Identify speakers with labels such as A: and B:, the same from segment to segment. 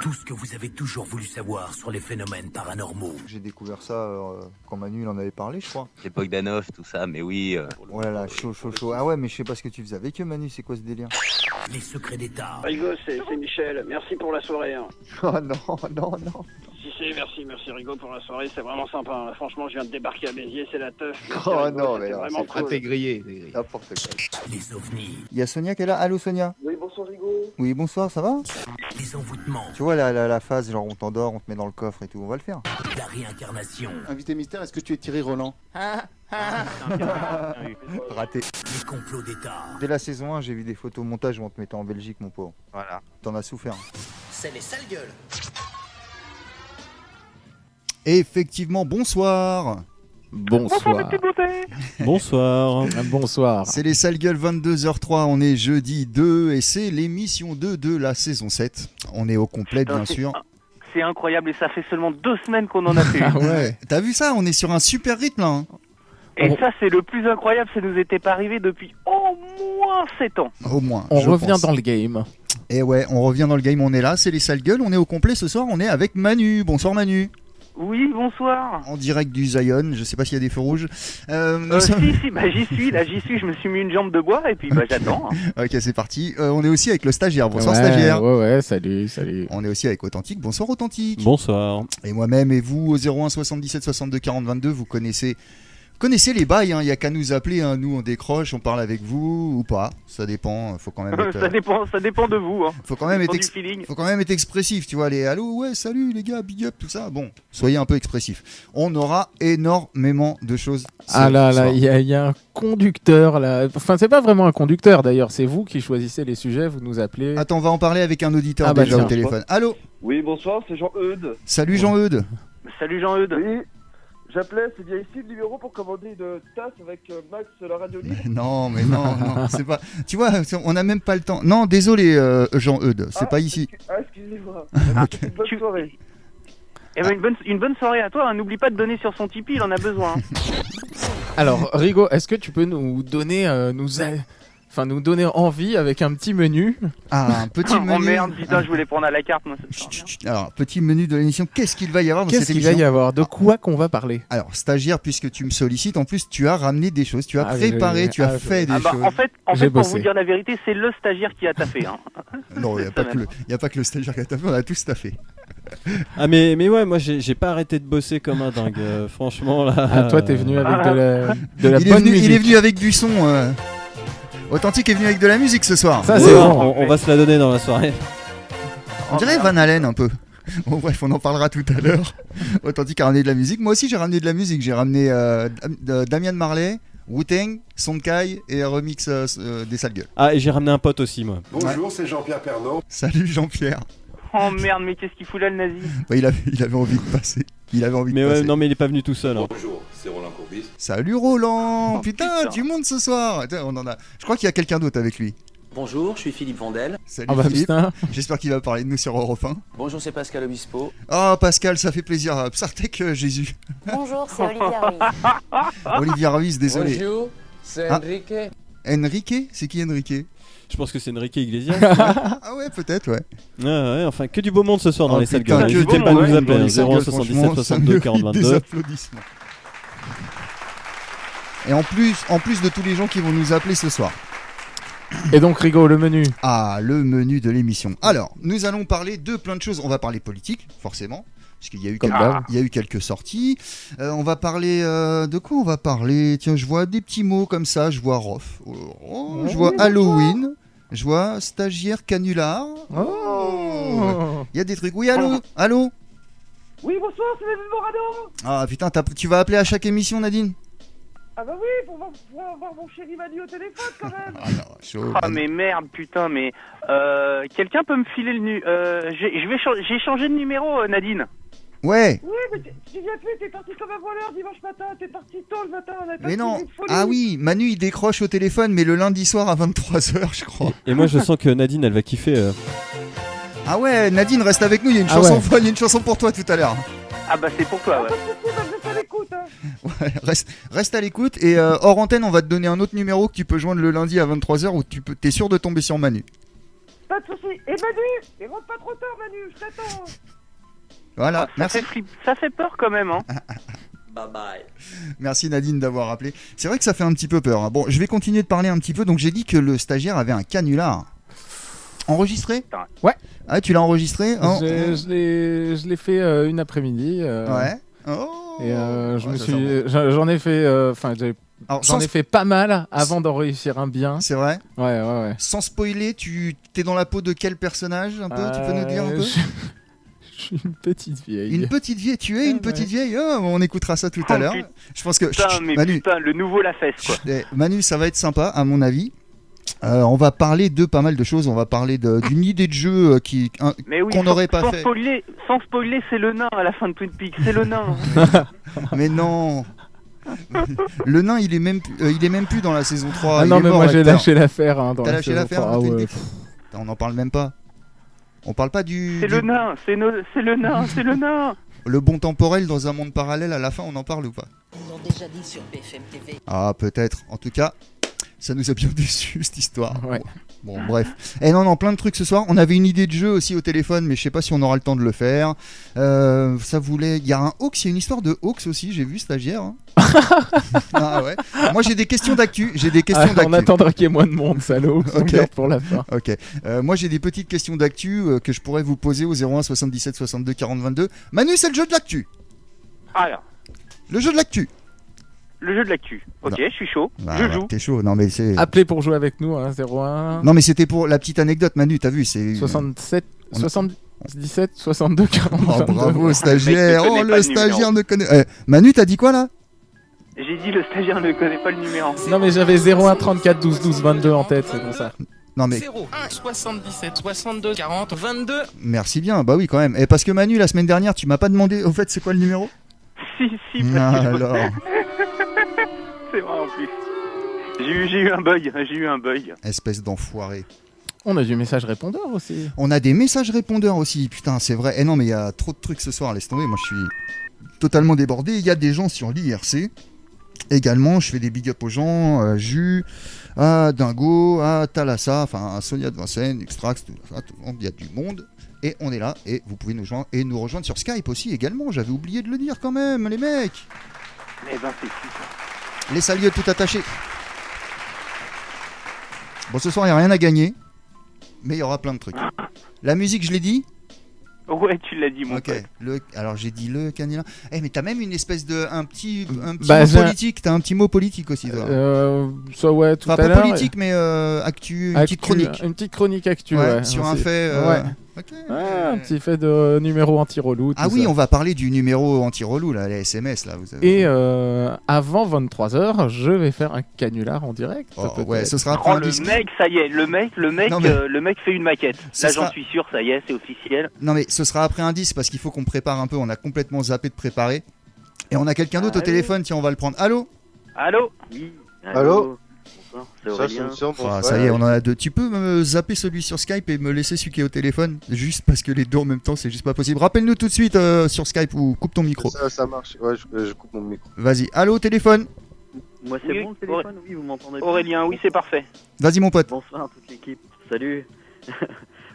A: Tout ce que vous avez toujours voulu savoir sur les phénomènes paranormaux.
B: J'ai découvert ça quand Manu il en avait parlé, je crois.
C: C'est Bogdanov, tout ça, mais oui.
B: Oh là là, chaud. Ah ouais, mais je sais pas ce que tu faisais avec eux, Manu, c'est quoi ce délire?
A: Les secrets d'État.
D: Rigo, c'est Michel. Merci pour la soirée. Hein.
B: Oh non.
D: Si, merci Rigo pour la soirée. C'est vraiment sympa. Hein. Franchement, je viens de débarquer à Béziers, c'est la teuf.
B: Oh
D: Rigo,
B: non, mais
D: c'était
B: là,
D: vraiment
B: c'est
D: cool.
E: T'es grillé.
B: N'importe quoi.
A: Les ovnis.
B: Il y a Sonia qui est là. Allô, Sonia?
D: Oui, bonsoir Rigo.
B: Oui, bonsoir, ça va?
A: Les envoûtements.
B: Tu vois la phase, genre on t'endort, on te met dans le coffre et tout, on va le faire.
A: La réincarnation.
E: Invité mystère, est-ce que tu es Thierry Roland?
B: Raté.
A: Les complots d'État.
B: Dès la saison 1, j'ai vu des photos montage où on te mettait en Belgique, mon pauvre.
C: Voilà.
B: T'en as souffert.
A: C'est les sales gueules.
B: Effectivement, bonsoir.
E: Bonsoir. Bonsoir.
B: C'est les sales gueules 22h03, on est jeudi 2 et c'est l'émission 2 de la saison 7. On est au complet, bien sûr.
F: C'est incroyable et ça fait seulement 2 semaines qu'on en a fait.
B: Ah ouais. T'as vu ça? On est sur un super rythme là. Hein.
F: Et ça, c'est le plus incroyable, ça nous était pas arrivé depuis au moins 7 ans.
B: Au moins.
E: On
B: je
E: revient
B: pense.
E: dans le game.
B: Et ouais, on revient dans le game, on est là, c'est les sales gueules, on est au complet ce soir, on est avec Manu. Bonsoir Manu.
F: Oui, bonsoir.
B: En direct du Zion, je sais pas s'il y a des feux rouges.
F: Si, j'y suis, je me suis mis une jambe de bois et puis j'attends.
B: Ok, c'est parti. On est aussi avec le stagiaire. Bonsoir
E: Ouais,
B: stagiaire.
E: Ouais, salut.
B: On est aussi avec Authentique. Bonsoir Authentique.
G: Bonsoir.
B: Et moi-même et vous au 01 77 62 40 22, vous connaissez les bails, il n'y a qu'à nous appeler, hein. Nous on décroche, on parle avec vous ou pas, ça dépend, faut quand même être,
F: ça dépend de vous. Hein.
B: faut quand même être,
F: Du feeling.
B: faut quand même être expressif, tu vois, les allô, ouais, salut les gars, big up, tout ça, bon, soyez un peu expressif. On aura énormément de choses.
E: Ah là,
B: ce soir.
E: il y a un conducteur là. Enfin, c'est pas vraiment un conducteur d'ailleurs, c'est vous qui choisissez les sujets, vous nous appelez.
B: Attends, on va en parler avec un auditeur
E: bah
B: déjà
E: tiens.
B: au téléphone. Allô.
D: Oui, bonsoir, c'est Jean-Eudes.
B: Salut Jean-Eudes.
F: Salut Jean-Eudes.
D: Oui, j'appelais, c'est bien ici le numéro pour commander une tasse avec Max la radio libre.
B: Non, mais non, c'est pas. Tu vois, on n'a même pas le temps. Non, désolé, Jean-Eudes, c'est pas ici.
D: Excusez-moi.
F: Ok.
D: Bonne
F: Tu-
D: soirée.
F: Eh ben, une bonne soirée à toi. Hein. N'oublie pas de donner sur son Tipeee, il en a besoin. Hein.
E: Alors, Rigo, est-ce que tu peux nous donner, nous donner envie avec un petit menu?
B: Ah, un petit
F: Oh
B: menu.
F: merde, putain, je voulais prendre à la carte. Moi,
B: Chut, chut, chut. Alors, petit menu de l'émission. Qu'est-ce qu'il va y avoir dans
E: Qu'est-ce
B: cette
E: qu'il va
B: émission?
E: y avoir? De quoi qu'on va parler?
B: Alors, stagiaire, puisque tu me sollicites, en plus, tu as ramené des choses, tu as
E: Ah,
B: préparé, tu as
E: j'ai-
B: fait des
F: Ah bah,
B: choses.
F: en fait,
E: J'ai
F: pour
E: bossé.
F: vous dire la vérité, c'est le stagiaire qui a taffé. Hein.
B: Non, il n'y a,
F: ça
B: pas que le stagiaire qui a taffé, on a tous taffé.
G: Ah mais ouais, moi j'ai pas arrêté de bosser comme un dingue. Franchement là.
E: Ah, toi, t'es venu avec de la
B: Il est,
E: bonne
B: venu,
E: musique.
B: il est venu avec du son. Authentique est venu avec de la musique ce soir.
E: Ça,
G: Ouais,
E: c'est bon.
G: on va se la donner dans la soirée.
B: On dirait Van Halen un peu. Bon, bref, on en parlera tout à l'heure. Authentique a ramené de la musique. Moi aussi, j'ai ramené de la musique. J'ai ramené Damian Marley, Wu-Tang, Sonkai et un remix des sales gueules.
G: Ah et j'ai ramené un pote aussi moi.
H: Bonjour, c'est Jean-Pierre Pernaut.
B: Salut Jean-Pierre.
F: Oh merde, mais qu'est-ce qu'il fout là, le nazi?
B: Ouais, il avait envie de passer. Il avait envie
G: Mais
B: de
G: ouais,
B: passer.
G: non mais il est pas venu tout seul. Hein.
H: Bonjour, c'est Roland Courbis.
B: Salut Roland.
F: Oh,
B: putain,
F: putain.
B: du monde ce soir. Attends, on en a. Je crois qu'il y a quelqu'un d'autre avec lui.
I: Bonjour, je suis Philippe Vandel.
B: Salut
E: Ah bah
B: Philippe.
E: putain.
B: J'espère qu'il va parler de nous sur Europe 1.
I: Bonjour, c'est Pascal Obispo.
B: Oh Pascal, ça fait plaisir. Psartek Jésus.
J: Bonjour, c'est Olivia Ruiz.
B: Olivier Ravis, désolé.
I: Bonjour, c'est
B: Ah.
I: Enrique.
B: Enrique. C'est qui Enrique?
G: Je pense que c'est Enrique Iglesias.
B: Ah ouais, peut-être, ouais.
G: Ouais, enfin que du beau monde ce soir dans
B: Oh,
G: les salles
B: putain,
G: gueules.
B: que
G: N'hésitez
F: du
G: pas à
F: beau
G: nous
F: monde,
G: appeler
B: Dans les salles gueules,
G: 077
B: franchement,
G: 62
B: ça
G: 40
B: mérite
G: 22.
B: des applaudissements. Et en plus de tous les gens qui vont nous appeler ce soir.
E: Et donc, Rigo, le menu.
B: Ah, le menu de l'émission. Alors, nous allons parler de plein de choses. On va parler politique, forcément, parce qu'il y a eu,
E: Comme
B: quelques,
E: d'hab.
B: il y a eu quelques sorties. On va parler de quoi on va parler? Tiens, je vois des petits mots comme ça. Je vois Rof. Je vois Halloween. Je vois stagiaire canular.
E: Oh.
B: Il y a des trucs. Oui, allô? Allô?
D: Oui, bonsoir, c'est David Morano.
B: Ah putain, tu vas appeler à chaque émission, Nadine?
D: Ah bah oui, pour voir mon chéri Manu au téléphone quand même.
B: Ah non, chaud.
F: Ah mais merde, putain, mais quelqu'un peut me filer le j'ai changé de numéro, Nadine.
B: Ouais.
D: Oui, mais tu viens plus, t'es parti comme un voleur dimanche matin, t'es parti tôt le matin, on a pas
B: Mais non.
D: de folie.
B: Ah oui, Manu il décroche au téléphone, mais le lundi soir à 23h, je crois.
G: Et moi je sens que Nadine elle va kiffer.
B: Ah ouais, Nadine reste avec nous, il y a une
E: Ah
B: chanson,
E: ouais.
B: il y a une chanson pour toi tout à l'heure.
F: Ah bah c'est pour toi, ouais.
D: Pas de soucis, bah, je reste à l'écoute. Hein.
B: Ouais, reste à l'écoute et hors antenne, on va te donner un autre numéro que tu peux joindre le lundi à 23h où t'es sûr de tomber sur Manu.
D: Pas de soucis,
K: merci. Et Manu, et rentre pas trop tard, Manu, je t'attends.
B: Voilà, merci.
F: Ça fait peur quand même, hein.
I: Bye bye.
B: Merci Nadine d'avoir appelé. C'est vrai que ça fait un petit peu peur. Hein. Bon, je vais continuer de parler un petit peu. Donc j'ai dit que le stagiaire avait un canular. Enregistré ?
E: Ouais.
B: Ah, tu l'as enregistré hein
E: Je l'ai fait une après-midi.
B: Ouais. Oh.
E: Et j'en ai fait, j'en ai fait pas mal avant d'en réussir un bien.
B: C'est vrai ?
E: Ouais.
B: Sans spoiler, tu t'es dans la peau de quel personnage un peu ? Tu peux nous dire un peu ?
E: Je suis une petite vieille.
B: Une petite vieille, tu es une petite vieille. Oh, on écoutera ça tout à l'heure. Je pense que
F: Manu, le nouveau la fesse quoi.
B: Manu, ça va être sympa à mon avis. On va parler de pas mal de choses. On va parler d'une idée de jeu qu'on n'aurait pas fait.
F: Sans spoiler, c'est le nain à la fin de Twin Peaks. C'est le nain.
B: Mais non. Le nain, il est même plus dans la saison 3.
E: Ah non, mais moi j'ai lâché l'affaire. Hein,
B: t'as lâché l'affaire dans Twin Peaks. On n'en parle même pas. On parle pas du.
F: C'est le nain, c'est le nain, c'est le nain.
B: Le bon temporel dans un monde parallèle, à la fin, on en parle ou pas ?
L: Ils l'ont déjà dit sur BFM TV.
B: Ah, peut-être. En tout cas, ça nous a bien déçu cette histoire.
E: Ouais.
B: Bon, bref. Et non, plein de trucs ce soir. On avait une idée de jeu aussi au téléphone, mais je sais pas si on aura le temps de le faire. Ça voulait. Il y a un Hawks, il y a une histoire de Hawks aussi, j'ai vu, stagiaire. Hein. Ah ouais. Moi j'ai des questions d'actu.
E: On attendra qu'il y ait moins de monde, salaud. On garde pour la fin.
B: Ok. Moi j'ai des petites questions d'actu que je pourrais vous poser au 01 77 62 40 22. Manu, c'est le jeu de l'actu.
F: Alors.
B: Le jeu de l'actu.
F: Le jeu de l'actu. Ok,
B: non.
F: Je suis chaud.
B: Bah,
F: je joue.
B: T'es chaud. Non mais c'est.
E: Appelez pour jouer avec nous, hein, 01.
B: Non mais c'était pour la petite anecdote, Manu. T'as vu, c'est.
E: 67, 77, 62, 40.
B: Oh,
E: 22.
B: bravo stagiaire. Oh le stagiaire ne connaît. Manu, t'as dit quoi là?
F: J'ai dit le stagiaire ne connaît pas le numéro.
E: Non mais j'avais 01 34 12 12 22 en tête, c'est pour ça.
B: Non mais
L: 01 77 62 40 22.
B: Merci bien, bah oui quand même. Et parce que Manu la semaine dernière tu m'as pas demandé au fait c'est quoi le numéro?
F: Si
B: alors.
F: C'est vrai en plus. J'ai eu un bug.
B: Espèce d'enfoiré.
E: On a du message répondeur aussi.
B: On a des messages répondeurs aussi, putain c'est vrai. Non mais il y a trop de trucs ce soir, laisse tomber, moi je suis totalement débordé. Il y a des gens sur l'IRC. Également, je fais des big up aux gens, Jus, à Dingo, à Thalassa, enfin à Sonia de Vincennes, Extrax, tout le monde, il y a du monde. Et on est là, et vous pouvez nous rejoindre sur Skype aussi également, j'avais oublié de le dire quand même, les mecs.
F: Eh ben c'est fou.
B: Les salieux tout attachés. Bon, ce soir, il n'y a rien à gagner, mais il y aura plein de trucs. La musique, je l'ai dit.
F: Ouais, tu l'as dit, mon pote.
B: Alors j'ai dit le canular. Mais t'as même une espèce de un petit mot politique. T'as un petit mot politique aussi, toi.
E: Ça ouais, tout
B: enfin,
E: à l'heure.
B: Pas politique, mais actu, une petite chronique.
E: Une petite chronique actu,
B: ouais. Sur un fait.
E: Ouais.
B: Okay.
E: Ouais, un petit fait de numéro anti-relou.
B: Ah oui, on va parler du numéro anti-relou, là, les SMS. Là, vous avez...
E: Et avant 23h, je vais faire un canular en direct.
B: Ouais, ce sera après
F: le mec, ça y est, le mec fait une maquette. Là, j'en suis sûr, ça y est, c'est officiel.
B: Non, mais ce sera après un 10 parce qu'il faut qu'on prépare un peu. On a complètement zappé de préparer. Et on a quelqu'un d'autre au téléphone, tiens, on va le prendre. Allô ?
F: Oui.
M: Allô ?
B: Ça y est, on en a deux. Tu peux me zapper celui sur Skype et me laisser celui qui est au téléphone? Juste parce que les deux en même temps, c'est juste pas possible. Rappelle-nous tout de suite sur Skype ou coupe ton micro.
M: Ça marche, ouais, je coupe mon micro.
B: Vas-y, allô, téléphone?
N: Moi c'est bon le téléphone, oui, vous m'entendez bien.
F: Aurélien, oui, c'est parfait.
B: Vas-y, mon pote.
N: Bonsoir toute l'équipe, salut.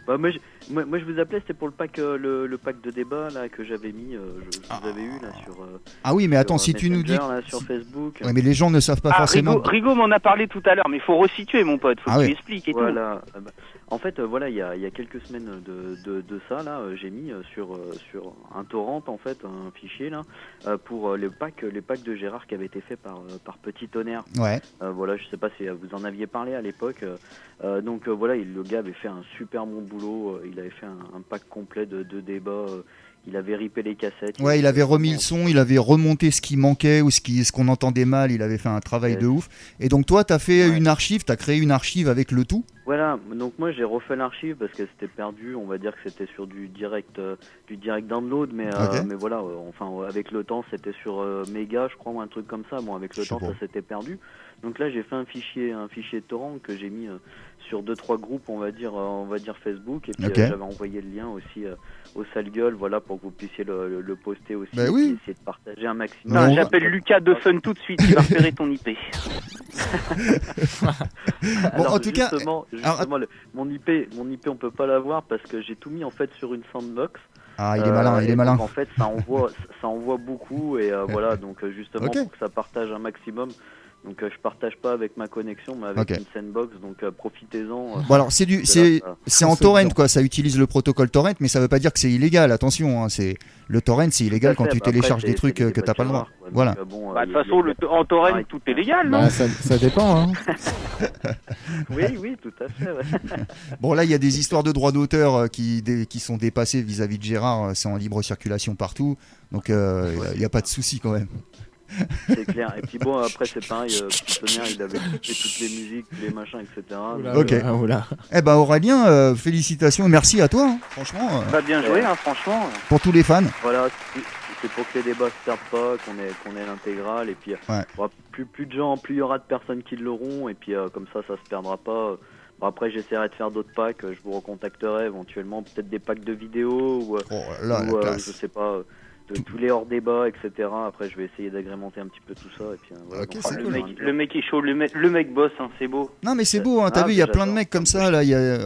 N: Bah, moi je vous appelais, c'était pour le pack le pack de débat là que j'avais mis, je vous avais eu là sur.
B: Ah oui, mais attends, si tu nous dis.
N: Là, sur Facebook.
B: Ouais, mais les gens ne savent pas forcément.
F: Rigo m'en a parlé tout à l'heure, mais il faut resituer, mon pote. Faut que tu expliques et
N: voilà. En fait, voilà, il y a quelques semaines de ça là, j'ai mis sur un torrent en fait un fichier là pour les packs de Gérard qui avaient été faits par Petit Tonnerre.
B: Ouais.
N: Voilà, je sais pas si vous en aviez parlé à l'époque. Donc voilà, le gars avait fait un super bon boulot. Il avait fait un pack complet de débats. Il avait ripé les cassettes.
B: Ouais, il avait remis le son, il avait remonté ce qui manquait ou ce qu'on entendait mal. Il avait fait un travail de ouf. Et donc toi, t'as fait une archive, t'as créé une archive avec le tout.
N: Voilà, donc moi j'ai refait l'archive parce que c'était perdu. On va dire que c'était sur du direct download, mais voilà, enfin avec le temps c'était sur méga, je crois, ou un truc comme ça. Bon, avec le temps ça s'était perdu. Donc là j'ai fait un fichier torrent que j'ai mis sur 2-3 groupes, on va dire Facebook, et puis j'avais envoyé le lien aussi au sale gueule, voilà, pour que vous puissiez le poster aussi, et
B: oui.
N: essayer de partager un maximum.
F: J'appelle Lucas de Fun tout de suite, il va repérer ton IP.
N: Alors,
B: en tout cas,
N: justement, mon IP, on peut pas l'avoir parce que j'ai tout mis en fait sur une sandbox.
B: Ah, il est malin, il est malin.
N: Donc, en fait, ça envoie beaucoup et voilà. Donc justement, pour que ça partage un maximum. Donc je partage pas avec ma connexion, mais avec une sandbox. Donc profitez-en.
B: Bon alors c'est en torrent quoi. Ça utilise le protocole torrent, mais ça veut pas dire que c'est illégal. Attention, hein, le torrent c'est illégal quand tu télécharges des trucs que t'as pas le droit. Voilà.
F: De toute façon, en torrent tout est légal, non?
E: Ça dépend. Hein.
N: oui, tout à fait. Ouais.
B: Bon là il y a des histoires de droits d'auteur qui sont dépassées vis-à-vis de Gérard. C'est en libre circulation partout, donc il y a pas de souci quand même.
N: C'est clair. Et puis bon, après c'est pareil, Petit Tonnerre, il avait coupé toutes les musiques, tous les machins, etc.
B: Ok. Eh ben Aurélien, félicitations et merci à toi, hein, franchement.
F: Bien joué, hein, franchement.
B: Pour tous les fans.
N: Voilà, c'est pour que les débats se perdent pas, qu'on ait l'intégrale, et puis plus de gens, plus il y aura de personnes qui l'auront, et puis comme ça se perdra pas. Bon, après j'essaierai de faire d'autres packs, je vous recontacterai éventuellement, peut-être des packs de vidéos ou je sais pas. Tous les hors débats, etc. Après, je vais essayer d'agrémenter un petit peu tout ça. Et puis, voilà.
F: Le mec est chaud, le mec bosse, hein, c'est beau.
B: Non, mais c'est beau, hein, t'as vu, il y a plein de mecs comme ça. Là,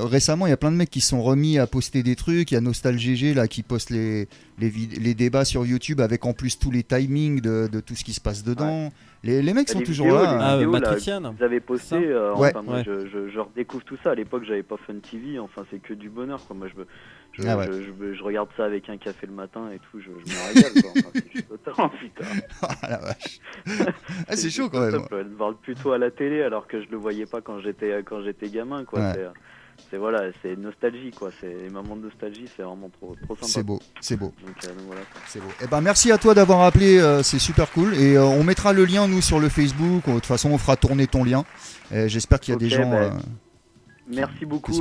B: récemment, il y a plein de mecs qui se sont remis à poster des trucs. Il y a NostalGG là, qui poste les débats sur YouTube avec en plus tous les timings de tout ce qui se passe dedans. Les mecs sont toujours là.
N: Matrician. Vous avez posté, je redécouvre tout ça. À l'époque, j'avais pas Fun TV. Enfin, c'est que du bonheur. Quoi. Moi, je regarde ça avec un café le matin et tout. Je me régale. Quoi. Enfin, c'est juste total. Putain.
B: Ah la vache. C'est chaud quand même.
N: Je voir plutôt à la télé alors que je le voyais pas quand j'étais gamin. Quoi.
B: Ouais.
N: C'est nostalgie quoi. C'est les moments de nostalgie, c'est vraiment trop sympa.
B: C'est beau.
N: Donc, voilà,
B: c'est beau. Eh ben merci à toi d'avoir appelé, c'est super cool. Et on mettra le lien nous sur le Facebook. De toute façon, on fera tourner ton lien. J'espère qu'il y a des gens.
N: Merci beaucoup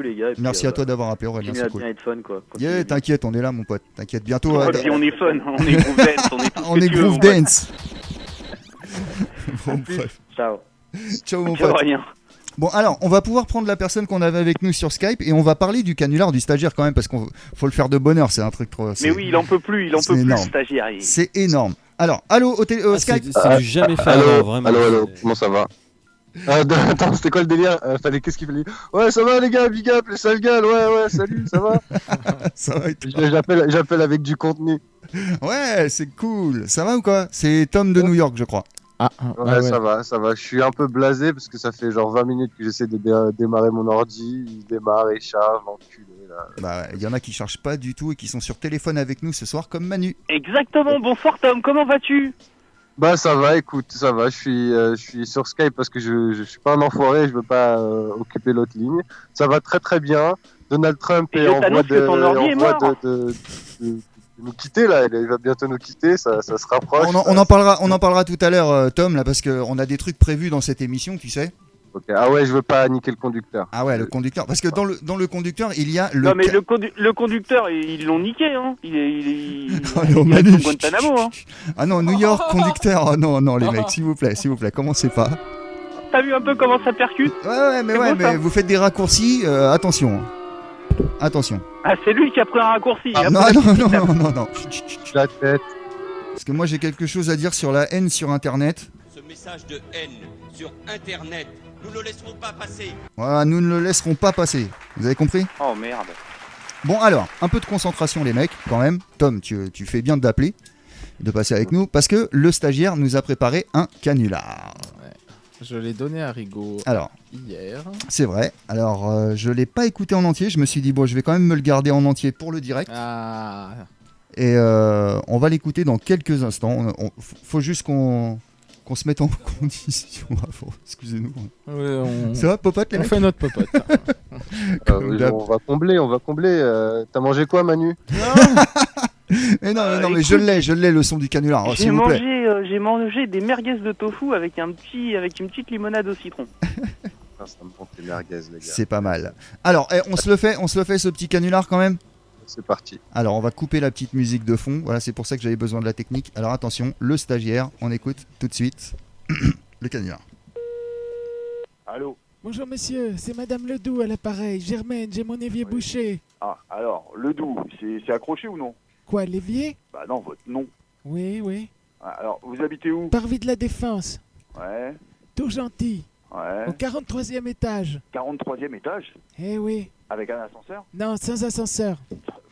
N: les gars. Et
B: merci
N: puis,
B: à toi d'avoir appelé Aurélien, c'est cool.
N: Bien être fun quoi.
B: T'inquiète, on est là mon pote. T'inquiète bientôt.
F: Puis on est fun, on est groove dance,
B: on est groove dance. Bon, bref. Ciao mon pote.
F: Rien.
B: Bon alors, on va pouvoir prendre la personne qu'on avait avec nous sur Skype et on va parler du canular du stagiaire quand même parce qu'il faut le faire de bonne heure, c'est un truc trop...
F: Mais oui, il en peut plus, le stagiaire.
B: C'est énorme. Alors, allô au Skype.
G: C'est du jamais fait avant, vraiment.
M: Allô, comment ça va? Attends, c'était quoi le délire? Qu'est-ce qu'il fallait? Ouais, ça va les gars, big up, les sales gars, ouais, salut, ça va?
B: Ça va
M: J'appelle avec du contenu.
B: Ouais, c'est cool. Ça va ou quoi? C'est Tom de New York, je crois.
M: Ouais, ça va. Je suis un peu blasé parce que ça fait genre 20 minutes que j'essaie de démarrer mon ordi. Il démarre et charge, l'enculé là.
B: Bah, il y en a qui chargent pas du tout et qui sont sur téléphone avec nous ce soir comme Manu.
F: Exactement, bonsoir Tom, comment vas-tu?
M: Bah ça va, écoute, ça va. Je suis sur Skype parce que je suis pas un enfoiré, je veux pas occuper l'autre ligne. Ça va très très bien. Donald Trump est en voie de nous quitter là, il va bientôt nous quitter, ça se rapproche.
B: On en parlera tout à l'heure, Tom, là, parce qu'on a des trucs prévus dans cette émission, tu sais.
M: Okay. Ah ouais, je veux pas niquer le conducteur.
B: Ah ouais, le conducteur, parce que dans le conducteur, il y a le...
F: Non mais le conducteur, ils l'ont niqué, hein. Il
B: est
F: au Guantanamo, hein.
B: Ah non, New York, conducteur, oh, non les mecs, s'il vous plaît, commencez pas.
F: T'as vu un peu comment ça percute?
B: Ouais, mais vous faites des raccourcis, attention. Attention.
F: Ah, c'est lui qui a pris un raccourci.
B: Non.
M: La tête.
B: Parce que moi j'ai quelque chose à dire sur la haine sur Internet.
O: Ce message de haine sur Internet, nous ne le laisserons pas passer.
B: Voilà, nous ne le laisserons pas passer. Vous avez compris?
F: Oh merde.
B: Bon alors, un peu de concentration les mecs, quand même. Tom, tu fais bien d'appeler, de passer avec nous, parce que le stagiaire nous a préparé un canular.
E: Je l'ai donné à Rigaud hier.
B: C'est vrai. Alors, je l'ai pas écouté en entier. Je me suis dit, bon, je vais quand même me le garder en entier pour le direct. Et on va l'écouter dans quelques instants. Faut juste qu'on se mette en condition avant. Excusez-nous.
E: Ouais,
B: Ça va, popote, les mecs?
E: On fait notre popote.
M: On va combler. T'as mangé quoi, Manu?
B: Mais non, mais je l'ai le son du canular.
F: J'ai mangé des merguez de tofu avec une petite limonade au citron.
M: Ça me manque les merguez, les gars.
B: C'est pas mal. Alors, on se le fait ce petit canular quand même?
M: C'est parti.
B: Alors, on va couper la petite musique de fond. Voilà, c'est pour ça que j'avais besoin de la technique. Alors, attention, le stagiaire, on écoute tout de suite le canular.
P: Allô?
Q: Bonjour monsieur, c'est Madame Ledoux à l'appareil. Germaine, j'ai mon évier bouché.
P: Ah, alors, Ledoux, c'est accroché ou non?
Q: Quoi, l'évier?
P: Bah non, votre nom.
Q: Oui.
P: Alors, vous habitez où?
Q: Parvis de la Défense.
P: Ouais.
Q: Tout gentil.
P: Ouais.
Q: Au 43e étage.
P: 43e étage?
Q: Eh oui.
P: Avec un ascenseur?
Q: Non, sans ascenseur.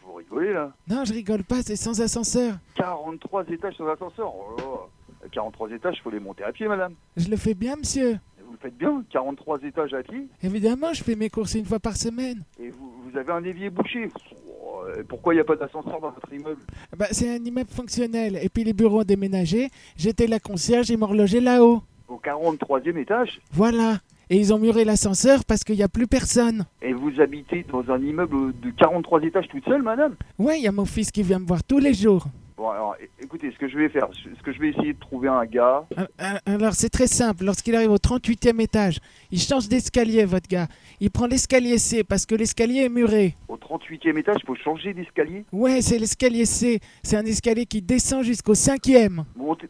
P: Vous rigolez là?
Q: Non, je rigole pas, c'est sans ascenseur.
P: 43 étages sans ascenseur? Oh là là. 43 étages, faut les monter à pied, madame.
Q: Je le fais bien, monsieur.
P: Vous le faites bien? 43 étages à pied?
Q: Évidemment, je fais mes courses une fois par semaine.
P: Et vous avez un évier bouché? Oh, pourquoi il n'y a pas d'ascenseur dans votre immeuble?
Q: Bah, c'est un immeuble fonctionnel. Et puis les bureaux ont déménagé. J'étais la concierge, ils m'ont relogé là-haut.
P: Au 43e étage?
Q: Voilà. Et ils ont muré l'ascenseur parce qu'il n'y a plus personne.
P: Et vous habitez dans un immeuble de 43 étages toute seule, madame?
Q: Ouais, il y a mon fils qui vient me voir tous les jours.
P: Bon, alors, écoutez, ce que je vais faire, je vais essayer de trouver un gars.
Q: Alors, c'est très simple. Lorsqu'il arrive au 38e étage, il change d'escalier, votre gars. Il prend l'escalier C parce que l'escalier est muré.
P: Au 38e étage, il faut changer d'escalier?
Q: Ouais, c'est l'escalier C. C'est un escalier qui descend jusqu'au 5e.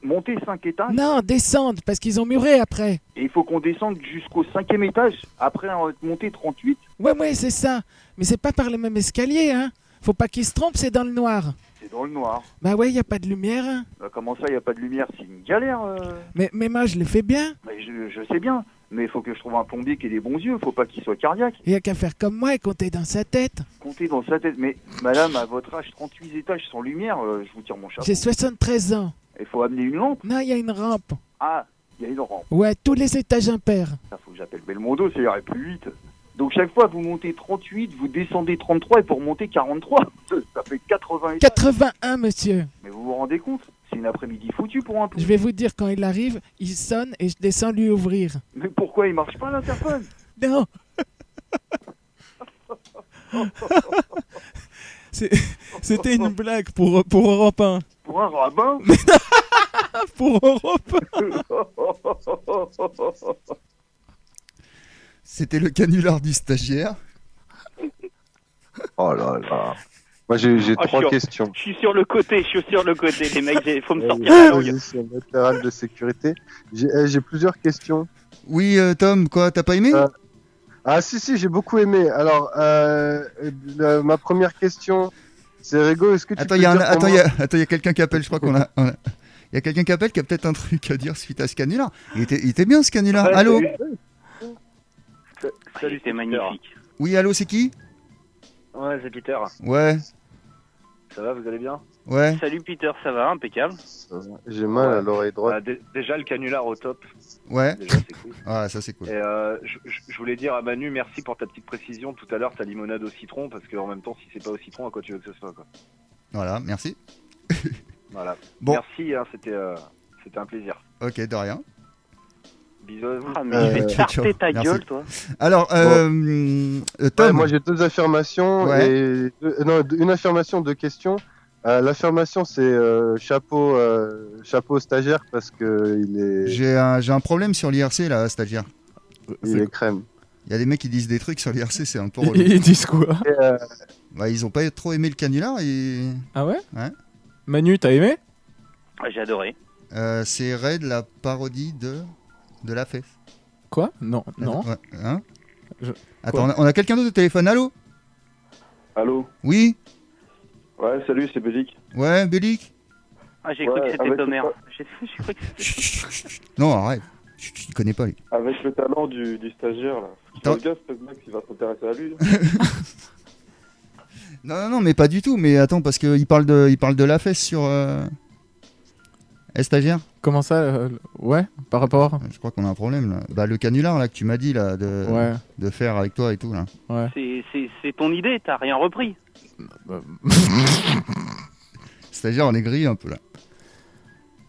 P: Monter 5 étages?
Q: Non, descendre, parce qu'ils ont muré après.
P: Et il faut qu'on descende jusqu'au 5e étage, après monter 38?
Q: Ouais, c'est ça. Mais c'est pas par le même escalier, hein. Faut pas qu'ils se trompent, c'est dans le noir.
P: C'est dans le noir.
Q: Bah ouais, y a pas de lumière. Hein.
P: Comment ça, y a pas de lumière? C'est une galère.
Q: Mais moi, je le fais bien.
P: Mais je sais bien. Mais il faut que je trouve un plombier qui ait des bons yeux. Faut pas qu'il soit cardiaque.
Q: Il y a qu'à faire comme moi et compter dans sa tête.
P: Compter dans sa tête? Mais madame, à votre âge, 38 étages sans lumière, je vous tire mon chapeau.
Q: J'ai 73 ans.
P: Il faut amener une lampe?
Q: Non, il y a une rampe.
P: Ah, il y a une rampe.
Q: Ouais, tous les étages impairs.
P: Ça, faut que j'appelle Belmondo, ça irait plus vite. Donc chaque fois, vous montez 38, vous descendez 33 et pour monter 43, ça fait 80 étages.
Q: 81, monsieur.
P: Mais vous vous rendez compte? C'est une après-midi foutue pour un peu.
Q: Je vais vous dire, quand il arrive, il sonne et je descends lui ouvrir.
P: Mais pourquoi il marche pas l'interphone?
Q: Non. C'était une blague pour Europe 1.
P: Pour un rabbin?
Q: Pour Europe 1.
B: C'était le canular du stagiaire.
M: Oh là là. Moi j'ai trois questions.
F: Je suis sur le côté, les mecs, il faut me sortir la langue.
M: Position latérale de sécurité. J'ai plusieurs questions.
B: Oui, Tom, quoi, t'as pas aimé?
M: Ah si, j'ai beaucoup aimé. Alors, ma première question, c'est Rigo, est-ce que tu
B: Attends, il y a quelqu'un qui appelle, je crois qu'on a... Il y a quelqu'un qui appelle qui a peut-être un truc à dire suite à ce canular. Il était bien ce canular.
P: Ouais,
B: allô?
P: Salut,
F: c'était magnifique.
B: Oui, allô, c'est qui?
P: Ouais, c'est Peter.
B: Ouais.
P: Ça va, vous allez bien?
B: Ouais.
F: Salut Peter, ça va, impeccable.
M: J'ai mal à l'oreille droite.
P: Déjà, le canular au top.
B: Ouais.
P: Déjà, c'est cool.
B: Ah, ça c'est cool.
P: Et je voulais dire à Manu, merci pour ta petite précision tout à l'heure, ta limonade au citron, parce qu'en même temps, si c'est pas au citron, à quoi tu veux que ce soit, quoi.
B: Voilà, merci.
P: Voilà.
B: Bon.
P: Merci, hein, c'était un plaisir.
B: Ok, de rien.
P: Bisous à vous.
F: Ah, mais je vais te farter ta
B: merci.
F: gueule, toi.
B: Alors, Tom.
M: Ouais, moi j'ai deux affirmations
B: Ouais.
M: et une affirmation, deux questions. L'affirmation c'est chapeau stagiaire parce que il est.
B: J'ai un problème sur l'IRC là, stagiaire.
M: Il est crème.
B: Il y a des mecs qui disent des trucs sur l'IRC, c'est un peu relou.
E: Ils disent quoi?
B: Bah, ils ont pas trop aimé le canular et...
E: Ah ouais?
B: Ouais.
E: Manu, t'as aimé?
F: J'ai adoré.
B: C'est Raid, la parodie de la fesse.
E: Quoi? Non, non.
B: Ouais, hein
E: Je-
B: Attends,
E: Quoi
B: on a quelqu'un d'autre au téléphone, allô?
P: Allô?
B: Oui?
P: Ouais, salut, c'est Bélic.
B: Ouais, Bélic?
F: Ah, j'ai cru que c'était
P: avec
F: Tomer.
P: le-
F: J'ai cru que c'était...
B: Non, arrête. Tu connais pas, lui.
P: Avec le talent du stagiaire, là.
B: Attends.
P: Fais gaffe, ce mec, il va s'intéresser à lui.
B: Non, mais pas du tout. Mais attends, parce qu'il parle de la fesse sur... stagiaire?
E: Comment ça ouais, par rapport?
B: Je crois qu'on a un problème, là. Bah, le canular, là, que tu m'as dit, là, de faire avec toi et tout, là.
E: Ouais.
F: C'est ton idée, t'as rien repris.
B: Stagiaire, on est grillé un peu, là.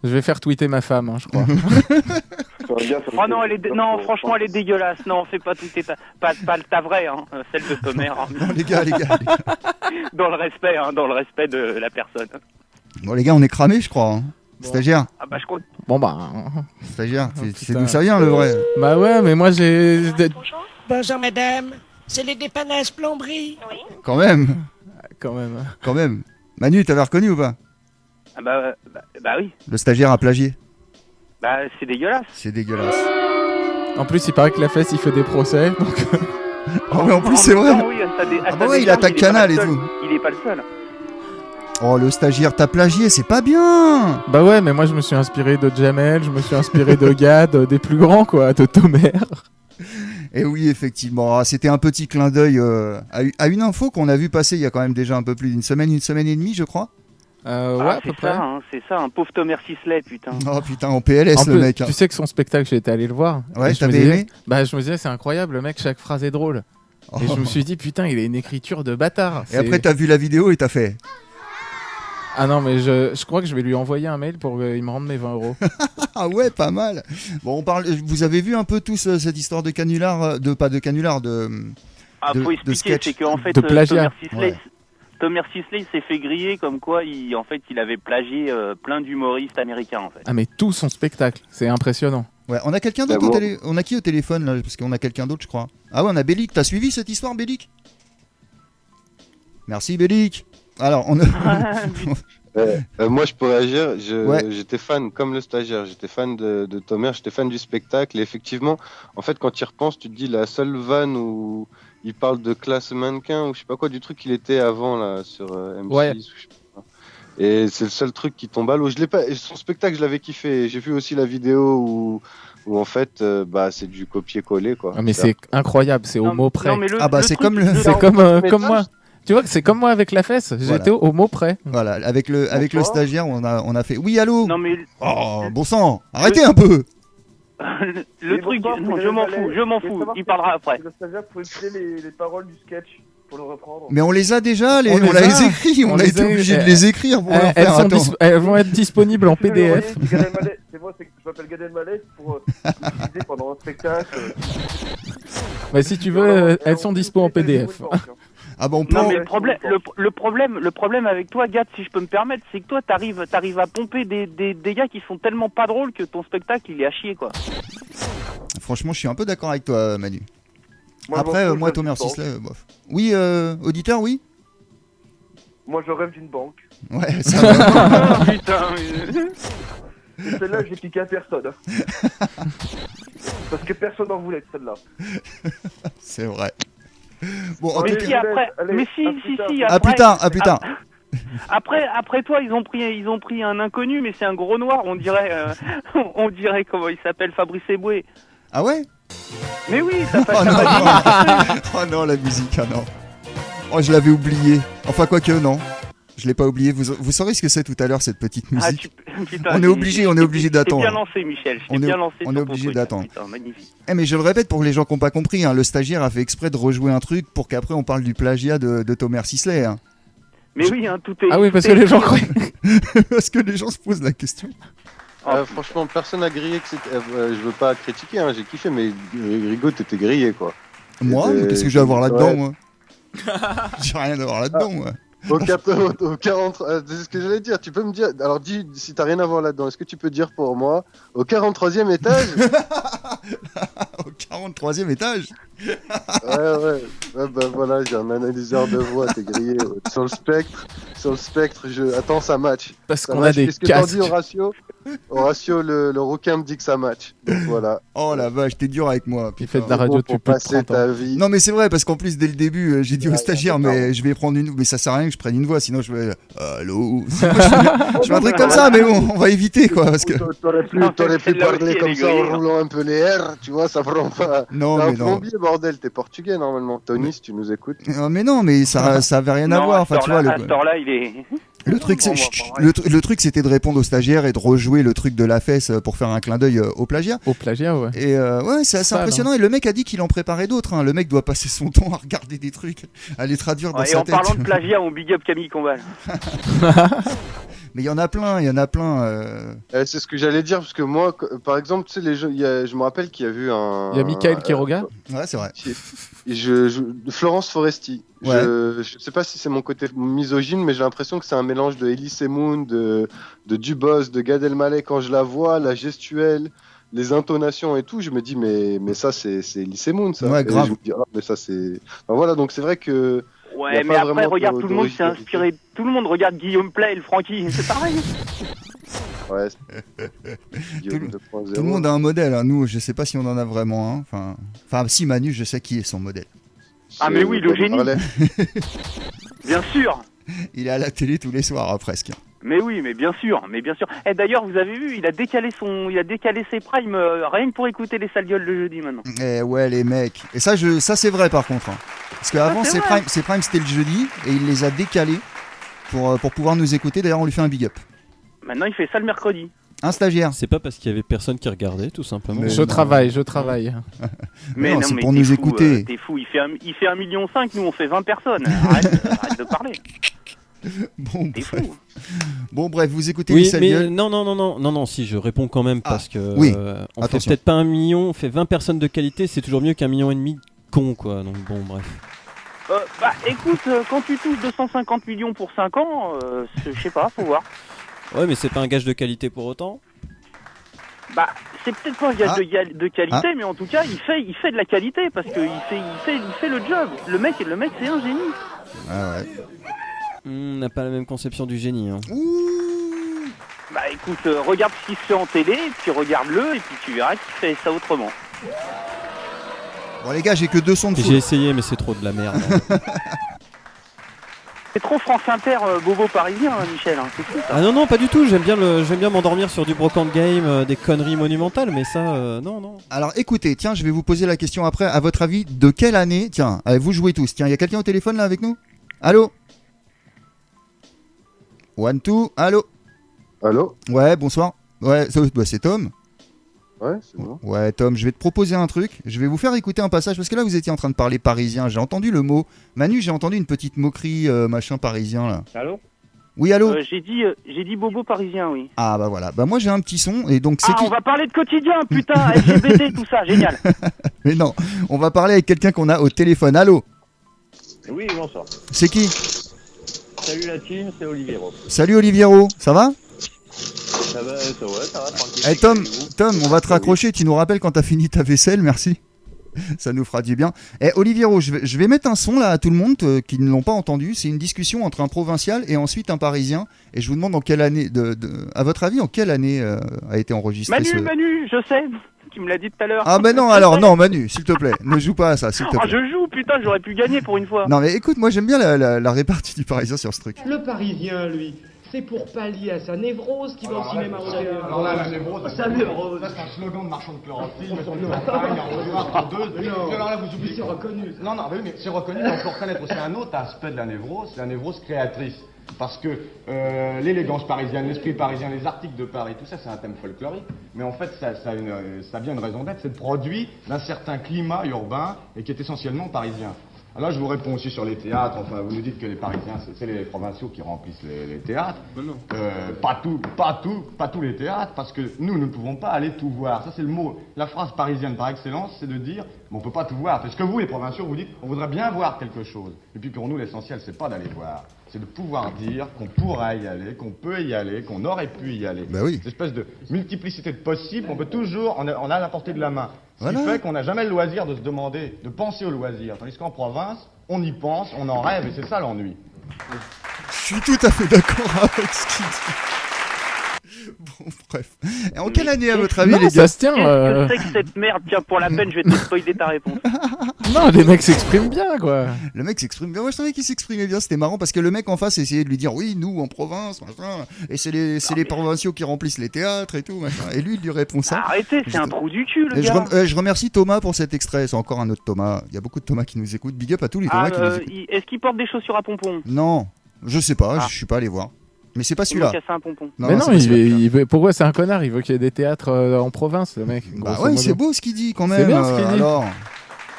E: Je vais faire tweeter ma femme, hein, je crois.
F: Oh non, non, franchement, elle est dégueulasse. Non, fais pas tweeter pas ta vraie, hein, celle de Tomer. Hein.
B: Non, les gars.
F: Dans le respect de la personne.
B: Bon, les gars, on est cramés, je crois. Hein.
E: Bon.
B: Stagiaire.
F: Ah bah je compte.
E: Bon bah...
B: Stagiaire,
E: Oh,
B: c'est
E: putain.
B: d'où ça vient, le vrai?
E: Bah ouais, mais moi j'ai...
K: Bonjour madame, c'est les dépannages plomberie. Oui.
B: Quand même.
E: Quand même.
B: Manu, t'avais reconnu ou pas?
F: Ah bah oui.
B: Le stagiaire a plagié.
F: Bah c'est dégueulasse.
B: C'est dégueulasse.
E: En plus, il paraît que la fesse, il fait des procès, donc...
B: Oh, mais en plus, c'est vrai.
F: Oui,
B: Ah bah ouais, il attaque Canal et tout.
F: Il est pas le seul.
B: Oh, le stagiaire t'a plagié, c'est pas bien.
E: Bah ouais, mais moi je me suis inspiré de Jamel, je me suis inspiré de Gad, des plus grands quoi, de Tomer.
B: Et oui, effectivement, c'était un petit clin d'œil à une info qu'on a vu passer il y a quand même déjà un peu plus d'une semaine et demie, je crois.
E: Ouais, à peu près.
F: C'est ça, un pauvre Thomas Sisley, putain.
B: Oh putain, en PLS le mec.
E: Tu sais que son spectacle, j'étais allé le voir.
B: Ouais, t'avais aimé ?
E: Bah, je me disais, c'est incroyable, le mec, chaque phrase est drôle. Et je me suis dit, putain, il a une écriture de bâtard.
B: Et après, t'as vu la vidéo et t'as fait.
E: Ah non, mais je crois que je vais lui envoyer un mail pour qu'il me rende mes 20 €.
B: Ah ouais, pas mal. Bon, vous avez vu un peu tous cette histoire de canular, pas de canular,
F: faut expliquer,
B: sketch,
F: c'est qu'en fait,
E: de plagiat.
F: Thomas Sisley s'est fait griller comme quoi il avait plagié plein d'humoristes américains en fait.
E: Ah mais tout son spectacle, c'est impressionnant.
B: Ouais, on a quelqu'un d'autre on a qui au téléphone là, parce qu'on a quelqu'un d'autre je crois. Ah ouais, on a Bellic, t'as suivi cette histoire Bellic ? Merci Bellic. Alors on a...
M: moi je peux réagir, j'étais fan comme le stagiaire, j'étais fan de Thomas, j'étais fan du spectacle et effectivement en fait quand tu y repenses tu te dis la seule vanne où il parle de classe mannequin ou je sais pas quoi du truc qu'il était avant là sur M6
E: ouais.
M: Ou je sais pas. Et c'est le seul truc qui tombe à l'eau. Je l'ai pas, son spectacle je l'avais kiffé. J'ai vu aussi la vidéo où en fait c'est du copier-coller quoi.
E: Ah, mais c'est incroyable, c'est au mot près.
B: c'est comme
E: comme moi. Tu vois que c'est comme moi avec la fesse, j'étais au mot près.
B: Voilà, avec le stagiaire on a fait oui allô.
F: Non mais
B: oh bon sang, arrêtez un peu.
F: Le truc, non, je m'en fous, il parlera après.
R: Le stagiaire pour écrire les paroles du sketch pour le reprendre.
B: Mais on les a déjà, on les écrit, on a été obligé de les écrire pour leur faire.
E: Elles vont être disponibles en PDF.
R: C'est moi, je m'appelle Gad Elmaleh pour utiliser pendant un spectacle.
E: Mais si tu veux, elles sont dispo en PDF.
B: Ah bon,
F: non mais le problème avec toi, Gad, si je peux me permettre, c'est que toi t'arrives à pomper des gars qui sont tellement pas drôles que ton spectacle il est à chier quoi.
B: Franchement, je suis un peu d'accord avec toi, Manu. Après, moi, Thomas Sisley, bof. Oui, auditeur, oui.
R: Moi, je rêve d'une banque.
B: Ouais, ça va.
F: Putain.
R: Et celle-là, j'ai piqué à personne. Parce que personne n'en voulait de celle-là.
B: C'est vrai. Bon, en
F: mais
B: tout
F: si
B: cas...
F: après, mais si.
B: Ah putain.
F: Après toi, ils ont pris un inconnu, mais c'est un gros noir. On dirait comment il s'appelle, Fabrice Eboué.
B: Ah ouais?
F: Mais oui, ça passe.
B: Oh non, la musique, ah non. Oh, je l'avais oublié. Enfin, quoique, non. Je l'ai pas oublié. Vous saurez ce que c'est tout à l'heure, cette petite musique.
F: Putain,
B: on est obligé d'attendre.
F: C'est bien lancé, Michel.
B: On est obligé d'attendre. Magnifique. Mais je le répète pour les gens qui n'ont pas compris, le stagiaire a fait exprès de rejouer un truc pour qu'après on parle du plagiat de Thomas Sisley.
F: Mais oui, tout est...
E: Ah oui, parce que les gens croient...
B: Parce que les gens se posent la question.
M: Franchement, personne n'a grillé que c'était... je veux pas critiquer, j'ai kiffé, mais Rigo, t'étais grillé, quoi.
B: Moi mais qu'est-ce que j'ai à voir là-dedans, moi? J'ai rien à voir là-dedans, moi.
M: Au 40, c'est ce que j'allais dire. Tu peux me dire, alors dis si t'as rien à voir là-dedans. Est-ce que tu peux dire pour moi au 43e étage?
B: Au 43e étage?
M: Ouais, bah voilà, j'ai un analyseur de voix, t'es grillé. Sur le spectre, attends, ça match.
E: Parce qu'on a des casques.
M: Qu'est-ce que t'en dis, Horatio, le requin me dit que ça match. Donc voilà.
B: Oh la vache, t'es dur avec moi.
E: Tu fais de la radio, tu peux
M: passer ta vie.
B: Non mais c'est vrai, parce qu'en plus dès le début, j'ai dit au stagiaire, mais je vais prendre une... Mais ça sert à rien que je prenne une voix, sinon je vais... Allô. Je fais un truc comme ça, mais bon, on va éviter quoi, parce que...
M: T'aurais pu parler comme ça en roulant un peu les R, tu vois, ça prend pas...
B: Non mais non.
M: Bordel, t'es portugais normalement. Tony, si tu nous écoutes.
B: Mais non, mais ça avait rien à voir. Enfin, tu vois,
F: à ce temps-là, il est...
B: Le truc, c'était de répondre aux stagiaires et de rejouer le truc de la fesse pour faire un clin d'œil au plagiat.
E: Au plagiat, ouais.
B: Et ouais, c'est assez impressionnant. Et le mec a dit qu'il en préparait d'autres. Le mec doit passer son temps à regarder des trucs, à les traduire dans sa tête.
F: Et en parlant de plagiat, on big up Camille Combal.
B: Mais il y en a plein.
M: C'est ce que j'allais dire, parce que moi, par exemple, tu sais, je me rappelle qu'il y a vu un...
E: Il y a Michael Quiroga.
B: Ouais, c'est vrai.
M: Florence Foresti.
B: Ouais.
M: Je sais pas si c'est mon côté misogyne, mais j'ai l'impression que c'est un mélange de Elise Moon, de Dubos, de Gad Elmaleh. Quand je la vois, la gestuelle, les intonations et tout, je me dis, mais ça, c'est Elise Moon, ça.
B: Ouais, grave.
M: Et je me dis, mais ça, c'est... Enfin, voilà, donc c'est vrai que...
F: Ouais, mais après, regarde, tout le monde s'est inspiré. Tout le monde regarde Guillaume Play et le Francky, c'est pareil.
M: Ouais.
B: Tout le monde a un modèle. Nous, je sais pas si on en a vraiment un. Enfin, si Manu, je sais qui est son modèle.
F: Ah mais oui, le génie. Bien sûr.
B: Il est à la télé tous les soirs, presque.
F: Mais oui, mais bien sûr. Et d'ailleurs, vous avez vu, il a décalé ses primes rien que pour écouter les sales gueules le jeudi maintenant.
B: Eh ouais, les mecs. Et ça c'est vrai par contre. Hein. Parce qu'avant, ses primes c'était le jeudi et il les a décalés pour pouvoir nous écouter. D'ailleurs, on lui fait un big up.
F: Maintenant, il fait ça le mercredi.
B: Un stagiaire.
G: C'est pas parce qu'il y avait personne qui regardait, tout simplement.
E: Mais je travaille.
B: Mais non, c'est pour nous écouter.
F: T'es fou, il fait 1,5 million, nous on fait 20 personnes. Arrête de parler.
B: Bon,
F: t'es fou.
B: Bon, bref, vous écoutez les sales gueules.
G: Non, si, je réponds quand même parce que on
B: attention.
G: fait peut-être pas 1 million, on fait 20 personnes de qualité, c'est toujours mieux qu'1,5 million de cons, quoi. Donc bon, bref.
F: Écoute, quand tu touches 250 millions pour 5 ans, je sais pas, faut voir.
G: Ouais, mais c'est pas un gage de qualité pour autant.
F: C'est peut-être pas un gage de qualité, mais en tout cas, il fait de la qualité parce qu'il fait le job. Le mec, c'est un génie.
B: Ah ouais.
G: On n'a pas la même conception du génie. Hein.
F: Écoute, regarde ce qui se fait en télé, puis regarde-le, et puis tu verras qu'il fait ça autrement.
B: Bon les gars, j'ai que 2 sons de foot.
G: J'ai essayé, mais c'est trop de la merde.
F: C'est trop France Inter, bobo parisien, hein, Michel. Hein, c'est fou, ça.
G: Ah non, pas du tout. J'aime bien m'endormir sur du brocante game, des conneries monumentales, mais ça, non.
B: Alors écoutez, tiens, je vais vous poser la question après. À votre avis, de quelle année? Tiens, vous jouez tous. Tiens, il y a quelqu'un au téléphone là avec nous? Allô? 1, 2, allô?
M: Allô?
B: Ouais, bonsoir. Ouais, c'est Tom.
M: Ouais, c'est moi.
B: Ouais, Tom, je vais te proposer un truc. Je vais vous faire écouter un passage parce que là, vous étiez en train de parler parisien. J'ai entendu le mot. Manu, j'ai entendu une petite moquerie machin parisien là.
F: Allô?
B: Oui, allô?
F: J'ai dit bobo parisien, oui.
B: Ah bah voilà. Bah moi j'ai un petit son et donc c'est qui?
F: On va parler de quotidien, putain, LGBT, tout ça, génial.
B: Mais non, on va parler avec quelqu'un qu'on a au téléphone. Allô?
S: Oui, bonsoir.
B: C'est qui?
S: Salut la team, c'est Oliviero.
B: Salut Oliviero, ça va?
S: Ça va, tranquille.
B: Eh Tom, on va te raccrocher, tu nous rappelles quand t'as fini ta vaisselle, merci. Ça nous fera du bien. Eh Oliviero, je vais mettre un son là à tout le monde qui ne l'ont pas entendu. C'est une discussion entre un provincial et ensuite un parisien. Et je vous demande en quelle année, à votre avis, en quelle année a été enregistré
F: Manu, je sais. Tu me l'as dit tout à l'heure.
B: Ah ben non, alors non Manu, s'il te plaît, ne joue pas à ça, s'il te plaît.
F: Je joue, putain, j'aurais pu gagner pour une fois.
B: Non mais écoute, moi j'aime bien la répartie du parisien sur ce truc.
T: Le parisien, lui, c'est pour pallier à sa névrose qui va au cinéma européen.
U: Alors là, la névrose,
T: sa névrose.
U: Ça, c'est un slogan de marchand de chlorophylle, mais sur une campagne, en revoir, tondeuse. Alors là, vous oubliez.
T: C'est reconnu.
U: Non, mais oui, mais c'est reconnu, mais on peut reconnaître aussi un autre aspect de la névrose, c'est la névrose créatrice. Parce que l'élégance parisienne, l'esprit parisien, les articles de Paris, tout ça, c'est un thème folklorique. Mais en fait, ça vient une raison d'être, c'est le produit d'un certain climat urbain et qui est essentiellement parisien. Alors là, je vous réponds aussi sur les théâtres. Enfin, vous nous dites que les Parisiens, c'est les provinciaux qui remplissent les théâtres.
S: Non.
U: Pas tous les théâtres, parce que nous ne pouvons pas aller tout voir. Ça, c'est le mot. La phrase parisienne par excellence, c'est de dire, on peut pas tout voir. Parce que vous, les provinciaux, vous dites, on voudrait bien voir quelque chose. Et puis pour nous, l'essentiel, c'est pas d'aller voir. C'est de pouvoir dire qu'on pourra y aller, qu'on peut y aller, qu'on aurait pu y aller.
B: Bah oui.
U: Cette espèce de multiplicité de possibles, on peut toujours, on a à la portée de la main. Ce
B: Voilà.
U: qui fait qu'on n'a jamais le loisir de se demander, de penser au loisir. Tandis qu'en province, on y pense, on en rêve, et c'est ça l'ennui.
B: Je suis tout à fait d'accord avec ce qu'il dit. Bon, bref. Et en quelle année, à votre avis, les gars?
E: Ça se tient.
F: Qu'est-ce que c'est que cette merde? Tiens, pour la peine, je vais te spoiler ta réponse.
E: Non, les mecs s'expriment bien, quoi.
B: Le mec s'exprime bien. Moi, je savais qu'il s'exprimait bien. C'était marrant parce que le mec en face essayait de lui dire oui, nous en province, machin. Et c'est les provinciaux qui remplissent les théâtres et tout, machin. Et lui, il lui répond ça.
F: Arrêtez, c'est un trou du cul, le
B: et
F: gars.
B: je remercie Thomas pour cet extrait. C'est encore un autre Thomas. Il y a beaucoup de Thomas qui nous écoutent. Big up à tous les Thomas qui nous écoutent.
F: Est-ce qu'il porte des chaussures à pompons?
B: Non, je sais pas. Je suis pas allé voir. Mais c'est pas celui-là.
F: Il veut casser un pompon.
E: Mais non, il veut, pourquoi c'est un connard? Il veut qu'il y ait des théâtres en province, le mec.
B: Bah ouais, c'est beau ce qu'il dit quand même.
E: C'est bien ce qu'il dit.
B: Alors,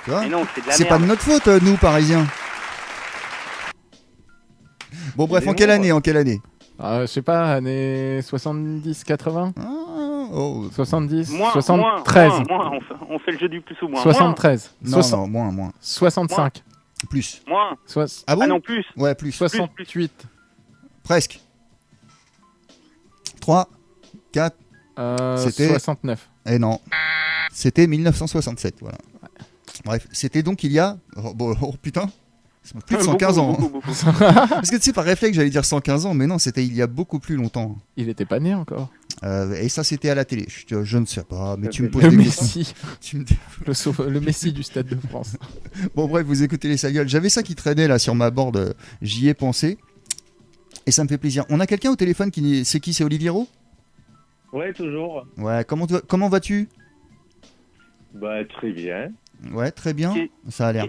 B: tu vois,
F: Mais non, c'est de la
B: c'est pas de notre faute, nous, Parisiens. Bon, bref, en quelle année?
E: Je sais pas, années 70-80 70
F: Moins,
E: 73
F: moins, on fait le jeu du plus ou moins.
E: 73
B: Non, moins.
E: 65
B: Plus.
F: Moins.
B: Ah bon?
F: Ah non, plus.
B: Ouais, plus.
E: 68
B: Presque. 3, 4, c'était
E: 69.
B: Eh non, c'était 1967, voilà. Bref, c'était donc il y a... Oh putain, c'est plus de 115 ans.
F: Beaucoup.
B: Parce que tu sais, par réflexe, j'allais dire 115 ans, mais non, c'était il y a beaucoup plus longtemps.
E: Il était pas né encore.
B: Et ça, c'était à la télé. Je ne sais pas, mais tu me poses
E: le
B: des
E: Messi.
B: questions.
E: Le Messi du Stade de France.
B: Bon, bref, vous écoutez les sales gueules. J'avais ça qui traînait là sur ma board, j'y ai pensé. Et ça me fait plaisir. On a quelqu'un au téléphone c'est qui? C'est Oliviero?
S: Ouais, toujours.
B: Ouais, comment vas-tu?
S: Bah, très bien.
B: Ouais, très bien. Ça a l'air.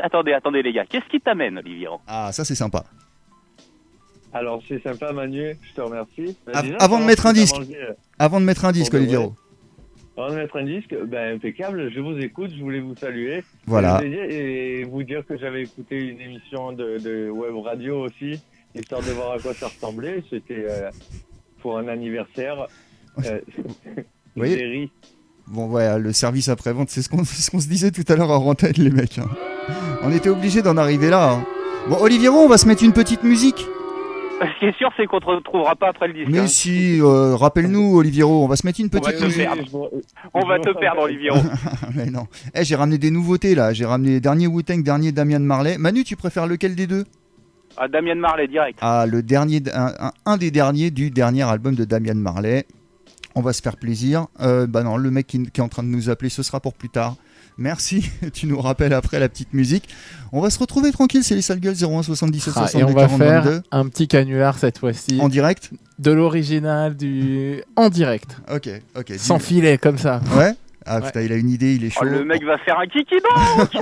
F: Attendez les gars, qu'est-ce qui t'amène, Oliviero?
B: Ah, ça c'est sympa.
S: Alors, c'est sympa, Manu, je te remercie.
B: Avant de mettre un disque, Oliviero.
S: Avant de mettre un disque, impeccable, je vous écoute, je voulais vous saluer.
B: Voilà.
S: Et vous dire que j'avais écouté une émission de web radio aussi, histoire de voir à quoi ça ressemblait. C'était pour un anniversaire.
B: Oui. Bon, ouais, le service après-vente, c'est ce qu'on se disait tout à l'heure en antenne, les mecs. Hein. On était obligés d'en arriver là. Hein. Bon, Oliviero, on va se mettre une petite musique.
F: Ce qui est sûr, c'est qu'on te retrouvera pas après le disque.
B: Mais si, rappelle-nous, Oliviero, on va se mettre une petite musique.
F: On va te perdre, Oliviero.
B: Mais non. J'ai ramené des nouveautés là. J'ai ramené dernier Wu-Tang, dernier Damian Marley. Manu, tu préfères lequel des deux?
F: Ah, Damian Marley, direct.
B: Ah, le dernier, un des derniers du dernier album de Damian Marley. On va se faire plaisir. Non, le mec qui est en train de nous appeler, ce sera pour plus tard. Merci, tu nous rappelles après la petite musique. On va se retrouver tranquille, c'est les Sales Gueules 01 77 62
E: et on va
B: 40
E: faire
B: 22.
E: un petit canular cette fois-ci.
B: En direct?
E: De l'original, en direct.
B: Ok.
E: Sans filet, comme ça.
B: Ouais. Ah putain, il a une idée, il est chaud.
F: Oh, le mec va faire un kiki donc.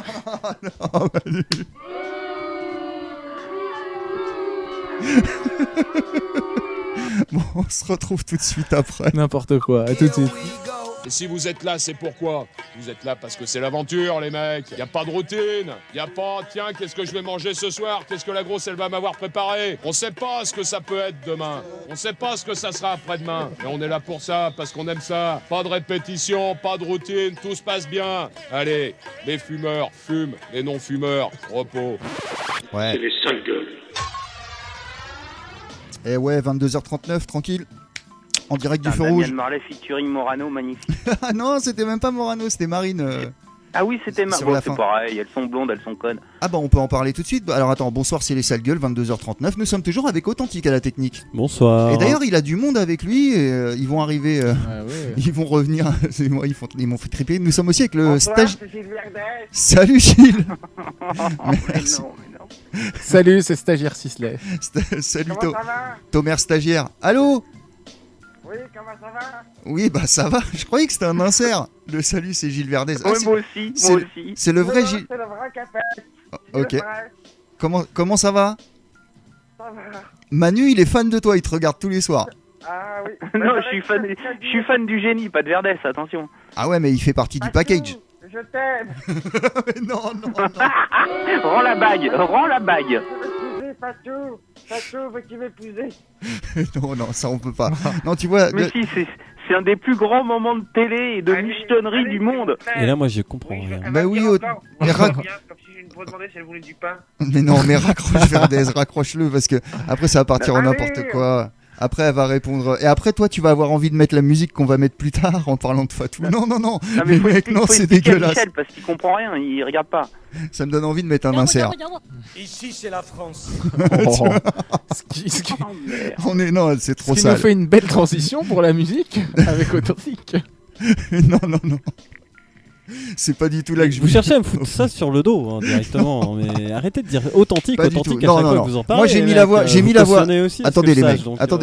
B: Non, Manu. Bon, on se retrouve tout de suite après.
E: N'importe quoi, à tout de suite.
C: Et si vous êtes là, c'est pourquoi? Vous êtes là parce que c'est l'aventure, les mecs. Y a pas de routine. Y a pas, tiens, qu'est-ce que je vais manger ce soir? Qu'est-ce que la grosse, elle va m'avoir préparé? On sait pas ce que ça peut être demain. On sait pas ce que ça sera après-demain. Et on est là pour ça, parce qu'on aime ça. Pas de répétition, pas de routine, tout se passe bien. Allez, les fumeurs fument, les non-fumeurs, repos.
B: Ouais.
C: C'est les sales gueules.
B: Et ouais, 22h39, tranquille. En direct du feu rouge.
F: Damian Marley featuring Morano, magnifique.
B: Ah non, c'était même pas Morano, c'était Marine.
F: Ah oui, c'était
B: Bon,
F: c'est pareil, elles sont blondes, elles sont connes.
B: Ah bah on peut en parler tout de suite. Alors attends, bonsoir, c'est les Sales Gueules, 22h39. Nous sommes toujours avec Authentique à la technique.
G: Bonsoir.
B: Et d'ailleurs, il a du monde avec lui. Et, ils vont arriver, ils vont revenir. Ils m'ont fait triper. Nous sommes aussi avec le stagiaire. Salut Gilles. Merci.
F: Mais non.
E: Salut, c'est Stagiaire Sisley.
B: Salut Thomas stagiaire. Allô?
R: Oui, comment ça va?
B: Oui, bah ça va. Je croyais que c'était un insert. Le salut, c'est Gilles Verdez.
F: Ah, moi aussi.
B: C'est le vrai Gilles.
R: C'est le vrai café.
B: Ok. Comment ça va?
R: Ça va.
B: Manu, il est fan de toi. Il te regarde tous les soirs.
R: Ah oui.
F: Non, je suis fan du génie, pas de Verdès, attention.
B: Ah ouais, mais il fait partie du package.
R: Je t'aime.
B: Non.
F: Rends la bague.
R: Fatou, veux-tu m'épouser?
B: Non, ça on peut pas. Non, tu vois.
F: Mais si, c'est un des plus grands moments de télé et de michetonnerie du monde.
G: Et là, moi, je comprends rien.
B: Bah oui,
R: mais comme si je me demandais si elle voulait du pain.
B: Mais non, mais raccroche Verdez, raccroche-le parce que après ça va partir en n'importe quoi. Après, elle va répondre. Et après, toi, tu vas avoir envie de mettre la musique qu'on va mettre plus tard en parlant de Fatou. Non.
F: Mais
B: mec, non, c'est dégueulasse.
F: Michel, parce qu'il comprend rien, il regarde pas.
B: Ça me donne envie de mettre un insert.
L: Ici, c'est la France.
B: On est non, c'est trop
E: sale.
B: sale.
E: Il nous fait une belle transition pour la musique avec Authentique.
B: Non. C'est pas du tout là que je
G: vous cherchez à me foutre ça sur le dos directement, mais arrêtez de dire authentique à chaque fois que vous en parlez.
B: Moi j'ai mis la voix, Attendez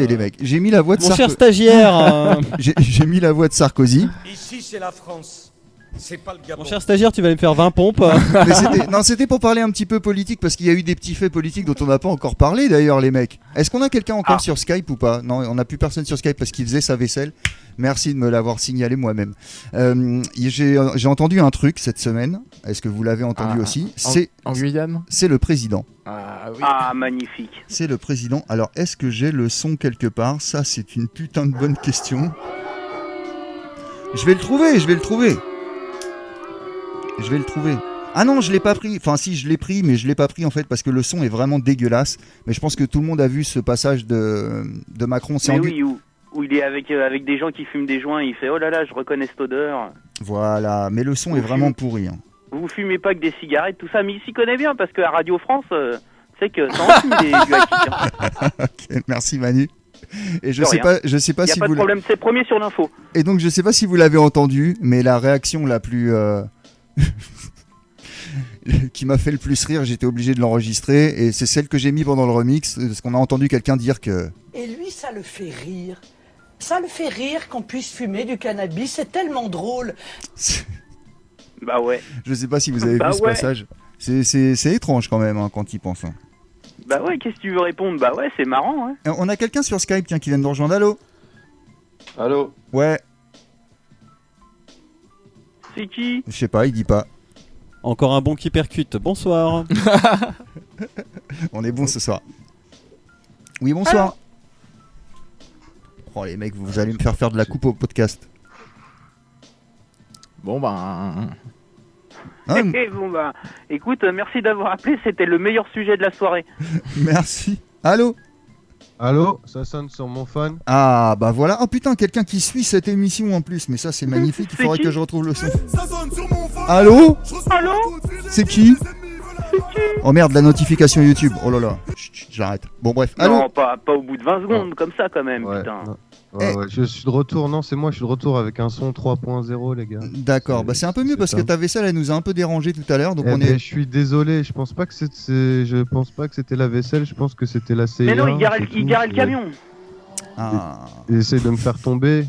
B: les mecs, j'ai mis la voix de
G: Sarkozy. Mon cher stagiaire,
B: j'ai mis la voix de Sarkozy.
L: Ici c'est la France. C'est pas le Gabon.
G: Mon cher stagiaire, tu vas me faire 20 pompes.
B: Mais c'était pour parler un petit peu politique parce qu'il y a eu des petits faits politiques dont on n'a pas encore parlé d'ailleurs les mecs. Est-ce qu'on a quelqu'un encore sur Skype ou pas? Non, on n'a plus personne sur Skype parce qu'il faisait sa vaisselle. Merci de me l'avoir signalé moi-même. J'ai entendu un truc cette semaine. Est-ce que vous l'avez entendu aussi?
E: En Guyane?
B: C'est le président.
E: Ah oui.
F: Ah, magnifique.
B: C'est le président. Alors, est-ce que j'ai le son quelque part? Ça, c'est une putain de bonne question. Je vais le trouver. Ah non, je l'ai pas pris. Enfin, si, je l'ai pris, mais je l'ai pas pris en fait parce que le son est vraiment dégueulasse. Mais je pense que tout le monde a vu ce passage de Macron. C'est
F: où il est avec des gens qui fument des joints, il fait oh là là, je reconnais cette odeur.
B: Voilà, mais le son est vraiment pourri. Hein.
F: Vous fumez pas que des cigarettes, tout ça, mais il s'y connaît bien parce qu'à Radio France, c'est que ça en fume du hachis.
B: Ok, merci Manu. Et je sais pas si vous.
F: Y a pas de problème, c'est premier sur l'info.
B: Et donc je sais pas si vous l'avez entendu, mais la réaction la plus qui m'a fait le plus rire, j'étais obligé de l'enregistrer, et c'est celle que j'ai mis pendant le remix, parce qu'on a entendu quelqu'un dire que...
A: Et lui, ça le fait rire. Ça le fait rire qu'on puisse fumer du cannabis, c'est tellement drôle.
F: Bah ouais.
B: Je sais pas si vous avez vu ce passage. C'est étrange quand même, hein, quand il pense. Hein.
F: Bah ouais, qu'est-ce que tu veux répondre? Bah ouais, c'est marrant. Hein.
B: On a quelqu'un sur Skype, tiens, qui vient de nous rejoindre. Allô?
H: Allô?
B: Ouais.
F: C'est qui?
B: Je sais pas, il dit pas.
G: Encore un bon qui percute. Bonsoir.
B: On est bon ce soir. Oui, bonsoir. Oh les mecs, vous allez me faire de la coupe au podcast.
E: Bon ben...
F: Bon bah, écoute, merci d'avoir appelé, c'était le meilleur sujet de la soirée.
B: Merci. Allô?
M: Allô? Ça sonne sur mon phone.
B: Ah bah voilà. Oh putain, quelqu'un qui suit cette émission en plus. Mais ça c'est magnifique, il faudrait que je retrouve le son. Allô?
F: Allô?
B: C'est qui? Oh merde, la notification YouTube. Oh là là. Chut, j'arrête. Bon bref. Allô?
F: Non, pas au bout de 20 secondes, comme ça quand même, putain.
M: Ouais, je suis de retour, non c'est moi, je suis de retour avec un son 3.0 les gars.
B: D'accord, bah c'est un peu mieux parce que ta vaisselle elle nous a un peu dérangé tout à l'heure, donc on est...
M: Je suis désolé, je pense pas que c'était la vaisselle, je pense que c'était la CIA.
F: Mais non, il garait le camion.
B: Ah.
M: Essaye de me faire tomber.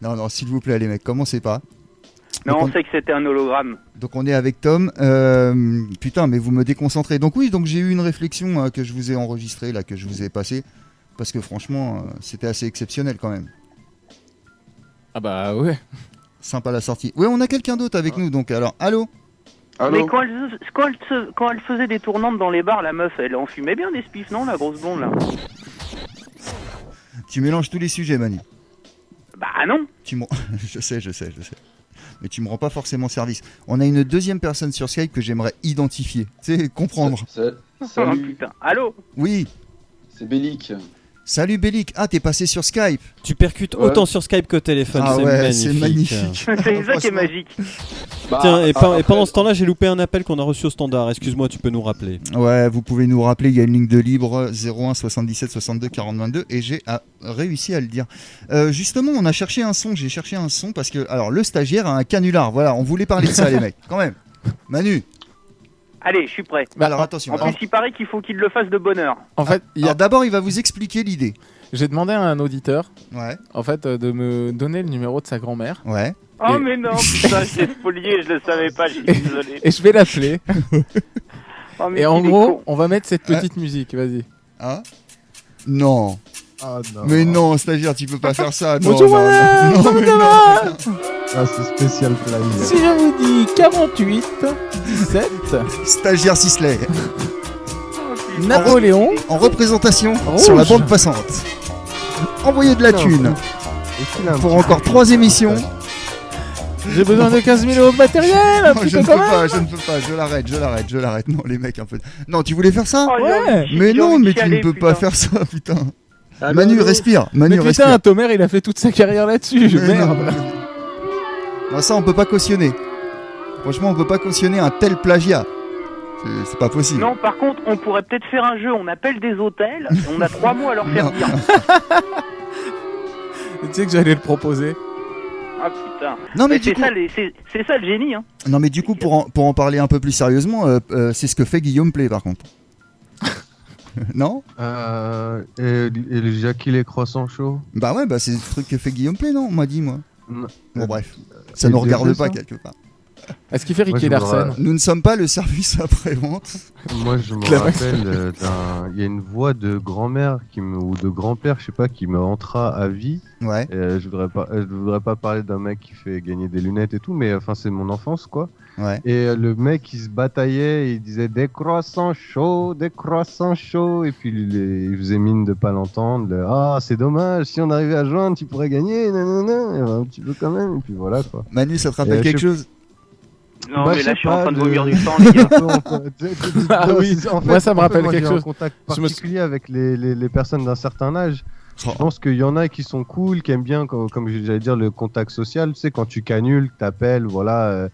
B: Non, s'il vous plaît les mecs, commencez pas.
F: Non, on sait que c'était un hologramme.
B: Donc on est avec Tom. Putain, mais vous me déconcentrez. Donc oui, donc j'ai eu une réflexion que je vous ai enregistrée, là, que je vous ai passée. Parce que franchement, c'était assez exceptionnel quand même.
E: Ah bah ouais.
B: Sympa la sortie. Ouais, on a quelqu'un d'autre avec nous, donc alors, allô?
F: Mais quand elle faisait des tournantes dans les bars, la meuf, elle en fumait bien des spiffs, non, la grosse blonde là?
B: Tu mélanges tous les sujets, Manu.
F: Bah non.
B: Je sais. Mais tu me rends pas forcément service. On a une deuxième personne sur Skype que j'aimerais identifier. Tu sais, comprendre.
H: Salut.
F: Oh, putain. Allô?
B: Oui.
H: C'est Bellic.
B: Salut Bellic. Ah, t'es passé sur Skype.
G: Tu percutes autant sur Skype qu'au téléphone, c'est magnifique.
F: C'est ça qui est magique.
G: Tiens, et pendant ce temps-là, j'ai loupé un appel qu'on a reçu au standard. Excuse-moi, tu peux nous rappeler?
B: Ouais, vous pouvez nous rappeler, il y a une ligne de libre 01 77 62 40 22 et j'ai réussi à le dire. Justement, on a cherché un son, j'ai cherché un son parce que, alors, le stagiaire a un canular. Voilà, on voulait parler de ça, les mecs, quand même. Manu.
F: Allez, je suis prêt.
B: Bah alors attention.
F: En plus, il paraît qu'il faut qu'il le fasse de bonne heure.
E: En fait,
B: d'abord, il va vous expliquer l'idée.
E: J'ai demandé à un auditeur,
B: ouais,
E: en fait, de me donner le numéro de sa grand-mère.
B: Ouais.
F: Oh mais non, putain, j'étais spolié, je le savais pas, je suis désolé.
E: Et je vais l'appeler.
F: Oh,
E: et en gros, on va mettre cette petite musique, vas-y.
B: Ah? Non.
M: Ah, non.
B: Mais non, stagiaire, tu peux pas faire ça. Non,
E: Bonjour,
B: non.
M: Ah, c'est spécial plaisir.
E: Si je vous dis 48, 17...
B: Stagiaire Sisley.
E: Napoléon.
B: En représentation
E: Rouge.
B: sur la bande passante. Envoyez de la thune. Pour encore 3 émissions.
E: J'ai besoin de 15 000 euros de matériel.
B: Je ne peux pas, je l'arrête. Non, les mecs, un peu. Non, tu voulais faire ça?
E: Ouais.
B: Mais non, mais tu ne peux pas faire ça, putain. Manu, respire.
E: Mais putain, Tomer, il a fait toute sa carrière là-dessus. Merde.
B: Non, ça, on peut pas cautionner. Franchement, on peut pas cautionner un tel plagiat. C'est pas possible.
F: Non, par contre, on pourrait peut-être faire un jeu. On appelle des hôtels et on a 3 mots à leur faire dire.
E: Tu sais que j'allais le proposer.
F: Ah putain.
B: Non, mais
F: c'est ça le génie, hein.
B: Non, mais du coup, pour en parler un peu plus sérieusement, c'est ce que fait Guillaume Play, par contre. Non?
M: Et le Jackie les croissants chauds?
B: Bah ouais, bah c'est le truc que fait Guillaume Play, non? On m'a dit, moi.
M: Non.
B: Bon, bref. Ça nous regarde pas, quelque part.
E: Est-ce qu'il fait Ricky Larson?
B: Nous ne sommes pas le service après-vente.
M: Moi, je me rappelle il y a une voix de grand-mère ou de grand-père, je sais pas, qui me entra à vie.
B: Ouais.
M: Je voudrais pas parler d'un mec qui fait gagner des lunettes et tout, mais enfin, c'est mon enfance, quoi.
B: Ouais.
M: Et le mec, il se bataillait, il disait des croissants chauds, et puis il faisait mine de pas l'entendre. Ah, c'est dommage, si on arrivait à joindre, tu pourrais gagner, nanana, un petit peu quand même, et puis voilà, quoi.
B: Manu, ça te rappelle quelque chose?
F: Non, mais là, je suis en train de vomir du sang, les gars.
E: Ah oui,
M: en fait,
E: moi, ça me rappelle quelque chose.
M: J'ai un contact particulier avec les personnes d'un certain âge. Je pense qu'il y en a qui sont cool, qui aiment bien, comme j'allais dire, le contact social. Tu sais, quand tu canules, t'appelles, voilà.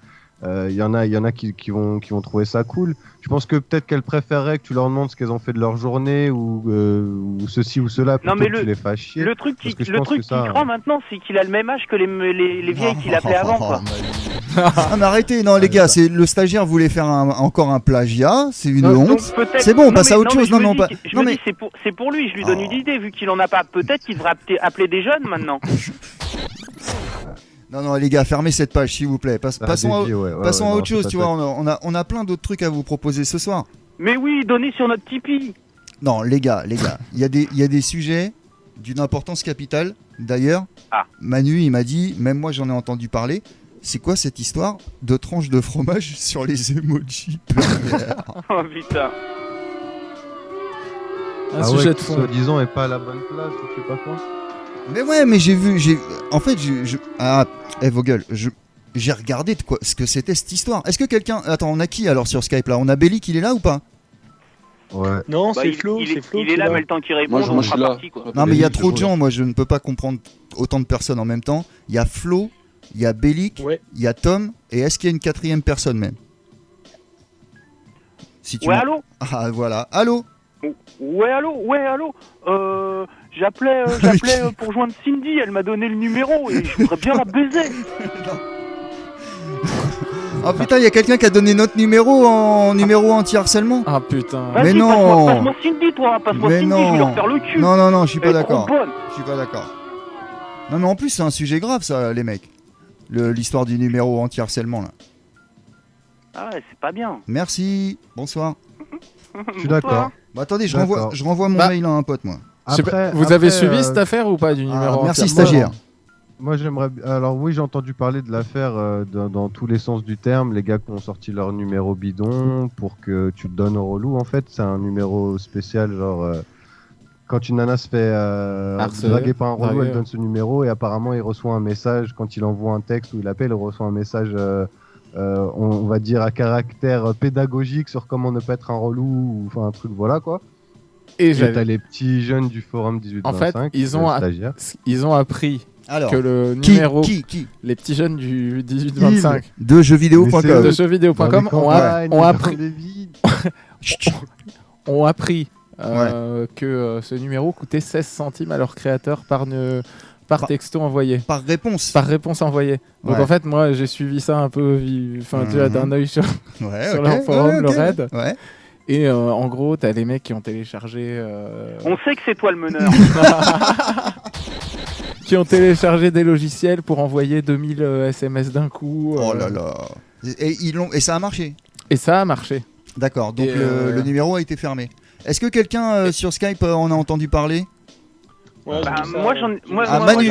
M: Il y en a qui vont trouver ça cool. Je pense que peut-être qu'elles préféreraient que tu leur demandes ce qu'elles ont fait de leur journée ou ceci ou cela plutôt que tu les fasses chier.
F: Le truc qui crend maintenant, c'est qu'il a le même âge que les vieilles qu'il appelait avant, quoi.
B: Ah mais arrêtez, non les gars, c'est le stagiaire voulait faire encore un plagiat, c'est une
F: Donc,
B: honte.
F: peut-être-
B: C'est bon, on
F: non,
B: passe
F: mais-
B: à autre
F: non, mais
B: chose.
F: je
B: Non,
F: me
B: non,
F: dis
B: pas.
F: que- Je
B: Non
F: me
B: mais.
F: dis, c'est pour lui, je lui donne une idée, vu qu'il en a pas. Peut-être qu'il devrait appeler des jeunes maintenant.
B: Non, les gars, fermez cette page, s'il vous plaît. Passons à
U: non,
B: autre chose,
U: c'est
B: tu
U: pas
B: vois. On a plein d'autres trucs à vous proposer ce soir.
F: Mais oui, donnez sur notre Tipeee.
B: Non, les gars, il y a des sujets d'une importance capitale. D'ailleurs, Manu, il m'a dit, même moi j'en ai entendu parler. C'est quoi cette histoire de tranche de fromage sur les emojis pervers?
F: Oh putain.
E: Un sujet de fond.
U: Soi-disant, est pas à la bonne place, ou je sais pas quoi.
B: Mais ouais, mais en fait, Vogel, j'ai regardé ce que c'était cette histoire. Est-ce que quelqu'un... Attends, on a qui alors sur Skype là? On a Bellic, il est là ou pas?
U: Ouais.
L: Non,
F: Bah,
L: c'est
F: il-
L: Flo,
F: il
L: c'est
F: est-
L: Flo.
F: il
L: qui
F: est là,
L: l'a.
F: mais le temps qu'il réponde,
H: Moi,
F: on
H: je
F: sera
H: suis là.
F: parti, quoi.
B: Non, mais il y a
H: Bellic,
B: trop de
H: toujours
B: gens, moi je ne peux pas comprendre autant de personnes en même temps. Il y a Flo, il y a Bellic, il y a Tom, et est-ce qu'il y a une quatrième personne même? Si tu
F: Ouais,
B: m'en-
F: allô?
B: Ah voilà, allô?
F: Ouais, allô. J'appelais pour joindre Cindy, elle m'a donné le numéro et je voudrais bien la baiser.
B: Oh putain, il y a quelqu'un qui a donné notre numéro en numéro anti-harcèlement.
E: Ah putain.
B: Mais
F: Vas-y,
B: non.
F: passe-moi Cindy, toi, passe-moi
B: Mais
F: Cindy,
B: non.
F: je vais leur faire le cul.
B: Non, je suis pas
F: Elle est
B: d'accord.
F: trop bonne.
B: Je suis pas d'accord. Non, mais en plus, c'est un sujet grave, ça, les mecs. L'histoire du numéro anti-harcèlement, là.
F: Ah ouais, c'est pas bien.
B: Merci, bonsoir.
U: Je suis d'accord.
B: Bah, attendez, je
U: D'accord.
B: renvoie mon mail à un pote, moi.
E: Je sais pas, vous avez suivi cette affaire ou pas du numéro
B: merci,
E: entier
B: stagiaire.
U: Moi j'aimerais. Alors oui, j'ai entendu parler de l'affaire dans tous les sens du terme. Les gars qui ont sorti leur numéro bidon pour que tu le donnes au relou. En fait, c'est un numéro spécial, genre quand une nana se fait draguer par un relou, elle donne ce numéro et apparemment il reçoit un message quand il envoie un texte ou il appelle, il reçoit un message. On va dire à caractère pédagogique sur comment ne pas être un relou ou enfin un truc voilà quoi. Et t'as les petits jeunes du forum 18-25.
E: En fait, ils ont appris
B: Alors,
E: que le
B: qui
E: numéro,
B: qui
E: les petits jeunes du 18-25
B: de jeuxvideo.com
E: de jeuxvideo.com ont appris que ce numéro coûtait 16 centimes à leur créateur par texto envoyé.
B: Par réponse.
E: Par réponse envoyée. Donc en fait, moi, j'ai suivi ça un peu, tu vois, d'un œil sur leur forum, le raid.
B: Ouais.
E: Et en gros, t'as des mecs qui ont téléchargé...
F: On sait que c'est toi le meneur.
E: qui ont téléchargé des logiciels pour envoyer 2000 SMS d'un coup.
B: Oh là là. Et ça a marché.
E: Et ça a marché.
B: D'accord, donc le numéro a été fermé. Est-ce que quelqu'un sur Skype en a entendu parler?
F: Moi,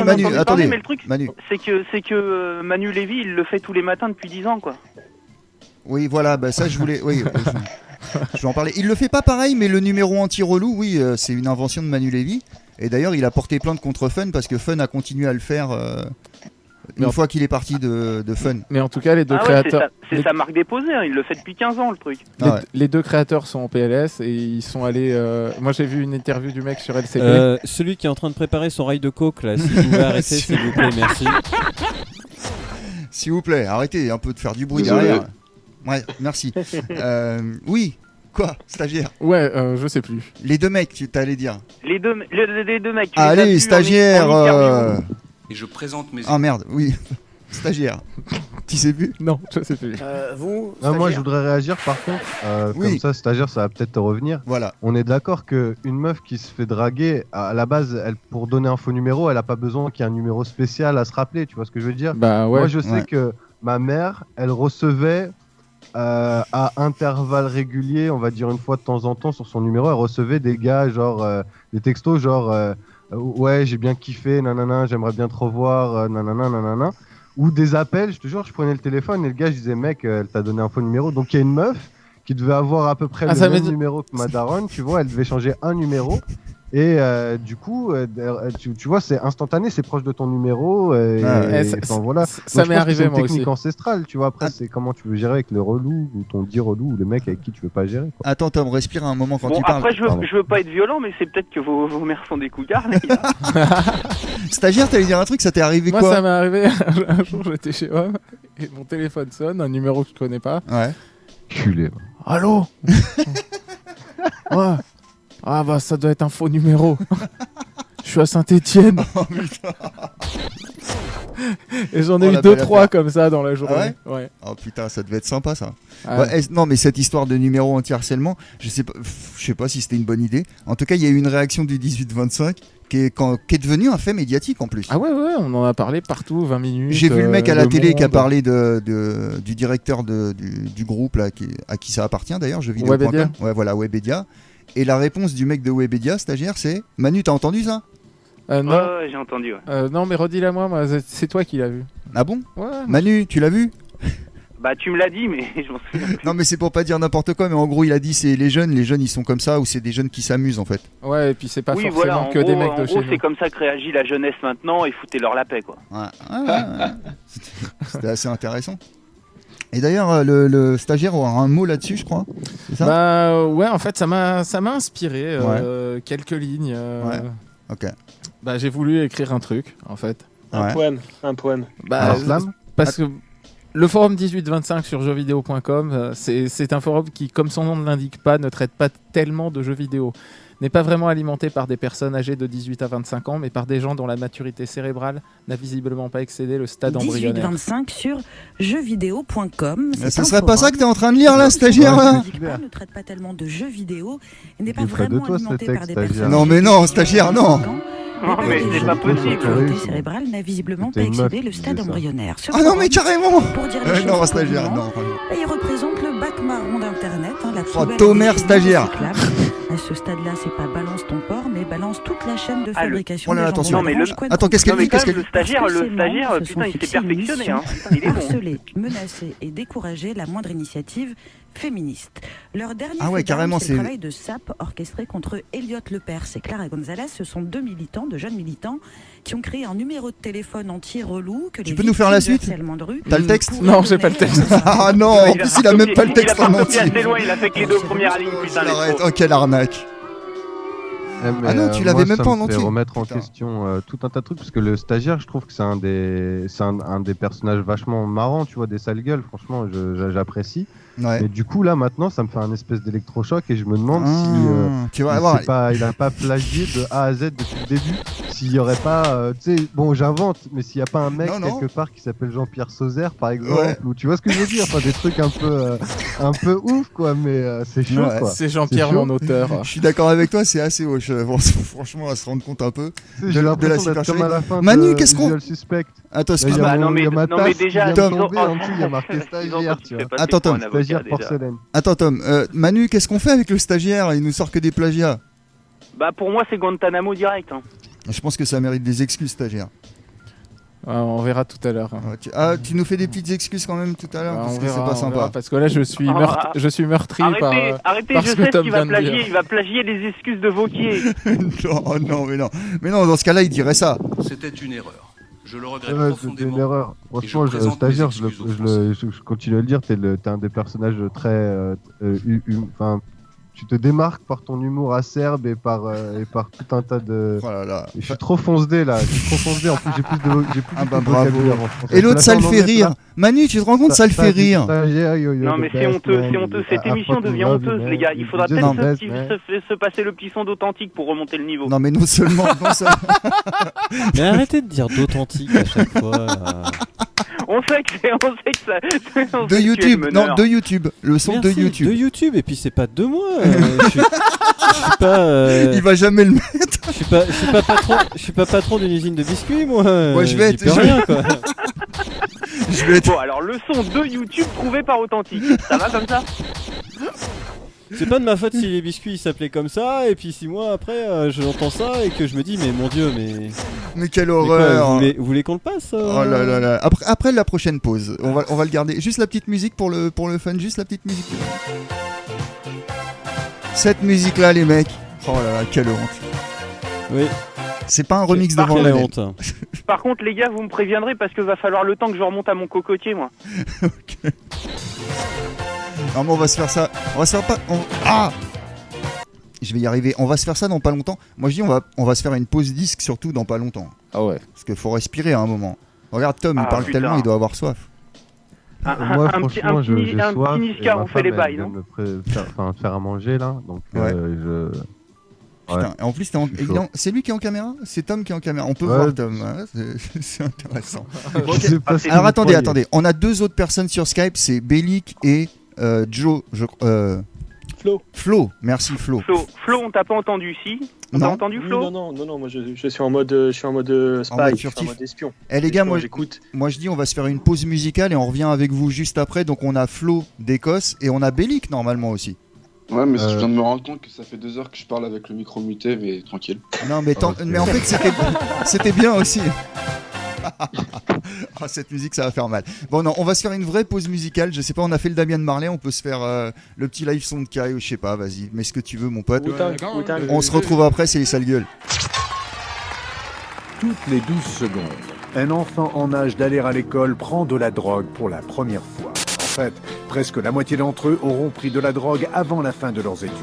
F: Manu,
B: attendez.
F: Mais le truc, c'est que Manu Lévy, il le fait tous les matins depuis 10 ans, quoi.
B: Oui, voilà, bah ça je voulais... Oui, je vais en parler. Il le fait pas pareil, mais le numéro anti-relou, oui, c'est une invention de Manu Lévy. Et d'ailleurs, il a porté plainte contre Fun parce que Fun a continué à le faire une fois qu'il est parti de Fun.
E: Mais en tout cas, les deux créateurs...
F: C'est sa marque déposée, hein, il le fait depuis 15 ans, le truc.
E: Les deux créateurs sont en PLS et ils sont allés... Moi, j'ai vu une interview du mec sur LCD.
G: Celui qui est en train de préparer son rail de coke, là, si vous pouvez arrêter, s'il vous plaît, merci.
B: S'il vous plaît, arrêtez un peu de faire du bruit
U: Désolé.
B: derrière. Ouais, merci. Oui, quoi, stagiaire?
E: Ouais, je sais plus.
B: Les deux mecs, tu t'allais dire.
F: Les deux mecs. Tu
B: Allez,
F: les as vus
B: stagiaire.
F: en interview.
O: Et je présente mes...
B: Ah merde, oui. Stagiaire. Tu sais plus?
E: Non, je sais plus.
U: Vous moi, je voudrais réagir par contre. Comme ça, stagiaire, ça va peut-être te revenir.
B: Voilà.
U: On est d'accord qu'une meuf qui se fait draguer, à la base, pour donner un faux numéro, elle a pas besoin qu'il y ait un numéro spécial à se rappeler. Tu vois ce que je veux dire?
E: Bah ouais.
U: Moi, je sais que ma mère, elle recevait à intervalles réguliers, on va dire une fois de temps en temps sur son numéro, elle recevait des gars, genre des textos, genre ouais, j'ai bien kiffé, nanana, j'aimerais bien te revoir, nanana, nanana. Ou des appels, je te jure, je prenais le téléphone et le gars, je disais, mec, elle t'a donné un faux numéro. Donc il y a une meuf qui devait avoir à peu près le même numéro que ma daronne, tu vois, elle devait changer un numéro. Et du coup, tu vois, c'est instantané, c'est proche de ton numéro. Voilà.
E: Ça m'est arrivé, moi aussi.
U: C'est une technique ancestrale, tu vois. Après, c'est comment tu veux gérer avec le relou ou ton dit relou ou le mec avec qui tu veux pas gérer. Quoi.
B: Attends, Tom, respire un moment quand
F: Bon,
B: tu parles.
F: après, je veux pas être violent, mais c'est peut-être que vos mères sont des couillards, les gars.
B: Stagiaire, t'allais dire un truc, ça t'est arrivé
E: moi,
B: quoi?
E: Ça m'est arrivé un jour, j'étais chez moi et mon téléphone sonne, un numéro que je connais pas.
B: Ouais.
U: Culé.
E: Allô? Ouais. Ah bah ça doit être un faux numéro. Je suis à Saint-Étienne.
B: Oh putain.
E: Et j'en ai eu 2-3 comme ça dans la journée.
B: Ah ouais,
E: ouais.
B: Oh putain, ça devait être sympa ça.
E: Ah ouais.
B: Non, mais cette histoire de numéro anti-harcèlement, je sais pas si c'était une bonne idée. En tout cas, il y a eu une réaction du 18-25 qui est devenu un fait médiatique en plus.
E: Ah ouais, on en a parlé partout, 20 minutes.
B: J'ai vu le mec à la télé
E: Monde.
B: qui a parlé du directeur du groupe là, à qui ça appartient d'ailleurs, jeuxvideo.com.
E: Webedia.
B: Ouais, voilà, Webedia. Et la réponse du mec de Webedia, stagiaire, c'est Manu, t'as entendu ça?
E: Non.
F: Ouais, j'ai entendu. Ouais.
E: Non, mais redis-la moi, c'est toi qui l'as vu.
B: Ah bon?
E: Ouais.
B: Manu, tu l'as vu?
F: Bah tu me l'as dit, mais je m'en souviens plus.
B: Non, mais c'est pour pas dire n'importe quoi, mais en gros, il a dit c'est les jeunes ils sont comme ça, ou c'est des jeunes qui s'amusent en fait.
E: Ouais, et puis c'est pas
F: oui,
E: forcément
F: voilà,
E: que des mecs de chez
F: gros,
E: nous.
F: c'est comme ça que réagit la jeunesse maintenant, et foutez-leur la paix, quoi.
B: Ouais. C'était assez intéressant. Et d'ailleurs, le stagiaire aura un mot là-dessus, je crois. C'est ça?
E: Bah ouais, en fait, ça m'a inspiré quelques lignes.
B: Ouais. Ok.
E: Bah j'ai voulu écrire un truc, en fait.
J: Un poème.
E: Bah, parce que le forum 1825 sur jeuxvideo.com, c'est un forum qui, comme son nom ne l'indique pas, ne traite pas tellement de jeux vidéo. N'est pas vraiment alimenté par des personnes âgées de 18 à 25 ans, mais par des gens dont la maturité cérébrale n'a visiblement pas excédé le stade embryonnaire.
V: 18-25 sur jeuxvideo.com.
B: Ce serait pas ça que t'es en train de lire là, stagiaire là?
V: Ne traite pas tellement de jeux vidéo et n'est pas vraiment alimenté par des personnes.
B: Non mais non, stagiaire, non.
F: Non mais c'est pas possible.
V: La maturité cérébrale n'a visiblement pas excédé le stade embryonnaire.
B: Ah non mais carrément.
V: Pour dire les
B: Non,
V: choses
B: stagiaire,
V: poliment,
B: non.
V: il représente le bac marron d'internet, la
B: Oh,
V: poubelle
B: Tomer,
V: à déchets
B: stagiaire.
V: recyclables. À ce stade-là, c'est pas balance ton porc, mais balance toute la chaîne de fabrication.
B: Oh là là,
V: des
B: attention.
V: jambons
F: Non, mais
V: orange.
B: Attends, qu'est-ce qu'elle dit? Qu'est-ce qu'elle
F: Le
B: dit?
F: stagiaire,
V: Parce que ces
F: putain,
V: membres se
F: il
V: sont
F: s'est
V: fixés une
F: perfectionné,
V: mission,
F: hein. Il est bon.
V: harceler, menacer et décourager la moindre initiative féministe. Leur dernier
B: Ah ouais,
V: fait d'armes,
B: carrément,
V: c'est
B: c'est-
V: le travail de SAP orchestré contre Elliot Lepers et Clara Gonzalez. Ce sont deux militants, de jeunes militants, qui ont créé un numéro de téléphone anti-relou que
B: Tu
V: les
B: peux nous faire la
V: victimes de
B: suite?
V: harcèlement de rue
B: T'as le texte?
V: pourraient
E: Non, j'ai pas le
V: donner
E: texte.
B: Ah non, en plus il a même pas le texte
F: Il a
B: en
F: pas copié
B: entier.
F: assez loin, il a fait que les deux premières lignes, putain, les
B: Arrête,
F: trop.
B: oh quelle arnaque. Ah non, tu l'avais même pas en
M: Ça me
B: entier.
M: fait remettre en
B: Putain.
M: question tout un tas de trucs, parce que le stagiaire, je trouve que c'est un des personnages vachement marrants, tu vois, des sales gueules, franchement, j'apprécie.
B: Ouais.
M: Mais du coup, là, maintenant, ça me fait un espèce d'électrochoc et je me demande si
B: tu vas voir.
M: il a pas plagié de A à Z depuis le début. S'il y aurait pas, tu sais, bon, j'invente, mais s'il y a pas un mec
B: Non.
M: quelque part qui s'appelle Jean-Pierre Sauzère, par exemple,
B: Ouais.
M: ou tu vois ce que je veux dire, enfin, des trucs un peu ouf, quoi, mais c'est chaud,
B: Ouais.
M: quoi.
E: C'est Jean-Pierre,
M: C'est chaud.
E: mon auteur.
B: Je suis d'accord avec toi, c'est assez hoche. Franchement, à se rendre compte un peu
M: J'ai
B: de la
M: l'impression d'être comme à la fin
B: Manu,
M: de
B: qu'est-ce qu'on.
M: Usual Suspect.
B: Attends,
M: Là, il y a
B: excuse-moi.
F: non, mais-
M: il y a ma
F: non, mais
M: tasse
F: déjà,
M: qui vient
F: ils
M: de
F: ont-
M: tomber, en dessous, il y a marqué
F: ils ont
M: stagiaire,
F: dit
M: tu
F: qu'il
M: vois.
F: fait passer
B: Attends,
F: pour un
B: Tom.
F: avocat,
M: Stagiaire
F: déjà.
M: porcelaine.
B: Attends, Tom. Manu, qu'est-ce qu'on fait avec le stagiaire? Il nous sort que des plagiats.
F: Bah pour moi c'est Guantanamo direct. Hein.
B: Je pense que ça mérite des excuses, stagiaire.
E: On verra tout à l'heure.
B: Tu nous fais des petites excuses quand même tout à l'heure, parce
E: On
B: que c'est
E: verra,
B: pas
E: on
B: sympa.
E: verra, parce que là, je suis meurtri
F: Arrêtez,
E: par
F: je
E: ce que
F: sais
E: Tom
F: qu'il
E: vient
F: va
E: de
F: plagier,
E: dire.
F: il va plagier les excuses de Vauquier.
B: Mais non, dans ce cas-là, il dirait ça.
W: C'était une erreur. Je le regrette
M: Ouais,
W: profondément.
M: c'était une erreur.
W: Et
M: Franchement,
W: je présente
M: stagiaire,
W: mes
M: je
W: excuses aux
M: continue à le dire, t'es un des personnages très. Enfin, tu te démarques par ton humour acerbe et par tout un tas de.
B: Oh là là.
M: Je suis trop foncedé là, je suis trop foncedé. En plus, j'ai plus de
B: bravo.
M: vocabulaire en français.
B: Et l'autre, ça le
M: Là,
B: fait
M: on en est
B: rire.
M: là.
B: Manu, tu te rends compte, ça le fait rire.
F: Non mais c'est honteux, c'est honteux. Cette émission devient honteuse, les gars. Il faudra peut-être se passer le petit son d'authentique pour remonter le niveau.
B: Non mais non seulement.
G: Mais arrêtez de dire d'authentique à chaque fois.
F: On sait que ça.
B: De YouTube, non, de YouTube. Le son de
G: Merci,
B: YouTube.
G: De YouTube, et puis c'est pas de moi. Je suis pas.
B: Il va jamais le mettre.
G: Je suis pas patron d'une usine de biscuits, moi.
B: Moi, je vais
G: J'y
B: être.
G: peux rien, quoi.
F: Bon alors le son de YouTube trouvé par authentique. Ça va comme ça?
G: C'est pas de ma faute si les biscuits s'appelaient comme ça, et puis 6 mois après, j'entends ça et que je me dis, mais mon dieu,
B: Mais quelle
G: quoi,
B: horreur.
G: vous voulez qu'on le passe
B: Oh là là là. Après la prochaine pause, on va le garder. Juste la petite musique pour le fun, juste la petite musique. Cette musique là, les mecs. Oh là là, quelle honte.
G: Oui.
B: C'est pas un remix de
F: Par
B: Van
F: contre,
B: Halen.
F: Par contre les gars, vous me préviendrez parce que va falloir le temps que je remonte à mon cocotier moi.
B: Non mais on va se faire ça. On va se faire pas. Ah. Je vais y arriver. On va se faire ça dans pas longtemps. Moi je dis on va se faire une pause disque surtout dans pas longtemps.
E: Ah ouais.
B: Parce qu'il faut respirer à un moment. Regarde Tom, il parle
F: putain.
B: tellement, il doit avoir soif.
M: Moi, franchement, j'ai soif.
F: petit Niska,
M: et ma
F: on fait les
M: femme,
F: bails,
M: elle
F: non
M: vient me faire à manger là, donc
B: Ouais. Putain, en plus, c'est lui qui est en caméra? C'est Tom qui est en caméra. On peut voir Tom. Hein, c'est intéressant. Alors attendez. On a 2 autres personnes sur Skype. C'est Bellic et Joe. Flo. Merci Flo.
F: Flo, on t'a pas entendu ici? On t'a entendu, Flo?
D: Non, moi je suis en mode spy, je suis en mode espion.
B: Eh les gars, moi je dis on va se faire une pause musicale et on revient avec vous juste après. Donc on a Flo d'Écosse et on a Bellic normalement aussi.
H: Ouais, mais je viens de me rendre compte que ça fait 2 heures que je parle avec le micro muté, mais tranquille.
B: Non, mais en fait c'était bien aussi. Oh, cette musique, ça va faire mal. Bon, non, on va se faire une vraie pause musicale. Je sais pas, on a fait le Damien Marley, on peut se faire le petit live son de Kai, je sais pas, vas-y, mets ce que tu veux, mon pote. On se retrouve après, c'est les sales gueules.
I: Toutes les 12 secondes, un enfant en âge d'aller à l'école prend de la drogue pour la première fois. En fait, presque la moitié d'entre eux auront pris de la drogue avant la fin de leurs études.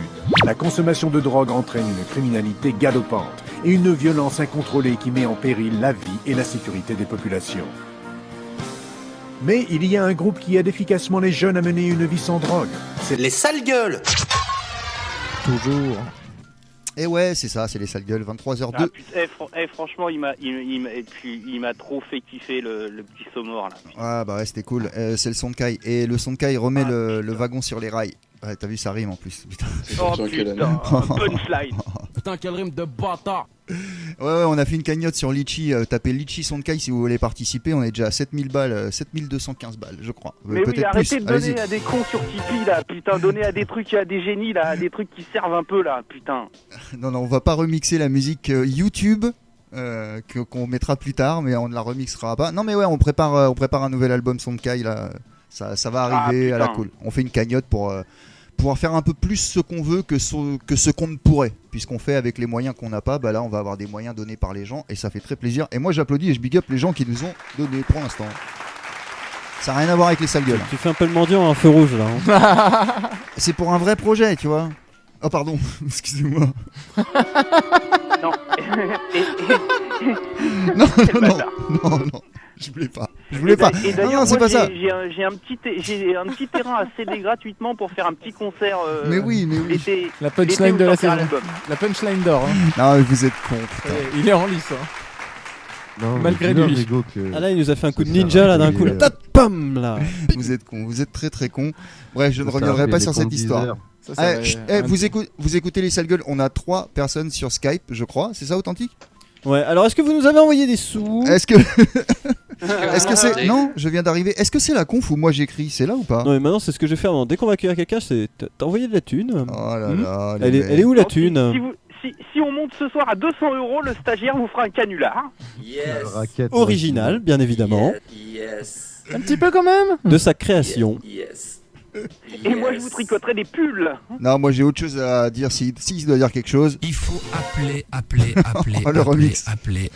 I: La consommation de drogue entraîne une criminalité galopante et une violence incontrôlée qui met en péril la vie et la sécurité des populations. Mais il y a un groupe qui aide efficacement les jeunes à mener une vie sans drogue. C'est les sales gueules.
B: Toujours. Et ouais, c'est ça, c'est les sales gueules, 23h02.
F: Ah, putain, franchement, il m'a trop fait kiffer le petit Somor là.
B: Ah bah ouais, c'était cool. C'est le son de Kai. Et le son de Kai remet le wagon sur les rails. Ouais, t'as vu, ça rime en plus. Putain.
F: Oh putain, punchline.
J: Putain, quel rime de bâtard.
B: Ouais, on a fait une cagnotte sur Litchi. Tapez Litchi son de Kai si vous voulez participer. On est déjà à 7000 balles, 7215 balles, je crois.
F: Mais oui, arrêtez de donner à des cons sur Tipeee là, putain. Donnez à des trucs, à des génies là, à des trucs qui servent un peu là, putain.
B: Non, on va pas remixer la musique YouTube. Qu'on mettra plus tard, mais on ne la remixera pas. Non, mais ouais, on prépare un nouvel album son de Kai là. Ça va arriver à la cool. On fait une cagnotte pour pouvoir faire un peu plus ce qu'on veut que ce qu'on ne pourrait. Puisqu'on fait avec les moyens qu'on n'a pas, bah là on va avoir des moyens donnés par les gens et ça fait très plaisir. Et moi j'applaudis et je big up les gens qui nous ont donné pour l'instant. Ça n'a rien à voir avec les sales gueules.
G: Tu fais un peu le mendiant à un feu rouge là. Hein.
B: C'est pour un vrai projet, tu vois. Oh pardon, excusez-moi.
F: Non.
B: Non. Je voulais pas.
F: Et d'ailleurs,
B: non, c'est pas ça.
F: J'ai un petit terrain à céder gratuitement pour faire un petit concert.
B: Mais oui.
F: L'été,
E: la punchline de la saison. La punchline d'or. Hein.
B: Non, mais vous êtes con.
E: Il est en lice. Hein.
W: Non,
E: malgré lui.
G: Ah là, il nous a fait un coup de ninja là d'un coup. Pam là.
B: Vous êtes con. Vous êtes très très con. Bref, je ne reviendrai pas sur cette histoire. Vous écoutez les sales gueules. On a 3 personnes sur Skype, je crois. C'est ça, Authentique?
G: Ouais. Alors, est-ce que vous nous avez envoyé des sous?
B: Est-ce que c'est... Non, je viens d'arriver. Est-ce que c'est la conf ou moi j'écris? C'est là ou pas?
G: Non, mais maintenant c'est ce que je vais faire. Dès qu'on va accueillir quelqu'un, c'est t'as envoyé de la thune.
B: Oh là là.
G: Elle est où la thune?
F: Si on monte ce soir à 200 €, le stagiaire vous fera un canular.
W: Yes.
G: Original, bien évidemment.
W: Yes.
E: Un petit peu quand même.
G: De sa création.
W: Yes.
F: Et moi je vous tricoterai des pulls.
B: Non, moi j'ai autre chose à dire. S'il doit dire quelque chose.
J: Il faut appeler.
B: Oh, le remix.
J: Appeler.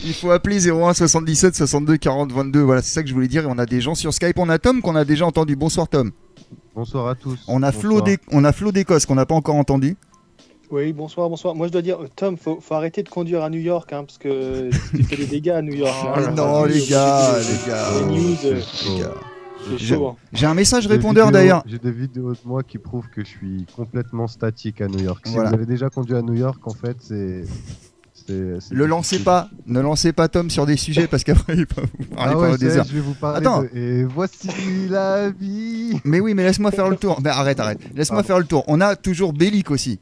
B: Il faut appeler 01 77 62 40 22. Voilà, c'est ça que je voulais dire. Et on a des gens sur Skype. On a Tom qu'on a déjà entendu. Bonsoir Tom.
W: Bonsoir à tous.
B: On a Flo d'Écosse qu'on n'a pas encore entendu.
X: Oui, bonsoir. Moi je dois dire, Tom, faut arrêter de conduire à New York, hein, parce que tu fais des dégâts à New York.
B: Non, les gars.
X: Les news.
B: Les gars.
X: C'est chaud.
B: J'ai un message répondeur d'ailleurs.
W: J'ai des vidéos de moi qui prouvent que je suis complètement statique à New York. Si vous avez déjà conduit à New York, en fait, c'est
B: ne lancez pas Tom sur des sujets parce qu'après il va vous parler pendant des heures.
W: Je vais vous parler et voici la vie.
B: Mais oui, mais laisse-moi faire le tour. Mais arrête. Laisse-moi faire le tour. On a toujours Bellic aussi.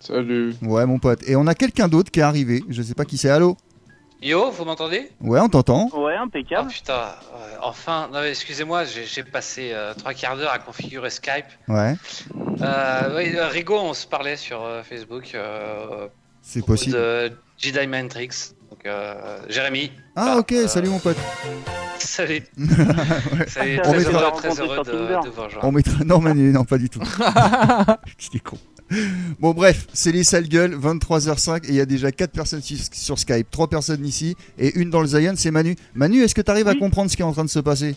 H: Salut.
B: Ouais, mon pote. Et on a quelqu'un d'autre qui est arrivé. Je sais pas qui c'est. Allô?
Y: Yo, vous m'entendez?
B: Ouais, on t'entend.
F: Ouais, impeccable.
Y: Oh putain, enfin, non, excusez-moi, j'ai passé 3 quarts d'heure à configurer Skype.
B: Ouais.
Y: Oui, Rigo, on se parlait sur Facebook.
B: C'est possible.
Y: De Jedi Matrix. Donc, Jérémy.
B: Ah, ok, salut mon pote.
Y: Salut.
B: Ouais.
Y: Salut, très heureux de vous rejoindre.
B: On mettra... Non, pas du tout. J'étais con. Bon bref, c'est les sales gueules, 23h05 et il y a déjà 4 personnes sur Skype, 3 personnes ici et une dans le Zion, c'est Manu. Manu, est-ce que tu arrives à comprendre ce qui est en train de se passer?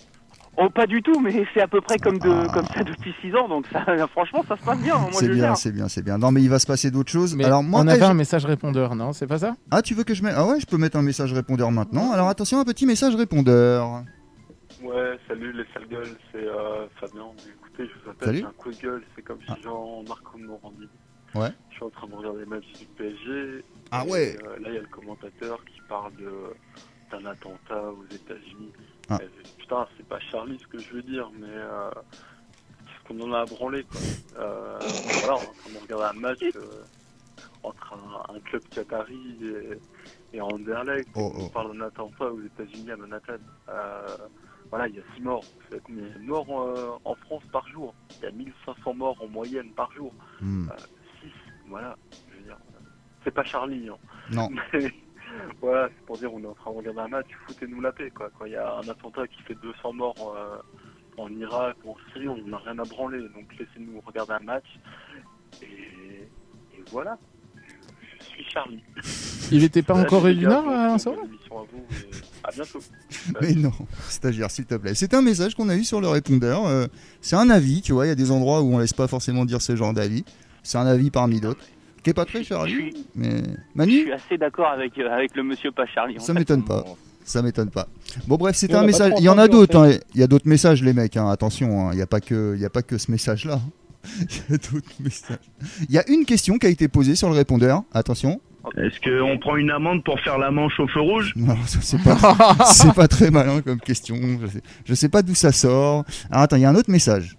F: Oh, pas du tout, mais c'est à peu près comme ça depuis 6 ans, donc ça, franchement ça se passe bien. Moi,
B: c'est bien. Non mais il va se passer d'autres choses.
E: Mais
B: alors moi,
E: on avait un message répondeur, non? C'est pas ça?
B: Ah, tu veux que je mette... Ah ouais, je peux mettre un message répondeur maintenant. Alors attention, un petit message répondeur.
Z: Ouais, salut les sales gueules, c'est Fabien. Écoutez, je vous appelle, j'ai un coup de gueule, c'est comme si Jean-Marc Morandi.
B: Ouais.
Z: Je suis en train de regarder les matchs du PSG.
B: Ah
Z: et,
B: ouais.
Z: là, il y a le commentateur qui parle d'un attentat aux États-Unis.
B: Ah.
Z: Putain, c'est pas Charlie ce que je veux dire, mais qu'est-ce qu'on en a à branler, quoi. Voilà, on est en train de regarder un match entre un club qatari et Anderlecht. On parle d'un attentat aux États-Unis à Manhattan. Voilà, il y a 6 morts. Vous savez combien il y a de morts en France par jour? Il y a 1500 morts en moyenne par jour. 6, voilà. Je veux dire, c'est pas Charlie. Hein.
B: Non.
Z: Mais, voilà, c'est pour dire, on est en train de regarder un match, foutez-nous la paix, quoi. Quand il y a un attentat qui fait 200 morts en Irak ou en Syrie, on n'a rien à branler. Donc laissez-nous regarder un match. Et voilà. Je suis Charlie.
E: Il était pas encore réunion à l'instant?
Z: À bientôt.
B: Mais non, stagiaire, s'il te plaît. C'est un message qu'on a eu sur le répondeur. C'est un avis, tu vois. Il y a des endroits où on laisse pas forcément dire ce genre d'avis. C'est un avis parmi d'autres. Qui est pas très Charlie. Mais Manu,
F: Je suis assez d'accord avec le monsieur pas Charlie.
B: ça m'étonne pas. Ça m'étonne pas. Bon bref, c'était
F: On
B: un
F: a pas
B: message.
F: trop
B: Il y en a
F: entendu,
B: d'autres.
F: en fait.
B: Hein. Il y a d'autres messages, les mecs. Hein. Attention, il n'y a pas que ce message-là. Il y a d'autres messages. Il y a une question qui a été posée sur le répondeur. Attention.
K: Est-ce qu'on prend une amende pour faire la manche au feu rouge?
B: Non, ça, c'est pas très malin comme question. Je sais pas d'où ça sort. Alors attends, il y a un autre message.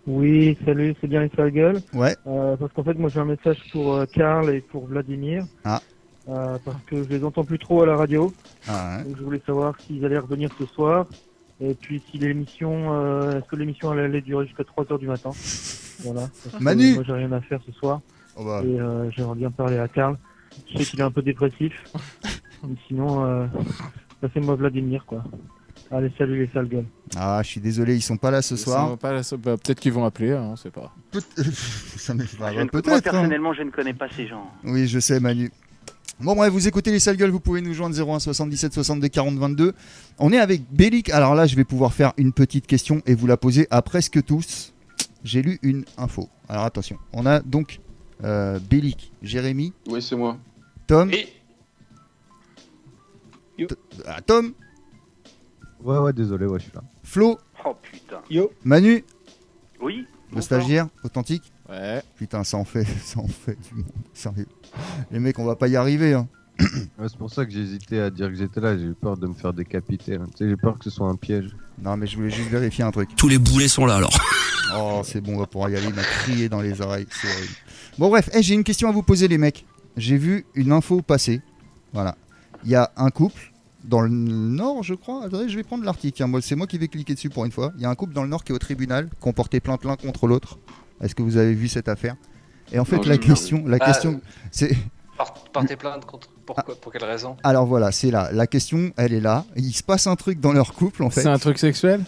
N: Oui, salut, c'est bien les sales gueules.
B: Ouais.
N: Parce qu'en fait, moi j'ai un message pour Karl et pour Vladimir.
B: Ah.
N: Parce que je les entends plus trop à la radio.
B: Ah ouais.
N: Donc je voulais savoir s'ils allaient revenir ce soir. Et puis si l'émission, est-ce que l'émission allait durer jusqu'à 3h du matin. Voilà. Parce que
B: Manu.
N: moi j'ai rien à faire ce soir.
B: Oh bah.
N: Et j'aimerais bien parler à Karl. Je sais qu'il est un peu dépressif. Mais sinon, passez-moi Vladimir, quoi. Allez, salut les sales gueules.
B: Ah, je suis désolé, ils sont pas là ce soir.
E: Peut-être qu'ils vont appeler, hein, on sait pas.
B: Ça m'est pas
F: Moi,
B: peut-être.
F: personnellement, je ne connais pas ces gens.
B: Oui, je sais, Manu. Bon, bref, vous écoutez les sales gueules, vous pouvez nous joindre 01 77 62 40 22. On est avec Bellic. Alors là, je vais pouvoir faire une petite question et vous la poser à presque tous. J'ai lu une info. Alors attention, on a donc Bellic, Jérémy.
H: Oui, c'est moi.
B: Tom. Tom.
W: Ouais, désolé, je suis là.
B: Flo.
F: Oh putain.
N: Yo.
B: Manu.
F: Oui.
B: Le stagiaire, authentique.
E: Ouais.
B: Putain, ça en fait du monde. Sérieux. Les mecs, on va pas y arriver. Hein.
W: Ouais, c'est pour ça que j'ai hésité à dire que j'étais là. J'ai eu peur de me faire décapiter. Hein. Tu sais, j'ai peur que ce soit un piège.
B: Non, mais je voulais juste vérifier un truc.
P: Tous les boulets sont là alors.
B: Oh, c'est bon, on va pouvoir y aller. Il m'a crié dans les oreilles. C'est horrible. Bon, bref, j'ai une question à vous poser, les mecs. J'ai vu une info passer. Voilà. Il y a un couple dans le Nord, je crois. Attendez, je vais prendre l'article. Hein. C'est moi qui vais cliquer dessus pour une fois. Il y a un couple dans le Nord qui est au tribunal, qui ont porté plainte l'un contre l'autre. Est-ce que vous avez vu cette affaire? Et en fait,
Y: Non,
B: la question, c'est...
Y: Porter plainte contre... Pourquoi? Pour quelle raison?
B: Alors voilà, c'est là. La question, elle est là. Il se passe un truc dans leur couple, en fait.
E: C'est un truc sexuel?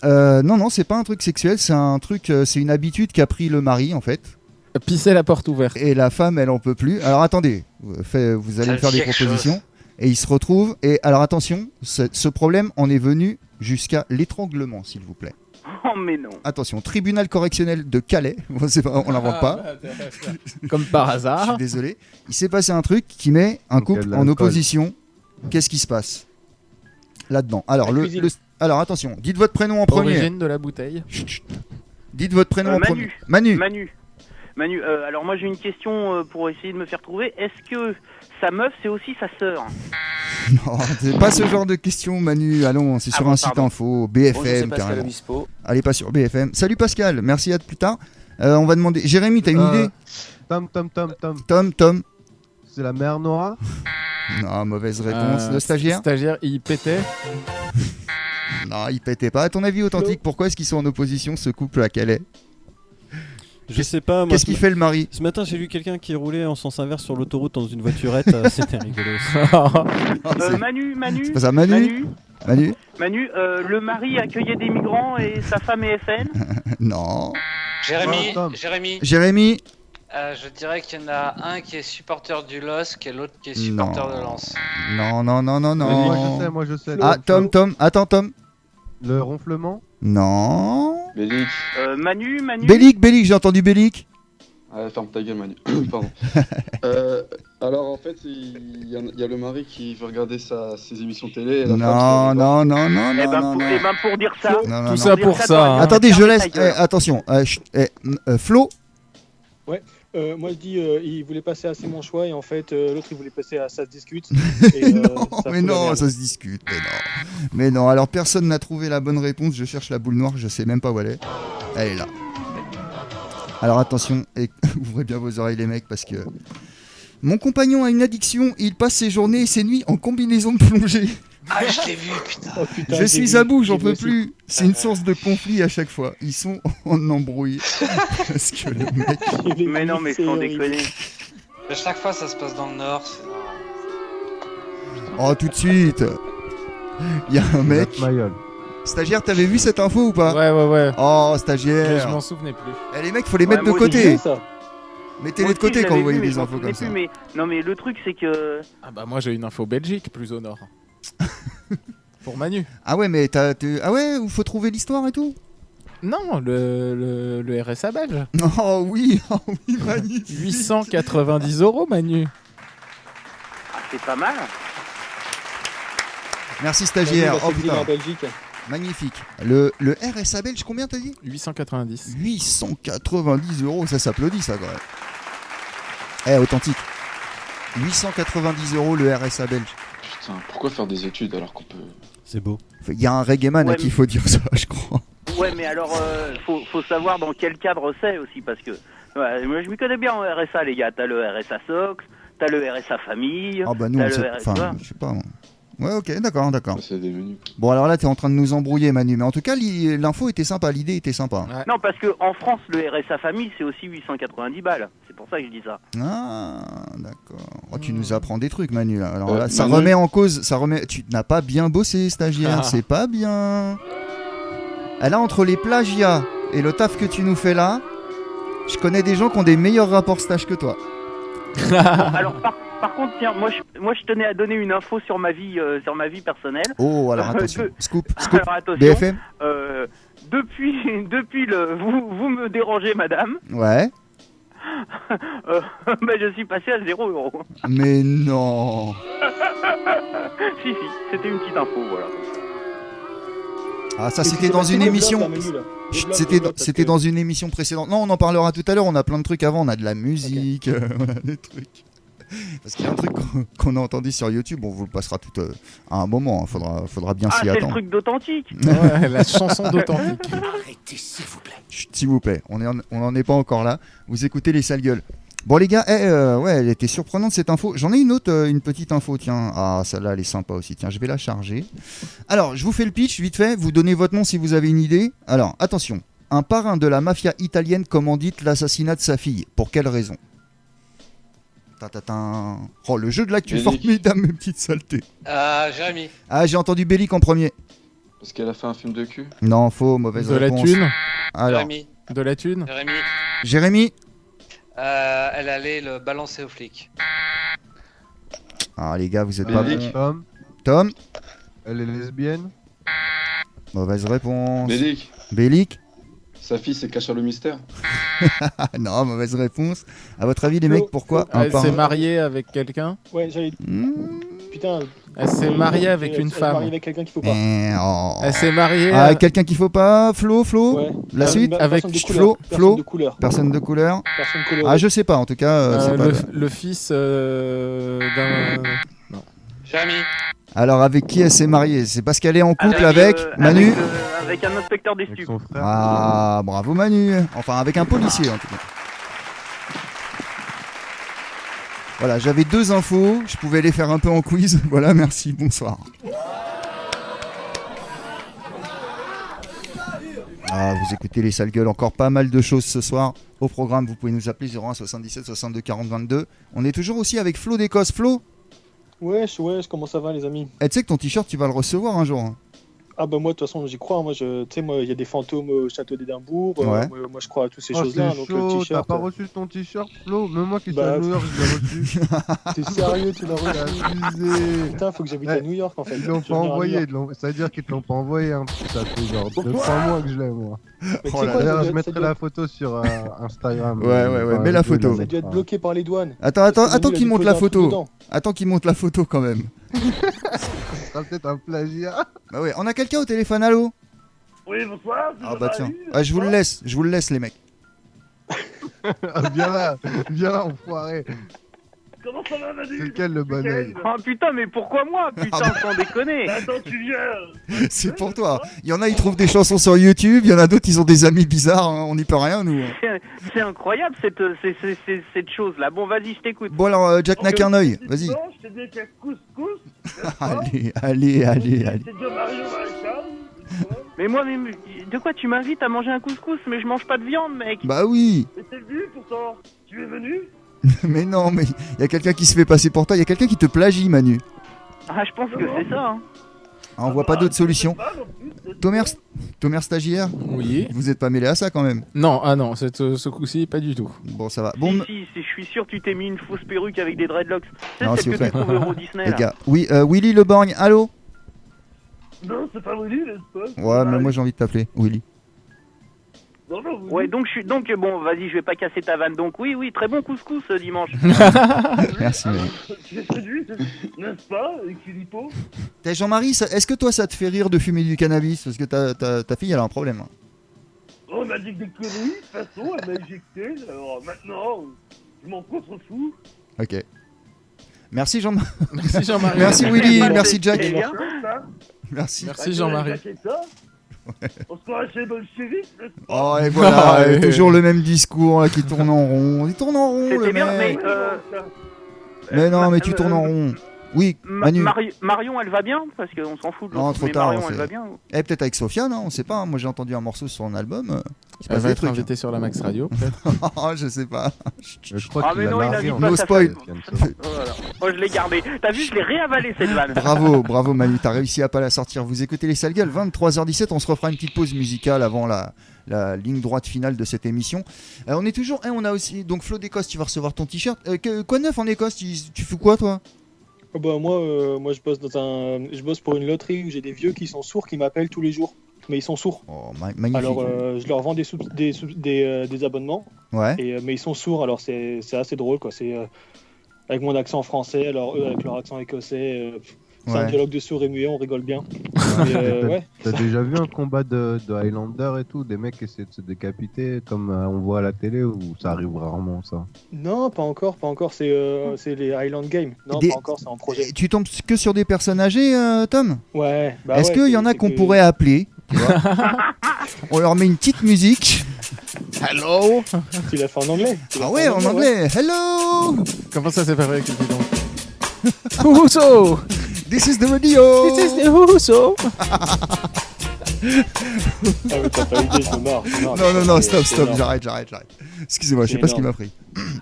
B: Non, c'est pas un truc sexuel. C'est un truc, c'est une habitude qu'a pris le mari, en fait.
E: Pisser la porte ouverte.
B: Et la femme, elle en peut plus. Alors attendez, vous allez me faire des propositions. Et ils se retrouvent. Et alors attention, ce problème en est venu jusqu'à l'étranglement, s'il vous plaît.
F: Oh mais non.
B: Attention, tribunal correctionnel de Calais. On l'invente pas.
E: Comme par hasard.
B: Je suis désolé. Il s'est passé un truc qui met un couple en opposition. Qu'est-ce qui se passe là-dedans? Alors, alors attention, dites votre prénom en premier.
E: Origine de la bouteille.
B: Chut, chut. Dites votre prénom en premier.
F: Manu, alors moi j'ai une question pour essayer de me faire trouver. Est-ce que sa meuf c'est aussi sa sœur?
B: Non, c'est pas ce genre de question, Manu. Allons, c'est sur un site info, BFM carrément. Allez, pas sur BFM. Salut Pascal, merci, à plus tard. On va demander. Jérémy, t'as une idée? Tom.
W: C'est la mère Nora?
B: Non, mauvaise réponse. Le stagiaire?
E: Stagiaire, il pétait?
B: Non, il pétait pas. À ton avis, authentique, pourquoi est-ce qu'ils sont en opposition, ce couple à Calais?
G: Je sais pas.
B: Qu'est-ce qu'il fait le mari?
G: Ce matin, j'ai lu quelqu'un qui roulait en sens inverse sur l'autoroute dans une voiturette. C'était rigolo.
F: Manu.
B: C'est pas ça, Manu.
F: Le mari accueillait des migrants et sa femme est FN?
B: Non.
Y: Jérémy. Je dirais qu'il y en a un qui est supporter du LOSC et l'autre qui est supporter de Lens.
B: Non.
W: Moi je sais.
B: Ah, Tom. Attends, Tom.
W: Le ronflement?
B: Non.
H: Bellic.
F: Manu.
B: Bellic, j'ai entendu Bellic.
H: Ah, ferme ta gueule, Manu. Pardon. Alors, en fait, il y a le mari qui veut regarder ses émissions télé. Et la
B: Non.
F: Eh ben, pour dire ça.
B: Tout ça pour ça. Attendez, je laisse. Attention. Flo.
X: Ouais, moi je dis, il voulait passer à C'est mon choix et en fait, l'autre il voulait passer à Ça se discute. Et,
B: non,
X: ça
B: mais
X: fout la
B: non,
X: merde.
B: ça se discute. Mais non, alors personne n'a trouvé la bonne réponse. Je cherche la boule noire, je sais même pas où elle est. Elle est là. Alors attention, et ouvrez bien vos oreilles les mecs parce que mon compagnon a une addiction. Il passe ses journées et ses nuits en combinaison de plongée.
Y: Ah, je l'ai vu, putain.
X: Oh, putain,
B: Je
X: j'ai
B: suis
X: vu,
B: à bout, j'en
X: j'ai vu
B: peux
X: aussi.
B: plus. C'est une source de conflit à chaque fois. Ils sont en embrouille. Parce que le mec.
F: Mais non, mais sans déconner.
Y: À chaque fois, ça se passe dans le Nord.
B: Oh, tout de suite. Il y a un mec. Stagiaire, t'avais vu cette info ou pas?
E: Ouais.
B: Oh, stagiaire.
E: Mais je m'en souvenais plus.
B: Eh, les mecs, faut les mettre de
F: moi aussi,
B: côté.
F: ça.
B: Mettez-les
F: Moi
B: de côté
F: aussi,
B: quand vous
F: je
B: voyez
F: l'avais vu,
B: des
F: mais
B: infos
F: j'en
B: comme
F: souvenais
B: ça.
F: plus, mais... Non, mais le truc, c'est que...
E: Ah bah moi j'ai une info Belgique plus au nord. Pour Manu.
B: Ah ouais, mais ah ouais, il faut trouver l'histoire et tout.
E: Non, le RSA belge.
B: Oh oui, magnifique.
E: 890 €, Manu.
F: Ah, c'est pas mal.
B: Merci stagiaire.
X: Manu,
B: Oh
X: la
B: putain.
X: en Belgique.
B: Magnifique. Le RSA belge, combien t'as dit?
E: 890.
B: 890 €, ça s'applaudit ça quand même. Eh, authentique. 890 € le RSA belge.
H: Putain, pourquoi faire des études alors qu'on peut...
G: C'est beau.
B: Il y a un reggae man à
F: Ouais,
B: qui il faut dire ça, je crois.
F: Ouais, mais alors, faut savoir dans quel cadre c'est aussi, parce que... Ouais, moi, je m'y connais bien en RSA, les gars. T'as le RSA SOX, t'as le RSA Famille,
B: Ah bah nous,
F: t'as
B: on
F: le
B: sait...
F: RSA...
B: Enfin, je sais pas. Ouais, ok, d'accord.
H: C'est des menus.
B: Bon, alors là, t'es en train de nous embrouiller, Manu. Mais en tout cas, l'info était sympa, l'idée était sympa.
E: Ouais.
F: Non, parce que en France, le RSA Famille, c'est aussi 890 balles. C'est pour ça que je dis ça.
B: Ah, d'accord. Oh, tu nous apprends des trucs, Manu. Là. Alors là, ça
H: Manu.
B: remet en cause. Tu n'as pas bien bossé, stagiaire.
E: Ah.
B: C'est pas bien. Là, entre les plagiats et le taf que tu nous fais là, je connais des gens qui ont des meilleurs rapports stage que toi.
F: Bon, alors, par contre, tiens, moi, je tenais à donner une info sur ma vie personnelle.
B: Oh, alors attention. Scoop.
F: Alors, attention.
B: BFM.
F: Depuis vous me dérangez, madame.
B: Ouais.
F: Ben, je suis passé à 0 €.
B: Mais non.
F: Si, c'était une petite info, voilà.
B: Ah, ça,
X: Et
B: c'était
X: puis,
B: dans
X: c'est
B: une
X: pas
B: émission.
X: le bloc, là, Manu, là. Le bloc,
B: C'était
X: le bloc, parce
B: c'était
X: que-
B: dans une émission précédente. Non, on en parlera tout à l'heure. On a plein de trucs avant. On a de la musique, on a des trucs. Parce qu'il y a un truc qu'on a entendu sur YouTube. On vous le passera tout à un moment. Il faudra bien
F: Ah,
B: s'y
F: c'est le
B: attendre.
F: truelle d'authentique.
E: Ouais, la chanson d'authentique.
A: Arrêtez, s'il vous plaît.
B: Chut, s'il vous plaît, on n'en est pas encore là. Vous écoutez les sales gueules. Bon les gars, ouais, elle était surprenante cette info. J'en ai une autre, une petite info, tiens. Ah, celle-là, elle est sympa aussi. Tiens, je vais la charger. Alors, je vous fais le pitch, vite fait. Vous donnez votre nom si vous avez une idée. Alors, attention. Un parrain de la mafia italienne commandite l'assassinat de sa fille. Pour quelle raison? Tatatin. Oh, le jeu de l'actu
H: Bellic.
B: formidable, mes petites saletés.
Y: Jérémy.
B: Ah, j'ai entendu Bellic en premier.
H: Parce qu'elle a fait un film de cul.
B: Non, faux, mauvaise
E: De la
B: réponse.
E: thune.
B: Alors,
Y: Jérémy.
E: De la thune.
Y: Jérémy.
B: Jérémy.
Y: Elle allait le balancer aux flics.
B: Ah, les gars, vous êtes pas
H: Bellic.
B: bons. Tom.
W: Elle est lesbienne.
B: Mauvaise réponse.
H: Bellic.
B: Bellic.
H: Sa fille, c'est Cacha le mystère.
B: Non, mauvaise réponse. À votre avis, les mecs, pourquoi un
E: Elle
B: parrain
E: s'est mariée avec quelqu'un.
X: Ouais, j'allais. Putain.
E: Elle s'est mariée avec une
X: Elle s'est
E: femme.
X: mariée avec quelqu'un qu'il faut pas.
B: Oh.
E: Elle s'est mariée.
B: Ah, quelqu'un qu'il faut pas. Flo.
X: Ouais.
B: La suite.
E: Avec
B: Flo.
X: Personne de couleur.
B: Personne de couleur.
X: Personne colorée.
B: Ah, je sais pas. En tout cas, c'est pas.
E: Le fils d'un. Non.
Y: Jérémy.
B: Alors, avec qui elle s'est mariée? C'est parce qu'elle est en couple
F: Avec,
B: avec Manu.
F: Avec un inspecteur des stupes.
B: Ah, bravo Manu. Enfin, avec un policier en tout cas. Voilà, j'avais deux infos, je pouvais les faire un peu en quiz. Voilà, merci, bonsoir. Ah, vous écoutez les sales gueules, encore pas mal de choses ce soir. Au programme, vous pouvez nous appeler 01 77 62 40 22. On est toujours aussi avec Flo d'Écosse. Flo,
X: Wesh, comment ça va les amis?
B: tu sais que ton t-shirt, tu vas le recevoir un jour. Hein.
X: Ah bah moi de toute façon j'y crois, moi tu sais moi il y a des fantômes au château d'Édimbourg,
B: Ouais.
X: moi je crois à toutes ces
W: Oh,
X: choses-là,
W: c'est
X: donc
W: chaud,
X: le
W: t'as
X: t-shirt.
W: pas reçu ton t-shirt, Flo? Même moi qui suis
X: Bah,
W: à New York, je l'ai reçu.
X: T'es sérieux, tu l'as reçu?
W: Abusé.
X: Putain, faut que j'habite à New York en fait.
W: Ils l'ont
X: Je
W: pas
X: vais venir à
W: envoyé,
X: New York.
W: ça veut dire qu'ils te l'ont pas envoyé, hein. Ça fait genre 2-3 mois que je l'ai, moi.
X: Mais tu sais
W: Oh
X: quoi,
W: là
X: ça
W: là,
X: doit
W: je
X: être-
W: mettrai
X: ça doit
W: la photo sur Instagram.
B: Ouais, mets la photo.
X: Ça doit être bloqué par les douanes.
B: Attends
X: Parce que Manu, il a
B: qu'il monte
X: déposé
B: la
X: un truc
B: photo.
X: dedans.
B: Attends qu'il monte la photo quand même.
W: Ça sera peut-être un plagiat.
B: Bah ouais, on a quelqu'un au téléphone, allô?
K: Oui, bonsoir.
B: Ah bah tiens, ah, je vous le laisse les mecs.
W: Viens là, enfoiré.
Z: Comment ça va, Manu?
W: C'est lequel le bon oeil?
F: Oh putain, mais pourquoi moi? Putain, sans déconner.
Z: Attends, tu viens.
B: C'est pour toi. Il y en a, ils trouvent des chansons sur YouTube. Il y en a d'autres, ils ont des amis bizarres. Hein. On n'y peut rien, nous.
F: C'est incroyable cette chose-là. Bon, vas-y, je t'écoute.
B: Bon, alors, Jack n'a qu'un œil. Vas-y.
Z: Non, je t'ai dit qu'il y a couscous.
B: Allez.
Z: C'est de Mario Maréchal.
F: Mais moi, de quoi tu m'invites à manger un couscous? Mais je mange pas de viande, mec.
B: Bah oui.
Z: Mais t'es venu pourtant. Tu es venu?
B: Mais non, mais il y a quelqu'un qui se fait passer pour toi. Il y a quelqu'un qui te plagie, Manu.
F: Ah, je pense que c'est ça. Hein.
B: Ah, on voit pas d'autre solution. Tomer stagiaire.
E: Oui.
B: Vous êtes pas mêlé à ça quand même?
E: Non, ce coup-ci, pas du tout.
B: Bon, ça va. Bon,
F: Si, je suis sûr que tu t'es mis une fausse perruque avec des dreadlocks.
B: Non,
F: C'est
B: s'il
F: ce
B: vous
F: que tu
B: plaît.
F: trouves Euro Disney,
B: les
F: là.
B: gars. Oui, Willy Le Borgne. Allô?
Z: Non, c'est pas Willy, n'est-ce pas?
B: Ouais, mais moi j'ai envie de t'appeler Willy.
Z: Non, Willy.
F: Ouais, donc bon, vas-y, je vais pas casser ta vanne. Donc oui, très bon couscous dimanche.
B: Merci, Willy.
Z: Tu es séduit, n'est-ce pas, avec Philippot?
B: T'es Jean-Marie, est-ce que toi ça te fait rire de fumer du cannabis? Parce que ta fille elle a un problème. Hein.
Z: Oh, elle m'a dit que des conneries, de toute façon, elle m'a éjecté. Alors maintenant, je m'en contrefous.
B: Ok. Merci Jean-Marie.
E: Merci Jean-Marie.
B: Merci Willy,
Z: Bah,
B: merci
Z: c'est
B: Jack.
Z: bien.
B: Merci.
E: Merci Jean-Marie.
Z: On se croirait chez les bolcheviks, n'est-ce pas?
B: Oh et voilà, toujours le même discours là, qui tourne en rond. Il tourne en rond le
F: C'était bien,
B: mec.
F: mais
B: Mais non, mais tu tournes en rond. Oui, Manu.
F: Marion, elle va bien? Parce qu'on s'en fout de
B: Non,
F: l'autre.
B: trop
F: Mais
B: tard.
F: Marion, elle va bien?
B: Eh, peut-être avec Sofiane, hein, on sait pas. Moi j'ai entendu un morceau sur son album.
E: Elle va être invitée sur la Max Radio, peut-être.
B: Je sais pas.
W: Je crois qu'il
F: mais
W: a
F: non, il
W: largué
F: a
W: en
F: dit pas
B: No
F: sa
B: spoil.
F: Voilà. Oh, je l'ai gardé. T'as vu, je l'ai réavalé cette vanne.
B: Bravo Manu, t'as réussi à pas la sortir. Vous écoutez les sales gueules, 23h17, on se refera une petite pause musicale avant la ligne droite finale de cette émission. On est toujours, on a aussi, donc Flo d'Écosse, tu vas recevoir ton t-shirt. Quoi de neuf en Écosse? Tu fais quoi toi?
X: Bah moi je bosse pour une loterie où j'ai des vieux qui sont sourds qui m'appellent tous les jours. Mais ils sont sourds.
B: Oh, magnifique.
X: Alors je leur vends des abonnements.
B: Ouais.
X: Mais ils sont sourds, alors c'est assez drôle quoi. C'est avec mon accent français, alors eux avec leur accent écossais. C'est un dialogue de sourds et muets, on rigole bien. Ouais.
W: T'as déjà vu un combat de Highlander et tout, des mecs qui essaient de se décapiter comme on voit à la télé, ou ça arrive rarement ça?
X: Non, pas encore. C'est les Highland Games. Non, pas encore, c'est en projet.
B: Tu tombes que sur des personnes âgées, Tom?
X: Ouais. Bah
B: Est-ce qu'il y en a qu'on pourrait appeler, tu vois? On leur met une petite musique. Hello.
X: Tu l'as fait en anglais?
B: Ah ouais, en anglais. Hello.
E: Comment ça s'est fait avec le bidon? Whoso!
B: This is the radio.
E: This is the Whoso!
B: Non, stop, j'arrête. Excusez-moi, je sais pas ce qui m'a pris.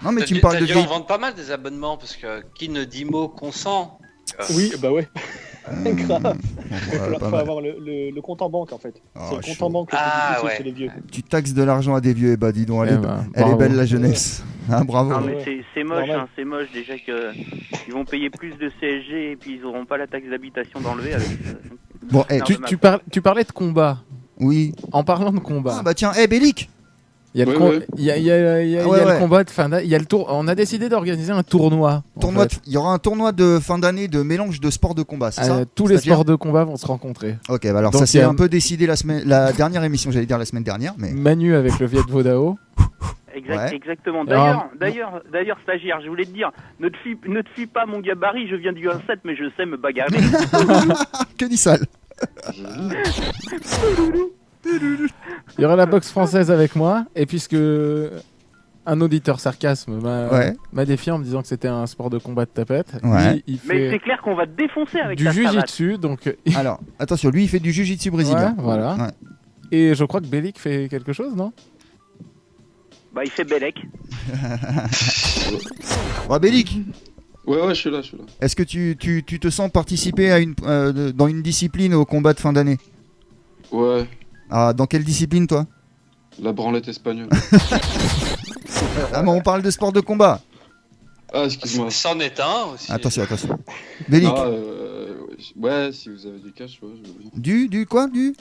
B: Non, mais tu me parles de
Y: T'as dû en vendre pas mal des abonnements, parce que qui ne dit mot consent.
X: Oui, bah ouais. Grave. Il faut avoir le compte en banque en fait. C'est le compte en banque chez les vieux.
B: Tu taxes de l'argent à des vieux, et bah dis donc, elle est belle la jeunesse. Hein, bravo.
F: Non mais c'est moche, hein, c'est moche déjà que ils vont payer plus de CSG et puis ils auront pas la taxe d'habitation d'enlever avec.
B: Bon,
E: tu parlais de combat.
B: Oui.
E: En parlant de combat.
B: Ah bah tiens, Bellic.
E: Il y a le combat de fin d'année. Il y a le tour. On a décidé d'organiser un tournoi.
B: Il y aura un tournoi de fin d'année de mélange de sports de combat, c'est ça?
E: Tous les sports de combat vont se rencontrer.
B: Ok, bah alors donc ça s'est un peu décidé la dernière émission, j'allais dire la semaine dernière, mais.
E: Manu avec le Viet Vodao.
F: Exactement. D'ailleurs, stagiaire, je voulais te dire, ne te fie pas mon gabarit, je viens du 1-7, mais je sais me bagarrer.
B: Que dit sale.
E: Il y aura la boxe française avec moi, et puisque un auditeur sarcasme m'a défié en me disant que c'était un sport de combat de tapette, lui,
F: mais c'est clair qu'on va te défoncer avec
E: du jiu-jitsu, donc.
B: Alors, attention, lui il fait du jiu-jitsu brésilien.
E: Voilà. Ouais. Et je crois que Bellic fait quelque chose, non?
F: Bah, il fait Bellec.
B: Bellic.
H: Ouais, je suis là.
B: Est-ce que tu te sens participer à dans une discipline au combat de fin d'année?
H: Ouais.
B: Ah, dans quelle discipline, toi?
H: La branlette espagnole.
B: Ah, mais on parle de sport de combat.
H: Ah, excuse-moi.
Y: C'en est un aussi.
B: Attention. Bellic.
H: Ouais, si vous avez du catch, ouais.
B: Du quoi? Du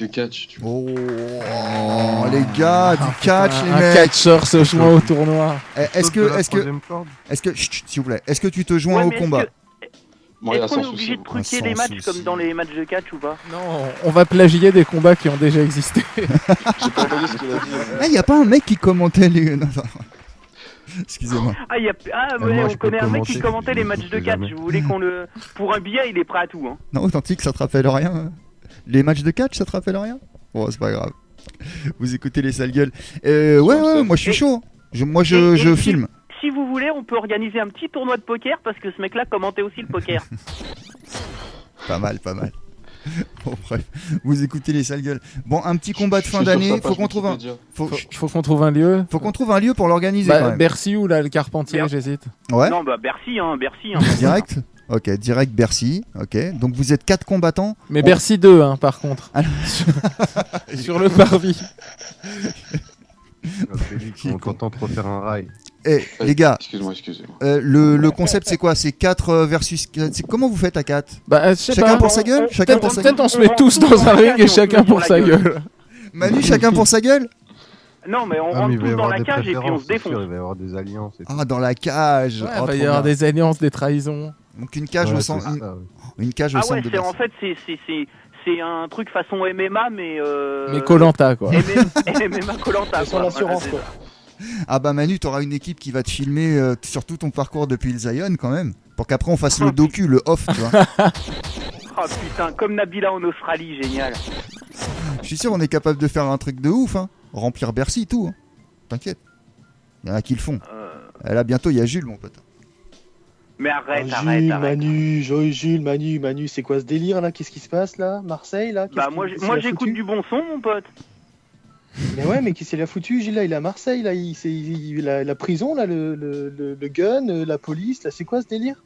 H: catch, tu vois.
B: Oh, les gars, du catch, les mecs.
E: Un catcheur se joint au tournoi.
B: Est-ce que, chut, s'il vous plaît, est-ce que tu te joins au combat?
H: Montréal
F: Est-ce qu'on est
H: sans
F: obligé de
H: souci.
F: truquer les matchs comme dans les matchs de catch ou pas?
E: Non, on va plagier des combats qui ont déjà existé.
H: J'ai pas entendu ce qu'il a dit.
B: Ah, y a pas un mec qui commentait les. Non, non. Excusez-moi.
F: Ah,
W: moi,
F: ouais,
W: je
F: on
W: peux
F: connaît un mec
W: commenter,
F: qui commentait les matchs
W: je
F: de
W: sais
F: catch.
W: jamais.
F: Vous voulez qu'on le. Pour un billet, il est prêt à tout. Hein.
B: Non, authentique, ça te rappelle rien. Les matchs de catch, ça te rappelle rien? Bon, c'est pas grave. Vous écoutez les sales gueules. Ouais, moi je suis chaud. Je filme.
F: Si vous voulez, on peut organiser un petit tournoi de poker parce que ce mec-là commentait aussi le poker.
B: Pas mal. Bon, bref, vous écoutez les sales gueules. Bon, un petit combat de fin d'année. Faut qu'on trouve un.
E: Faut qu'on trouve un lieu.
B: Faut qu'on trouve un lieu pour l'organiser. Quand même.
E: Bercy ou là, le Carpentier, j'hésite.
B: Ouais.
F: Non, bah Bercy.
B: Direct. Ok, direct Bercy. Ok, donc vous êtes 4 combattants.
E: Mais Bercy 2, hein, par contre. Sur le parvis.
W: On t'entend te refaire un rail.
B: Les gars,
H: excusez-moi.
B: Le concept c'est quoi? C'est 4 versus. Comment vous faites à 4?
E: Chacun
B: pour sa gueule?
E: Peut-être on se met tous dans un ring et chacun pour sa gueule.
B: Manu, chacun pour sa gueule?
F: Non, mais on rentre tous dans la cage et puis on se défonce.
W: Il va y avoir des alliances.
B: Ah, dans la cage.
E: Ouais, il va y avoir des alliances, des trahisons.
B: Donc une cage au centre. Une cage au centre de Bercy.
F: En fait, c'est un truc façon MMA, mais.
E: Mais Koh-Lanta, quoi.
F: MMA Koh-Lanta.
X: Sans l'assurance, quoi.
B: Ah bah Manu, t'auras une équipe qui va te filmer sur tout ton parcours depuis le Zion quand même, pour qu'après on fasse le docu, le off, tu vois.
F: Oh putain, comme Nabila en Australie, génial.
B: Je suis sûr on est capable de faire un truc de ouf, hein. Remplir Bercy, tout. Hein. T'inquiète. Il y en a qui le font. Là bientôt il y a Jules, mon pote.
F: Mais arrête.
X: Jules, Manu, c'est quoi ce délire là? Qu'est-ce qui se passe là? Marseille là?
F: Bah moi j'écoute du bon son, mon pote.
X: Mais ouais, mais qui s'est foutu, Gilles, là? Il est à Marseille, là, la prison, là, le gun, la police, là, c'est quoi ce délire?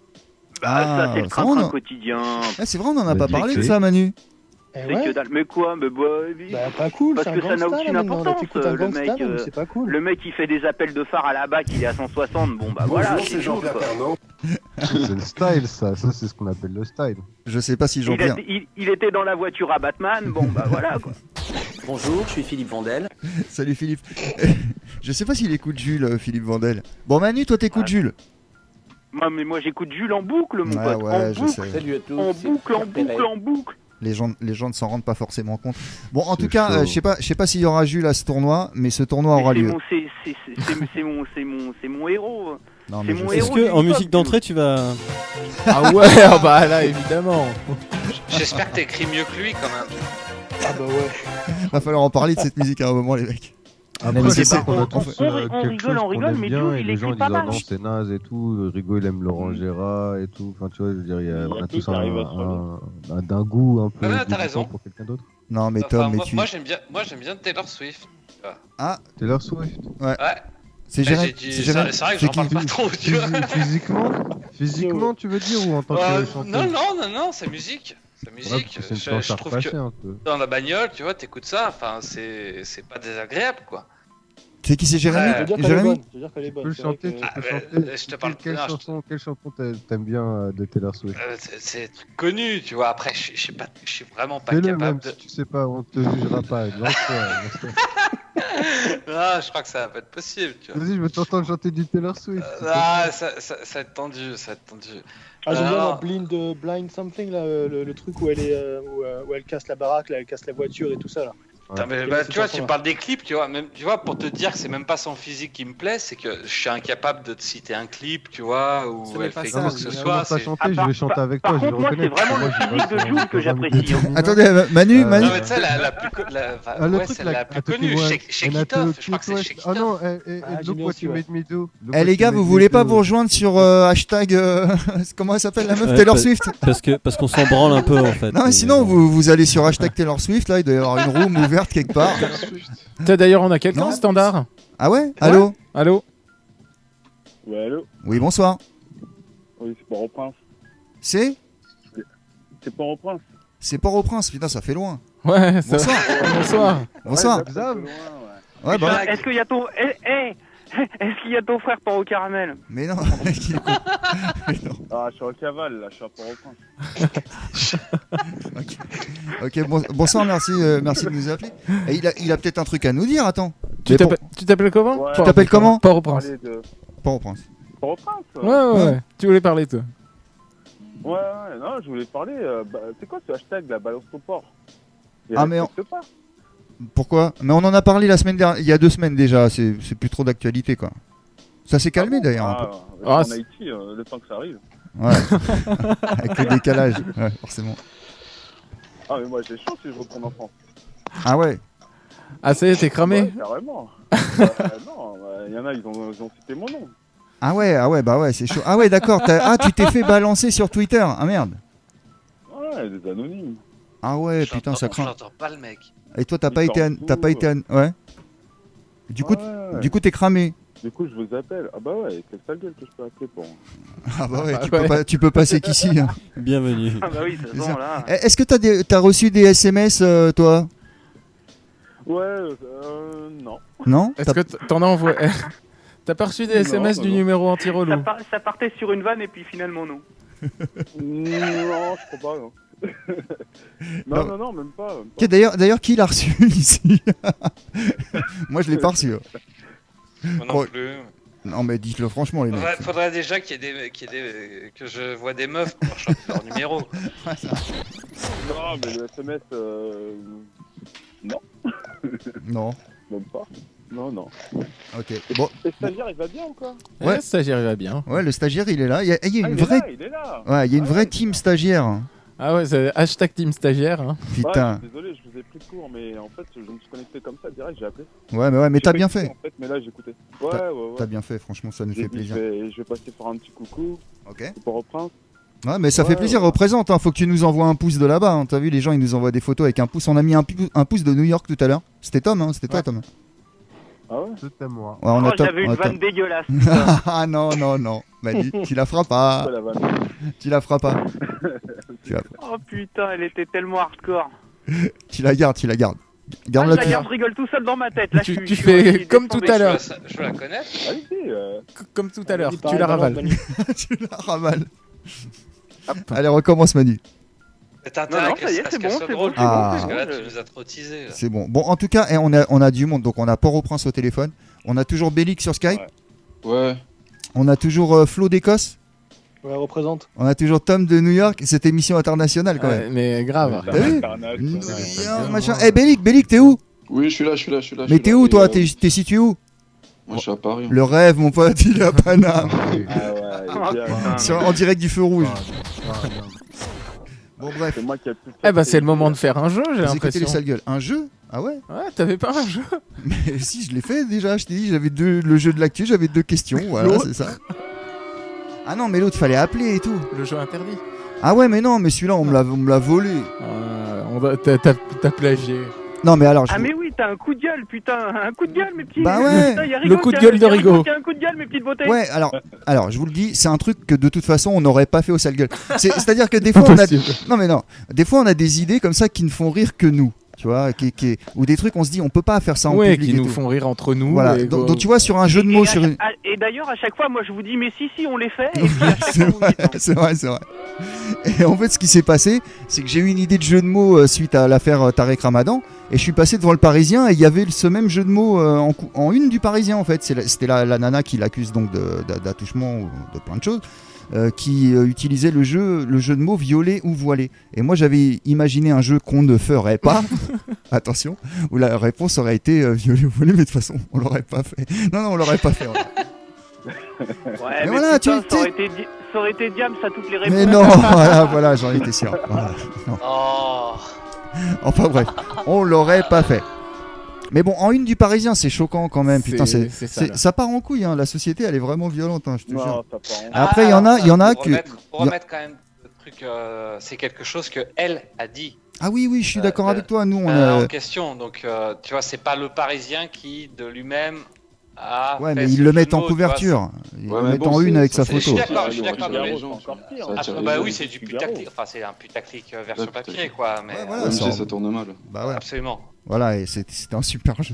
F: Ça, c'est le train quotidien.
B: C'est vrai, on en a pas parlé de ça, Manu.
F: C'est que dalle. Mais quoi?
X: Pas cool,
F: parce que ça n'a aucune importance.
X: C'est pas cool.
F: Le mec, il fait des appels de phare à la BAC, il est à 160. Bon, bah voilà.
W: C'est Jean-Pierre Pernaut. C'est le style, ça c'est ce qu'on appelle le style.
B: Je sais pas si Jean-Pierre.
F: Il était dans la voiture à Batman, bon, bah voilà, quoi.
C: Bonjour, je suis Philippe Vandel.
B: Salut Philippe. Je sais pas s'il écoute Jules, Philippe Vandel. Bon, Manu, toi t'écoutes Jules?
F: Moi j'écoute Jules en boucle, mon pote.
B: Ouais, je sais.
C: Salut à tous.
F: En boucle.
B: Les gens ne s'en rendent pas forcément compte. Bon, en tout cas, je sais pas s'il y aura Jules à ce tournoi, mais ce tournoi aura lieu.
F: C'est mon héros.
B: Non,
F: c'est mon
G: Est-ce
F: héros.
G: que en musique d'entrée tu vas...
E: Ah ouais, bah là évidemment.
Y: J'espère que t'écris mieux que lui quand même.
X: Ah bah ouais.
B: Va falloir en parler de cette musique à un moment, les mecs.
W: Après, c'est pas qu'on a tous
F: on rigole, mais
W: bien,
F: Jules,
W: et
F: il
W: les gens
F: écrit pas
W: disent
F: mal.
W: non, c'est naze et tout. Rigo, il aime Laurent Gérard et tout. Enfin, tu vois, je veux dire, on a tous d'un goût un peu.
Y: Ah, t'as raison.
W: Pour quelqu'un d'autre.
B: Non, mais Tom, mais tu.
Y: Moi j'aime bien Taylor Swift.
B: Ah,
W: Taylor Swift.
B: Ouais.
Y: C'est vrai que j'en parle pas trop, tu vois.
W: Physiquement, tu veux dire, ou en tant que chanteuse?
Y: Non, c'est musique. C'est musique. Je trouve que dans la bagnole, tu vois, t'écoutes ça, enfin, c'est pas désagréable, quoi.
B: C'est qui, c'est Jérémy?
X: Je veux dire qu'elle est bonne.
W: Tu peux chanter,
Y: je te parle
W: quelle chanson t'aimes bien de Taylor Swift?
Y: C'est des trucs connus, tu vois. Après, je suis vraiment pas
W: Fais-le,
Y: capable
W: même
Y: de.
W: si tu sais pas, on te jugera pas.
Y: Non, je crois que ça va pas être possible, tu vois.
W: Vas-y, je veux t'entendre chanter du Taylor Swift.
Y: Ça va être tendu,
X: Ah, j'aime bien la Blind Something, là, le truc où elle est, où elle casse la baraque, là, elle casse la voiture et tout ça, là.
Y: Ouais. Mais, tu vois, tu parles des clips, tu vois, même, tu vois, pour te dire que c'est même pas son physique qui me plaît, c'est que je suis incapable de te citer un clip, tu vois, où elle fait quoi que ce soit.
W: Je vais chanter avec toi, je vais
F: moi, c'est vraiment le physique de Jules que j'apprécie.
B: Attendez, Manu.
Y: Non, mais tu sais, la plus connue, Shake It Off, je crois que c'est Shake It Off.
W: Oh non, Look What You Made Me Do.
B: Eh les gars, vous voulez pas vous rejoindre sur hashtag comment elle s'appelle la meuf, Taylor Swift?
G: Parce qu'on s'en branle un peu en fait.
B: Non, mais sinon vous allez sur hashtag Taylor Swift, là il doit y avoir une room ouverte quelque part.
E: D'ailleurs, on a quelqu'un standard.
B: Ah ouais? Allô?
E: Allô?
Z: Ouais, allô?
B: Oui, bonsoir.
Z: Oui, c'est Port-au-Prince.
B: C'est
Z: Port-au-Prince.
B: C'est Port-au-Prince, putain, ça fait loin.
E: Ouais,
B: bonsoir. Bonsoir.
X: Ouais,
B: bah.
F: Est-ce qu'il y a ton. Est-ce qu'il y a ton frère Port au caramel?
B: Mais non,
Z: Ah, je suis en cavale, là, je suis à Port-au-Prince.
B: Ok, bonsoir, merci de nous appeler. Et il a peut-être un truc à nous dire, attends.
E: Tu t'appelles comment?
B: Tu t'appelles comment?
E: Port-au-Prince.
B: Port-au-Prince.
Z: Port-au-Prince?
E: Ouais. Tu voulais parler, toi?
L: Ouais, non, je voulais parler. C'est quoi ce hashtag, la balance au port?
B: Ah, mais pourquoi? Mais on en a parlé la semaine dernière, il y a 2 semaines déjà, c'est plus trop d'actualité quoi. Ça s'est calmé d'ailleurs un peu.
L: En Haïti, le temps que ça arrive.
B: Ouais, avec le décalage, ouais, forcément.
L: Ah, mais moi j'ai chaud si je retourne en France.
B: Ah ouais?
E: Ah, ça y est, t'es cramé?
L: Ouais, carrément. Non, il y en a, ils ont cité mon nom.
B: Ah ouais, bah ouais, c'est chaud. Ah ouais, d'accord, tu t'es fait balancer sur Twitter, ah merde.
L: Ouais, des anonymes.
B: Ah ouais, putain, ça craint.
Y: J'entends pas le mec.
B: Et toi, t'as pas été... Ouais. Du coup, t'es cramé.
L: Du coup, je vous appelle. Ah bah ouais, quelle sale gueule que je peux appeler pour...
B: Ah bah ouais, tu peux passer qu'ici. Hein.
G: Bienvenue.
F: Ah bah oui, de toute façon, là...
B: Est-ce que t'as reçu des SMS, toi?
L: Ouais, non.
B: Non?
E: Est-ce que t'en as envoyé? T'as pas reçu des SMS du numéro anti-relou?
F: Ça partait sur une vanne et puis finalement non.
L: Non, je crois pas, non. non, même pas.
B: D'ailleurs, qui l'a reçu ici? Moi, je l'ai pas reçu.
Y: Moi non plus.
B: Non, mais dites-le franchement, les mecs.
Y: Faudrait déjà qu'il y ait que je vois des meufs pour choper leur numéro.
L: Non, mais le SMS, non.
B: Non.
L: Même pas. Non.
B: Ok. Bon.
L: Le stagiaire, il va bien ou quoi?
B: Ouais,
E: le stagiaire, il va bien.
B: Ouais, le stagiaire, il est là. Il y a une vraie.
L: Il est là.
B: Ouais, il y a une vraie team stagiaire.
E: Ah ouais, c'est hashtag team stagiaire. Hein.
B: Putain.
L: Ouais, désolé, je vous ai pris de cours, mais en fait, je me suis connecté comme ça, direct, j'ai appelé.
B: Ouais, mais t'as bien fait.
L: En fait, mais là, j'ai écouté. Ouais.
B: T'as bien fait, franchement, ça nous fait plaisir.
L: Je vais passer par un petit coucou.
B: Ok.
L: Pour reprendre.
B: Ouais, mais ça fait plaisir, représente. Hein. Faut que tu nous envoies un pouce de là-bas. Hein. T'as vu, les gens, ils nous envoient des photos avec un pouce. On a mis un pouce de New York tout à l'heure. C'était Tom, hein. C'était toi, Tom.
L: Ah ouais?
W: C'était moi.
B: Ouais,
F: j'avais une vanne dégueulasse.
B: Ah non. Manu, tu la feras pas. Tu la feras pas.
F: Oh putain, elle était tellement hardcore.
B: Tu la gardes.
F: Je la garde, je rigole tout seul dans ma tête. Là,
E: tu fais comme tout à l'heure.
Y: Je veux la connaître.
E: Comme tout à l'heure, tu la ravales.
B: Tu la ravales. Allez, recommence, Manu.
Y: T'as intérêt
F: ça y est, c'est bon, c'est bon.
Y: Parce que là, tu nous as trop teasé.
B: C'est bon. Bon, en tout cas, on a du monde. Donc, on a Port-au-Prince au téléphone. On a toujours Bellic sur Skype.
H: Ouais.
B: On a toujours Flo d'Écosse.
X: Ouais, représente.
B: On a toujours Tom de New York. Cette émission internationale, quand même.
E: Mais grave.
B: T'as vu machin. Eh, Bellic, t'es où?
H: Oui, je suis là.
B: Mais t'es où, toi? T'es situé où?
H: Moi, je suis à Paris.
B: Le rêve, mon pote, il est à Paname.
L: Ah ouais,
B: en direct du feu rouge. Bon, bref.
L: C'est moi qui a tout
E: Eh ben, c'est le moment de faire un jeu, j'ai
B: Vous écoutez
E: l'impression.
B: les sales gueules. Un jeu? Ah ouais?
E: Ouais, t'avais pas un jeu?
B: Mais si, je l'ai fait déjà. Je t'ai dit, j'avais le jeu de l'actu, j'avais 2 questions. Voilà, c'est ça. Ah non, mais l'autre, fallait appeler et tout.
E: Le jeu interdit.
B: Ah ouais, mais non, mais celui-là, on me l'a volé.
E: T'as plagié.
B: Non, mais alors.
F: Mais oui, t'as un coup de gueule, putain. Un coup de gueule, mes petits.
B: Bah ouais.
F: Putain,
E: le coup de gueule de Rigaud.
F: Tiens, un coup de gueule, mes petites beautés.
B: Ouais, alors, je vous le dis, c'est un truc que de toute façon, on n'aurait pas fait au sale gueule. C'est-à-dire que des fois, des fois, on a des idées comme ça qui ne font rire que nous. Tu vois, ou des trucs, on se dit, on peut pas faire ça en public.
E: Qui nous font rire entre nous.
B: Voilà. Donc, tu vois, sur un jeu de mots.
F: Et d'ailleurs, à chaque fois, moi, je vous dis, mais si, on les fait.
B: C'est vrai. Et en fait, ce qui s'est passé, c'est que j'ai eu une idée de jeu de mots suite à l'affaire Tarek Ramadan. Et je suis passé devant le Parisien et il y avait ce même jeu de mots en une du Parisien, en fait. C'était la nana qui l'accuse donc d'attouchement ou de plein de choses. Qui utilisait le jeu de mots violet ou voilé. Et moi j'avais imaginé un jeu qu'on ne ferait pas, attention, où la réponse aurait été violet ou voilé, mais de toute façon on l'aurait pas fait. Non, on l'aurait pas fait.
F: Ouais, mais voilà, putain, ça aurait été Diams à toutes les réponses.
B: Mais non, voilà, j'en étais sûr. Voilà, Enfin bref, on l'aurait pas fait. Mais bon, en une du Parisien, c'est choquant quand même. Putain, ça part en couille. Hein. La société, elle est vraiment violente. Hein, je te jure. Après, il y en a
Y: pour
B: que.
Y: Remettre quand même le truc, c'est quelque chose que elle a dit.
B: Ah oui, je suis d'accord avec toi. Nous, on
Y: en question. Donc, tu vois, c'est pas le Parisien qui de lui-même a.
B: Ouais, mais ils le mettent en couverture. Ils le mettent en une avec sa photo.
Y: Je suis d'accord. Bah oui, c'est du putaclic. Enfin, c'est un putaclic version papier, quoi. Mais
H: même si ça tourne mal.
B: Bah ouais.
Y: Absolument.
B: Voilà, et c'était un super jeu.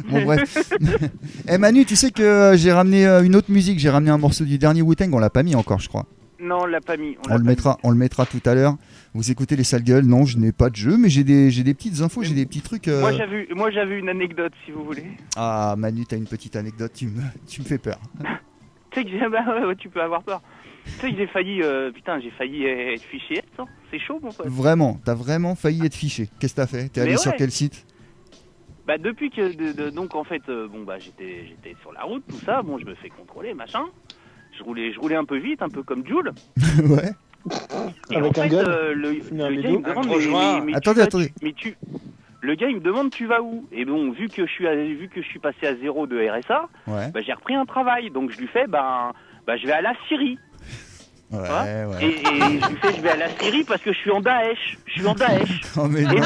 B: Bon, bref. Manu, tu sais que j'ai ramené une autre musique. J'ai ramené un morceau du dernier Wu-Tang. On l'a pas mis encore, je crois.
F: Non, on l'a pas mis.
B: On le mettra tout à l'heure. Vous écoutez les sales gueules. Non, je n'ai pas de jeu, mais j'ai des petites infos, j'ai des petits trucs.
F: Moi, j'avais une anecdote, si vous voulez.
B: Ah, Manu, t'as une petite anecdote. Tu me fais peur.
F: Tu sais que tu peux avoir peur. sais que j'ai failli être fiché, ça. C'est chaud, mon pote.
B: Vraiment, t'as vraiment failli être fiché. Qu'est-ce que t'as fait? T'es allé sur quel site?
F: Bah depuis que donc en fait j'étais sur la route, tout ça, bon je me fais contrôler, machin. Je roulais un peu vite, un peu comme Jules.
B: Ouais.
F: Et avec en fait le gars il me demande mais
B: attendez.
F: Le gars il me demande tu vas où? Et bon vu que je suis passé à 0 de RSA,
B: ouais.
F: Bah, j'ai repris un travail, donc je lui fais je vais à la Syrie.
B: Ouais.
F: Et je lui fais je vais à la Syrie parce que je suis en Daesh.
B: Oh, mais
F: et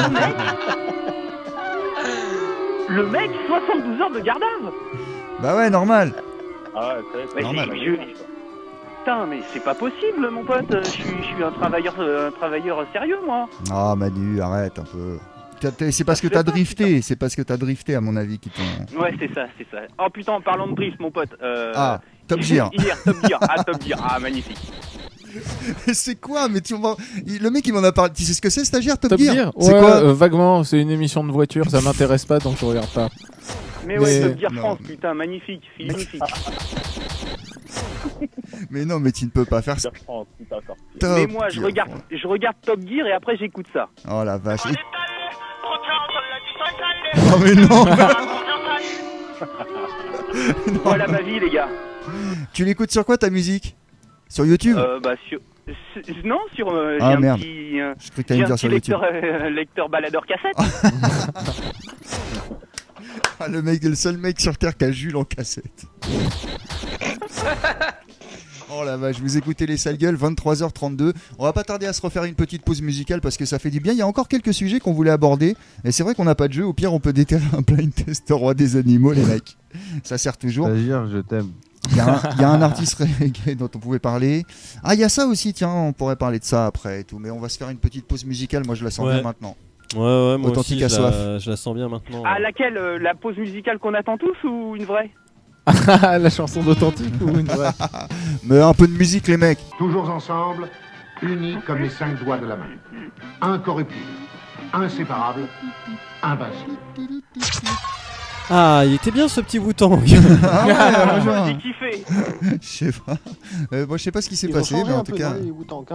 F: le mec 72 heures de garde à vue.
B: Bah ouais, normal.
L: Ah ouais,
B: normal.
F: Putain, mais c'est pas possible, mon pote. Je suis un travailleur sérieux, moi.
B: Ah, Manu, arrête un peu. C'est parce que t'as drifté. C'est parce que t'as drifté, à mon avis, qui t'ont.
F: Ouais, c'est ça. Oh putain, parlant de drift, mon pote.
B: Top Gear.
F: Hier, Top Gear. Top Gear. Ah, magnifique.
B: C'est quoi? Mais le mec il m'en a parlé. Tu sais ce que c'est, stagiaire? Top Gear?
E: C'est quoi vaguement, c'est une émission de voiture, ça m'intéresse pas donc je regarde pas.
F: Mais ouais, Top Gear France, putain, magnifique.
B: Mais non, mais tu ne peux pas faire ça.
F: Mais moi, je regarde Top Gear et après j'écoute ça.
B: Oh la vache. Oh mais non.
F: Voilà ma vie, les gars.
B: Tu l'écoutes sur quoi ta musique? Sur YouTube?
F: Non, sur
B: ah merde.
F: Je
B: crois que t'allais me dire sur YouTube.
F: Lecteur baladeur cassette.
B: Ah, le seul mec sur Terre qui a Jules en cassette. Oh la vache, vous écoutez les sales gueules, 23h32. On va pas tarder à se refaire une petite pause musicale parce que ça fait du bien. Il y a encore quelques sujets qu'on voulait aborder. Et c'est vrai qu'on n'a pas de jeu. Au pire, on peut déterrer un blind test au roi des animaux, les mecs. Ça sert toujours.
W: Stagiaire, je t'aime.
B: Il y a un artiste reggae dont on pouvait parler. Ah, il y a ça aussi, tiens, on pourrait parler de ça après et tout. Mais on va se faire une petite pause musicale. Moi, je la sens bien maintenant.
G: Ouais, moi
B: Authentique
G: aussi,
B: à soif.
G: Je la sens bien maintenant.
F: Ah, laquelle? La pause musicale qu'on attend tous ou une vraie?
E: La chanson d'Authentique ou une vraie?
B: Mais un peu de musique, les mecs.
I: Toujours ensemble, unis comme les 5 doigts de la main. Incorruptibles, inséparables, invincibles.
G: Ah, il était bien ce petit Wu-Tang.
F: J'ai kiffé.
B: Je sais pas. Moi, je sais pas ce qui s'est passé, mais en tout cas.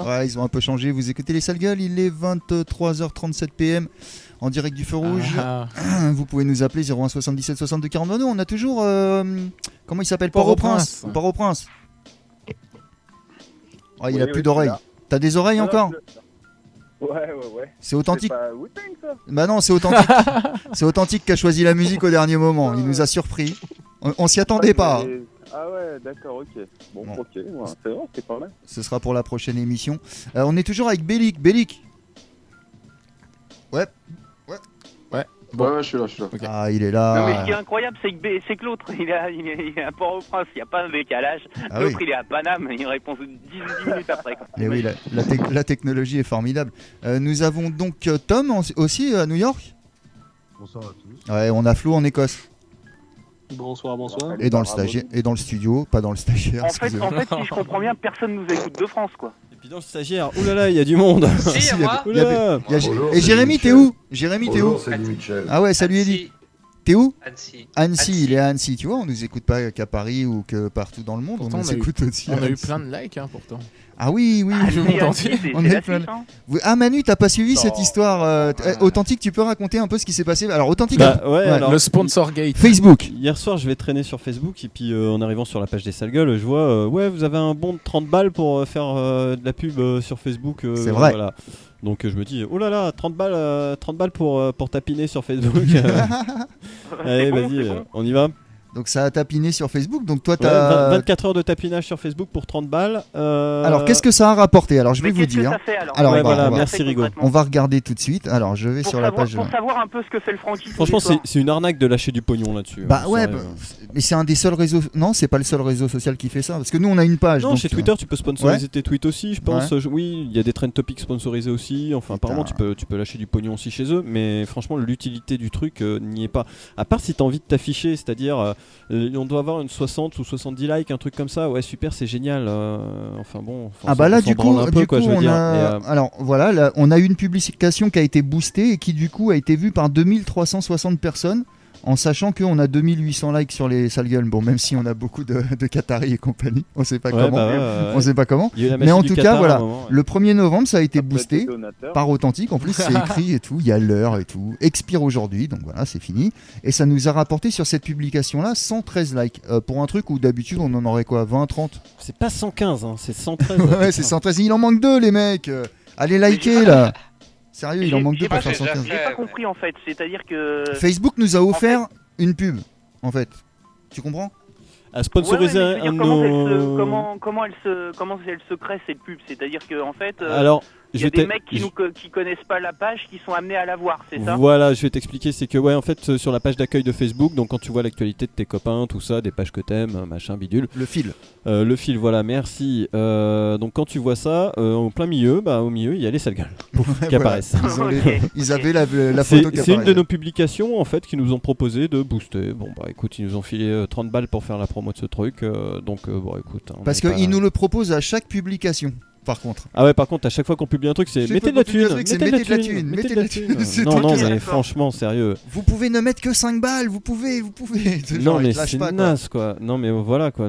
B: Ouais, ils ont un peu changé. Vous écoutez les sales gueules, il est 23h37 PM en direct du Feu Rouge. Vous pouvez nous appeler 01 77 62 40 22. On a toujours. Comment il s'appelle? Port-au-Prince. Port-au-Prince. Oh, il a plus d'oreilles. T'as des oreilles encore?
L: Ouais.
B: C'est Authentique.
L: C'est pas Wu-Tang, ça?
B: Bah non, c'est Authentique. C'est Authentique qui a choisi la musique au dernier moment. Il nous a surpris. On s'y attendait pas.
L: Ah ouais, d'accord, ok. Bon. Ok, ouais, c'est vrai, c'est pas mal.
B: Ce sera pour la prochaine émission. On est toujours avec Bellic. Bellic. Ouais.
H: Bon. Ouais, je suis là.
B: Okay. Ah, il est là.
F: Non, mais ce qui est incroyable, c'est que l'autre, il est à Port-au-Prince, il n'y a pas de décalage. L'autre, il est à Paname, il répond 10 minutes après. Quoi.
B: Et oui, la technologie est formidable. Nous avons donc Tom aussi à New York.
W: Bonsoir à tous.
B: Ouais, on a Flo en Écosse.
X: Bonsoir.
B: Et dans le studio, pas dans le stagiaire.
F: En fait, si je comprends bien, personne nous écoute de France, quoi.
G: Et puis dans le stagiaire, oulala, il y a du monde.
Y: Si, moi.
B: Et Jérémy, t'es où?
H: Salut Michel.
B: Ah ouais, salut Eddie. T'es où?
Y: Annecy.
B: Il est à Annecy. Tu vois, on nous écoute pas qu'à Paris ou que partout dans le monde.
E: Pourtant,
B: on nous écoute aussi.
E: On a eu plein de likes, pourtant.
B: Ah oui.
F: On est plein.
B: Ah Manu, t'as pas suivi cette histoire Authentique, tu peux raconter un peu ce qui s'est passé? Alors Authentique,
G: alors,
E: le sponsor gate.
B: Facebook.
G: Hier soir, je vais traîner sur Facebook et puis en arrivant sur la page des sales gueules, je vois vous avez un bon de 30 balles pour faire de la pub sur Facebook.
B: C'est vrai.
G: Voilà. Donc je me dis oh là là, 30 balles pour tapiner sur Facebook. Allez, vas-y, on y va.
B: Donc ça a tapiné sur Facebook. Donc toi t'as
G: 24 heures de tapinage sur Facebook pour 30 balles.
B: Alors qu'est-ce que ça a rapporté? Alors je vais vous dire.
F: Que ça fait, alors
G: merci Rigo.
B: On va regarder tout de suite. Alors je vais sur la page.
F: Pour savoir un peu ce que fait le Francky.
G: Franchement, c'est une arnaque de lâcher du pognon là-dessus.
B: Bah ouais, mais c'est un des seuls réseaux. Non, c'est pas le seul réseau social qui fait ça. Parce que nous on a une page.
G: Non,
B: donc,
G: chez Twitter tu peux sponsoriser tes tweets aussi, je pense. Oui, il y a des trend topics sponsorisés aussi. Enfin, apparemment tu peux lâcher du pognon aussi chez eux. Mais franchement, l'utilité du truc n'y est pas. À part si t'as envie de t'afficher, c'est-à-dire on doit avoir une 60 ou 70 likes, un truc comme ça. Ouais, super, c'est génial. Enfin bon.
B: Ah bah là, du coup, on a. Alors voilà, là, on a eu une publication qui a été boostée et qui du coup a été vue par 2360 personnes. en sachant qu'on a 2800 likes sur les sales gueules. Bon, même si on a beaucoup de Qataris et compagnie, on sait pas comment. On sait pas comment. Mais en tout cas, voilà, le 1er novembre, ça a été boosté par Authentique. En plus, c'est écrit et tout, il y a l'heure et tout. Expire aujourd'hui, donc voilà, c'est fini. Et ça nous a rapporté sur cette publication-là 113 likes. Pour un truc où d'habitude, on en aurait quoi, 20, 30 ?
G: C'est pas 115, hein, c'est 113.
B: Ouais, c'est 113. Il en manque 2, les mecs. Allez liker, là. Sérieux, il en manque 2 pour faire 115.
F: J'ai pas compris en fait, c'est-à-dire que...
B: Facebook nous a offert une pub, en fait. Tu comprends ?
G: À sponsoriser un de nos...
F: Comment elle se crée cette pub ? C'est-à-dire que en fait,
G: Alors,
F: il y a des mecs qui connaissent pas la page, qui sont amenés à la voir, c'est ça ?
G: Voilà, je vais t'expliquer, c'est que ouais, en fait, sur la page d'accueil de Facebook, donc quand tu vois l'actualité de tes copains, tout ça, des pages que t'aimes, machin, bidule.
B: Le fil.
G: Le fil, voilà, merci. Donc quand tu vois ça, au plein milieu, au milieu, il y a les sales gueules qui apparaissent.
B: Ils avaient la photo qui apparaît.
G: C'est une de nos publications, en fait, qui nous ont proposé de booster. Bon, écoute, ils nous ont filé 30 balles pour faire la promo de ce truc, donc bon, écoute.
B: Parce qu'ils nous le proposent à chaque publication. Par contre.
G: Ah ouais, par contre, à chaque fois qu'on publie un truc, c'est mettez de la thune, mettez de la thune. Non, mais franchement, sérieux.
B: Vous pouvez ne mettre que 5 balles, vous pouvez.
G: Non, mais c'est naze, quoi. Non, mais voilà, quoi.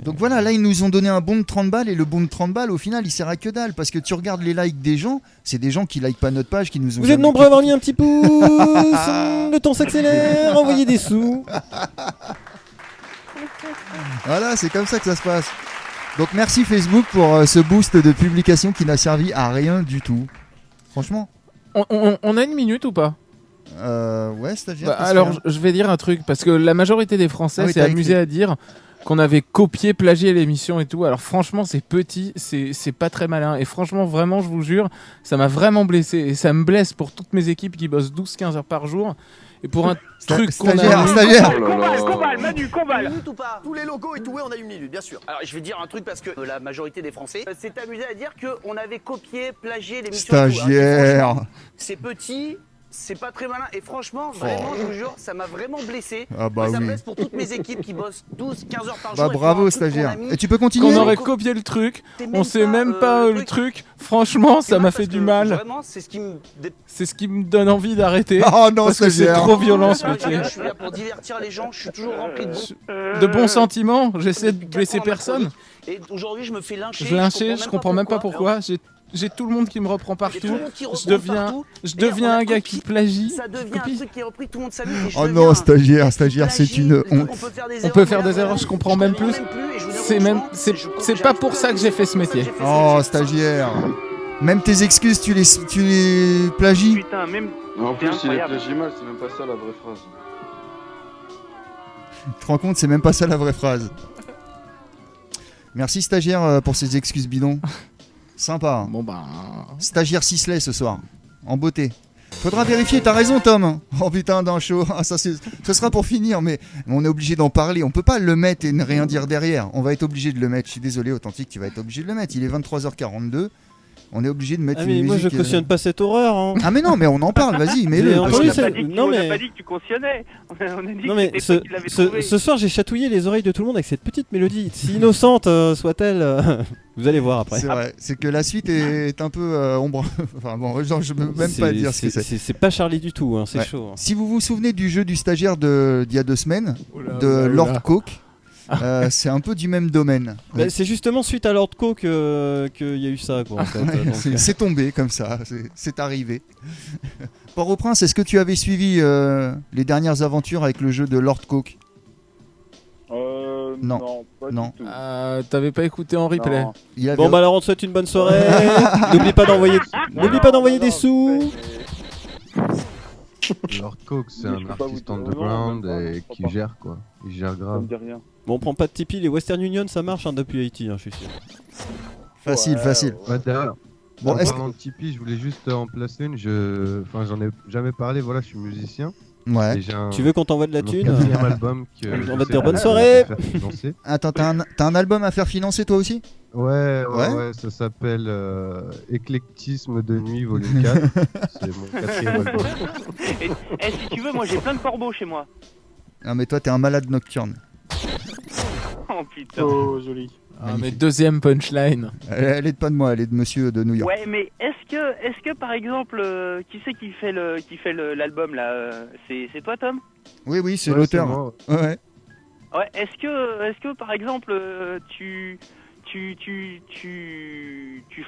B: Donc voilà, là, ils nous ont donné un bon de 30 balles, et le bon de 30 balles, au final, il sert à que dalle. Parce que tu regardes les likes des gens, c'est des gens qui likent pas notre page, qui nous ont...
G: Vous êtes nombreux à avoir mis un petit pouce. Le temps s'accélère, envoyez des sous.
B: Voilà, c'est comme ça que ça se passe. Donc merci Facebook pour ce boost de publication qui n'a servi à rien du tout. Franchement.
E: On a une minute ou pas ?
B: Ouais, c'est-à-dire.
E: Alors je vais dire un truc, parce que la majorité des Français s'est amusé à dire qu'on avait copié, plagié l'émission et tout. Alors franchement, c'est petit, c'est pas très malin. Et franchement, vraiment, je vous jure, ça m'a vraiment blessé. Et ça me blesse pour toutes mes équipes qui bossent 12-15 heures par jour. Et pour un truc qu'on a...
F: Combat.
O: Minute ou pas ? Tous les logos et tout, ouais, on a une minute, bien sûr. Alors je vais dire un truc parce que la majorité des Français s'est amusé à dire qu'on avait copié, plagié l'émission.
B: Stagiaire.
O: C'est petit, c'est pas très malin. Et franchement, vraiment, je vous jure, ça m'a vraiment blessé.
B: Ah bah
O: ça
B: oui.
O: me blesse pour toutes mes équipes qui bossent 12-15 heures par jour.
B: Bah bravo, stagiaire. Et tu peux continuer ?
E: Qu'on aurait copié le truc, on sait même pas le truc. Franchement, ça m'a fait du mal.
O: Vraiment, c'est
E: ce qui me donne envie d'arrêter.
B: Oh non,
E: parce que c'est trop violent ce métier.
O: Je suis là pour divertir les gens, je suis toujours rempli
E: de bons sentiments. J'essaie de blesser personne.
O: Et aujourd'hui, je me fais lyncher.
E: Je comprends même pas pourquoi. J'ai tout le monde qui me reprend partout. Je deviens un gars qui plagie.
O: Ça devient un truc qui est repris, tout le monde s'amuse.
B: Oh non, stagiaire, c'est une honte.
E: On peut faire des erreurs, je comprends même plus. C'est pas pour ça que j'ai fait ce métier.
B: Oh, stagiaire. Même tes excuses, tu les plagies.
F: Putain, même.
H: En plus, il est plagié mal, c'est même pas ça la vraie phrase.
B: Tu te rends compte, c'est même pas ça la vraie phrase. Merci, stagiaire, pour ces excuses bidons. Sympa.
E: Bon bah.
B: Stagiaire Sisley ce soir, en beauté. Faudra vérifier, t'as raison Tom. Oh putain, d'un show. Ça sera pour finir, mais on est obligé d'en parler. On peut pas le mettre et ne rien dire derrière. On va être obligé de le mettre. Je suis désolé, Authentique, tu vas être obligé de le mettre. Il est 23h42. On est obligé de mettre une musique.
G: Moi je cautionne pas cette horreur. Hein.
B: Ah mais non, mais on en parle, vas-y, mets-le.
F: On n'a pas dit que tu cautionnais. On a dit que c'était toi qui l'avais trouvé.
G: Ce soir j'ai chatouillé les oreilles de tout le monde avec cette petite mélodie. Si innocente soit-elle, vous allez voir après.
B: C'est vrai, c'est que la suite est un peu ombre. Enfin bon, genre, je peux même pas dire ce que c'est.
G: C'est pas Charlie du tout, hein, c'est chaud. Hein.
B: Si vous vous souvenez du jeu du stagiaire d'il y a 2 semaines, de Lord Coke. C'est un peu du même domaine.
G: C'est justement suite à Lord Coke qu'il y a eu ça. Quoi, en fait. Donc,
B: c'est tombé comme ça, c'est arrivé. Port-au-Prince, est-ce que tu avais suivi les dernières aventures avec le jeu de Lord Coke ?
L: Non, pas du tout.
E: T'avais pas écouté en replay.
G: Bon bah alors on te souhaite une bonne soirée. N'oublie pas d'envoyer des sous.
W: Lord Coke, c'est un artiste underground et qui gère quoi. Il gère grave.
G: Bon, on prend pas de Tipeee, les Western Union ça marche depuis Haïti, je suis sûr.
B: Facile.
W: Ouais, d'ailleurs,
B: bon,
W: en parlant de Tipeee, je voulais juste en placer une. J'en ai jamais parlé, voilà, je suis musicien.
B: Ouais.
G: Tu veux qu'on t'envoie de la thune ?
W: Quatrième album
G: on va te dire bonne soirée.
B: Attends, t'as un album à faire financer toi aussi ?
W: Ouais, ça s'appelle Éclectisme de nuit volume 4. C'est mon 4e album.
F: Et si tu veux, moi j'ai plein de corbeaux chez moi.
B: Ah mais toi t'es un malade nocturne.
F: Oh putain.
X: Oh joli.
E: mais deuxième punchline.
B: Elle est pas de moi, elle est de monsieur de New York.
F: Ouais, mais est-ce que par exemple, qui c'est qui fait l'album là c'est toi, Tom?
B: Oui, c'est l'auteur. Ouais.
F: Ouais, est-ce que par exemple tu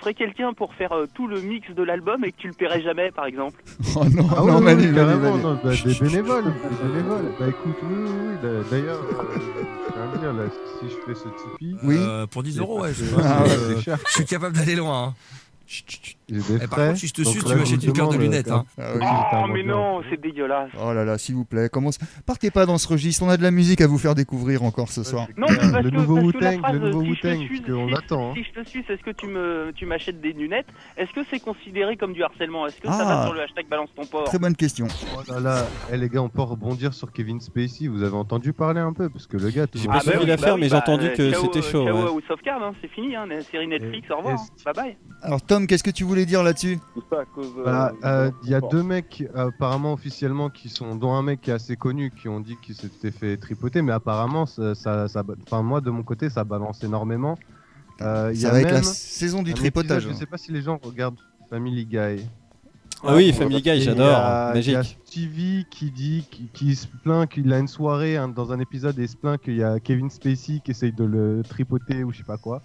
F: ferais quelqu'un pour faire tout le mix de l'album et que tu le paierais jamais, par exemple?
B: Oh non,
W: non,
B: Manu,
W: carrément, non, des bénévoles. Bah écoute, oui, d'ailleurs, je viens de dire, là, si je fais ce Tipeee...
B: Oui.
J: Pour 10 euros, ouais.
W: C'est cher.
J: Je suis capable d'aller loin. Hein. Par contre, si je te suis, tu
W: là,
J: m'achètes une paire de lunettes. Hein.
F: Oh, mais non, c'est dégueulasse.
B: Oh là là, s'il vous plaît, partez pas dans ce registre, on a de la musique à vous faire découvrir encore ce soir.
F: Non, mais parce
W: le nouveau Wu-Tang,
F: si
W: on l'attend.
F: Si je te suis, est-ce que tu m'achètes des lunettes? Est-ce que c'est considéré comme du harcèlement? Est-ce que ça va sur le hashtag balance ton port?
B: Très bonne question.
W: Oh là là, les gars, on peut rebondir sur Kevin Spacey, vous avez entendu parler un peu? Parce que le gars...
G: J'ai pas suivi l'affaire, mais j'ai entendu que c'était chaud.
F: Ciao ou Sauvegarde, c'est fini, la série Netflix, au revoir, bye bye.
B: Alors Tom, qu'est-ce que tu voulais dire là-dessus?
W: Il y a deux mecs apparemment officiellement dont un mec qui est assez connu qui ont dit qu'il s'était fait tripoter, mais apparemment moi de mon côté ça balance énormément.
B: Ça va être la saison du tripotage.
W: Je sais pas si les gens regardent Family Guy.
G: Ah oui, Family Guy, j'adore, magique.
W: Il y a Stevie qui se plaint qu'il a une soirée dans un épisode et il se plaint qu'il y a Kevin Spacey qui essaye de le tripoter ou je sais pas quoi.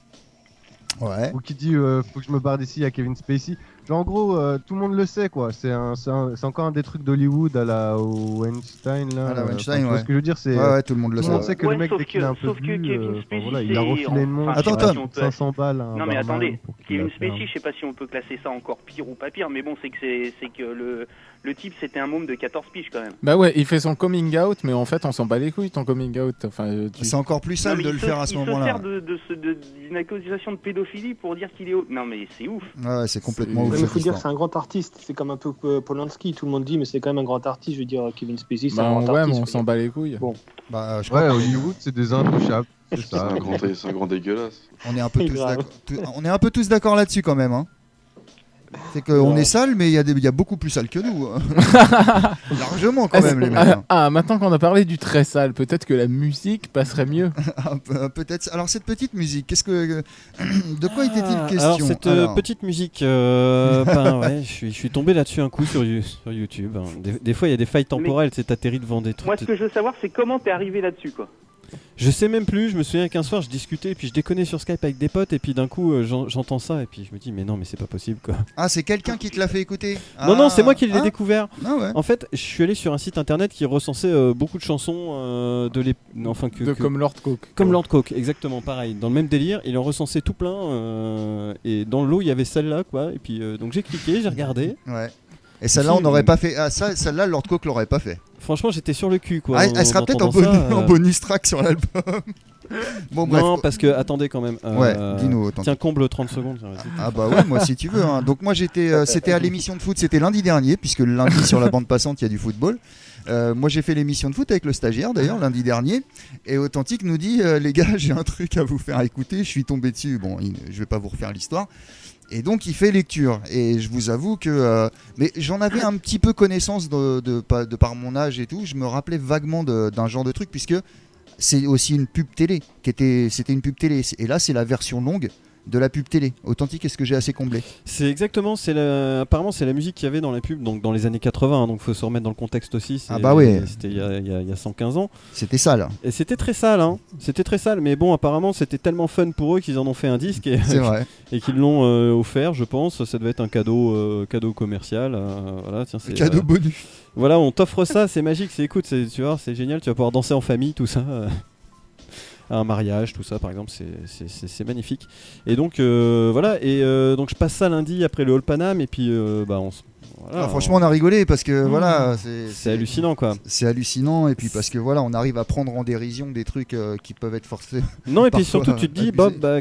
B: Ouais.
W: Ou qui dit faut que je me barre d'ici à Kevin Spacey. Genre, en gros, tout le monde le sait quoi. C'est encore un des trucs d'Hollywood à la Weinstein là.
B: À la Weinstein,
W: ouais. Ce que je veux dire, c'est.
B: Ouais, tout le monde le sait.
W: Tout le monde sait que le mec dès qu'il a un peu vu, voilà, il a refilé une montre.
B: Attends,
W: 500 balles.
F: Non mais attendez, Kevin Spacey, je sais pas si on peut classer ça encore pire ou pas pire, mais bon, c'est que le type c'était un môme de 14 piges quand même.
E: Bah ouais, il fait son coming out, mais en fait on s'en bat les couilles ton coming out. Enfin,
B: c'est encore plus sale de le faire à ce moment-là.
F: Il se sert d'une accusation de pédophilie pour dire qu'il est haut. Non mais c'est ouf.
B: Ouais, c'est complètement ouf.
X: Il faut dire que c'est un grand artiste, c'est comme un peu Polanski, tout le monde dit, mais c'est quand même un grand artiste. Je veux dire, Kevin Spacey, c'est un grand artiste.
E: Mais on s'en bat les couilles.
W: Bon. Je crois Hollywood, c'est des intouchables.
H: C'est un grand dégueulasse.
B: On est un peu tous d'accord là-dessus quand même. Hein. C'est qu'on est sale, mais il y a beaucoup plus sale que nous. Largement quand même, les mecs.
E: Maintenant qu'on a parlé du très sale, peut-être que la musique passerait mieux.
B: Peut-être. Alors cette petite musique, de quoi était-il question?
G: Alors cette petite musique, ouais, je suis tombé là-dessus un coup sur YouTube. Hein. Des fois, il y a des failles temporelles, c'est atterri devant des trucs.
F: Moi, ce que je veux savoir, c'est comment t'es arrivé là-dessus, quoi.
G: Je sais même plus, je me souviens qu'un soir je discutais et puis je déconnais sur Skype avec des potes et puis d'un coup j'entends ça et puis je me dis mais non mais c'est pas possible quoi.
B: Ah c'est quelqu'un qui te l'a fait écouter?
G: Non c'est moi qui l'ai découvert.
B: Ah, ouais.
G: En fait je suis allé sur un site internet qui recensait beaucoup de chansons
E: comme Lord Coke.
G: Comme Lord Coke, exactement pareil. Dans le même délire, il en recensait tout plein et dans le lot il y avait celle-là quoi et puis donc j'ai cliqué, j'ai regardé.
B: Ouais. Et celle-là, on n'aurait pas fait. Ah, celle-là, Lord Coke l'aurait pas fait.
G: Franchement, j'étais sur le cul, quoi.
B: Ah, elle sera peut-être en bonus track sur l'album.
G: Bon, bref. Non, parce que, attendez quand même.
B: Ouais, dis-nous.
G: Tiens, comble 30 secondes.
B: Ah, bah ouais, moi si tu veux. Hein. Donc, moi, c'était à l'émission de foot, c'était lundi dernier, puisque le lundi, sur la bande passante, il y a du football. Moi, j'ai fait l'émission de foot avec le stagiaire, d'ailleurs, lundi dernier. Et Authentique nous dit les gars, j'ai un truc à vous faire écouter. Je suis tombé dessus. Bon, je vais pas vous refaire l'histoire. Et donc il fait lecture et je vous avoue que mais j'en avais un petit peu connaissance de par mon âge et tout, je me rappelais vaguement d'un genre de truc puisque c'est aussi une pub télé c'était une pub télé et là c'est la version longue de la pub télé. Authentique, est-ce que j'ai assez comblé?
G: C'est exactement, apparemment c'est la musique qu'il y avait dans la pub, donc dans les années 80, hein, donc faut se remettre dans le contexte aussi.
B: Ah bah oui.
G: C'était il y a 115 ans.
B: C'était sale.
G: Et c'était très sale, hein. C'était très sale, mais bon, apparemment c'était tellement fun pour eux qu'ils en ont fait un disque et,
B: c'est vrai.
G: Et qu'ils l'ont offert, je pense. Ça devait être un cadeau commercial. Voilà, tiens, c'est
B: cadeau bonus.
G: Voilà, on t'offre ça, c'est magique, écoute, tu vois, c'est génial, tu vas pouvoir danser en famille, tout ça. À un mariage, tout ça par exemple, c'est magnifique. Et donc voilà, et donc je passe ça lundi après le Hall Paname et puis voilà,
B: franchement on a rigolé parce que voilà,
G: c'est hallucinant quoi.
B: C'est hallucinant et puis parce que voilà, on arrive à prendre en dérision des trucs qui peuvent être forcés.
G: Non et puis surtout tu te dis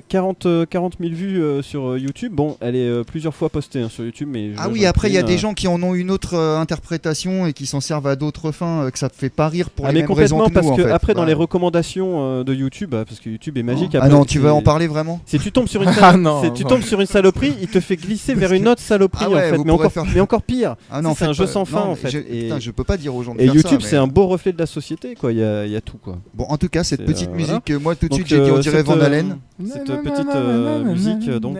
G: 40 000 vues sur YouTube, bon elle est plusieurs fois postée hein, sur YouTube mais
B: après il y a des gens qui en ont une autre interprétation et qui s'en servent à d'autres fins que ça te fait pas rire pour les mêmes raisons que nous
G: parce
B: en
G: que
B: fait.
G: Après dans les recommandations de YouTube parce que YouTube est magique.
B: Ah non, tu vas en parler vraiment?
G: Si tu tombes sur une tombes sur une saloperie, il te fait glisser vers une autre saloperie en fait, mais encore pire.
B: Ah non,
G: c'est un jeu sans fin en fait.
B: Putain, je peux pas dire aux gens de
G: et
B: faire
G: YouTube,
B: ça.
G: c'est un beau reflet de la société, quoi. Il y a tout, quoi.
B: Bon, en tout cas, cette petite musique,
G: voilà.
B: moi tout de
G: Donc,
B: suite, j'ai dit on dirait Van Halen.
G: Cette petite musique, donc,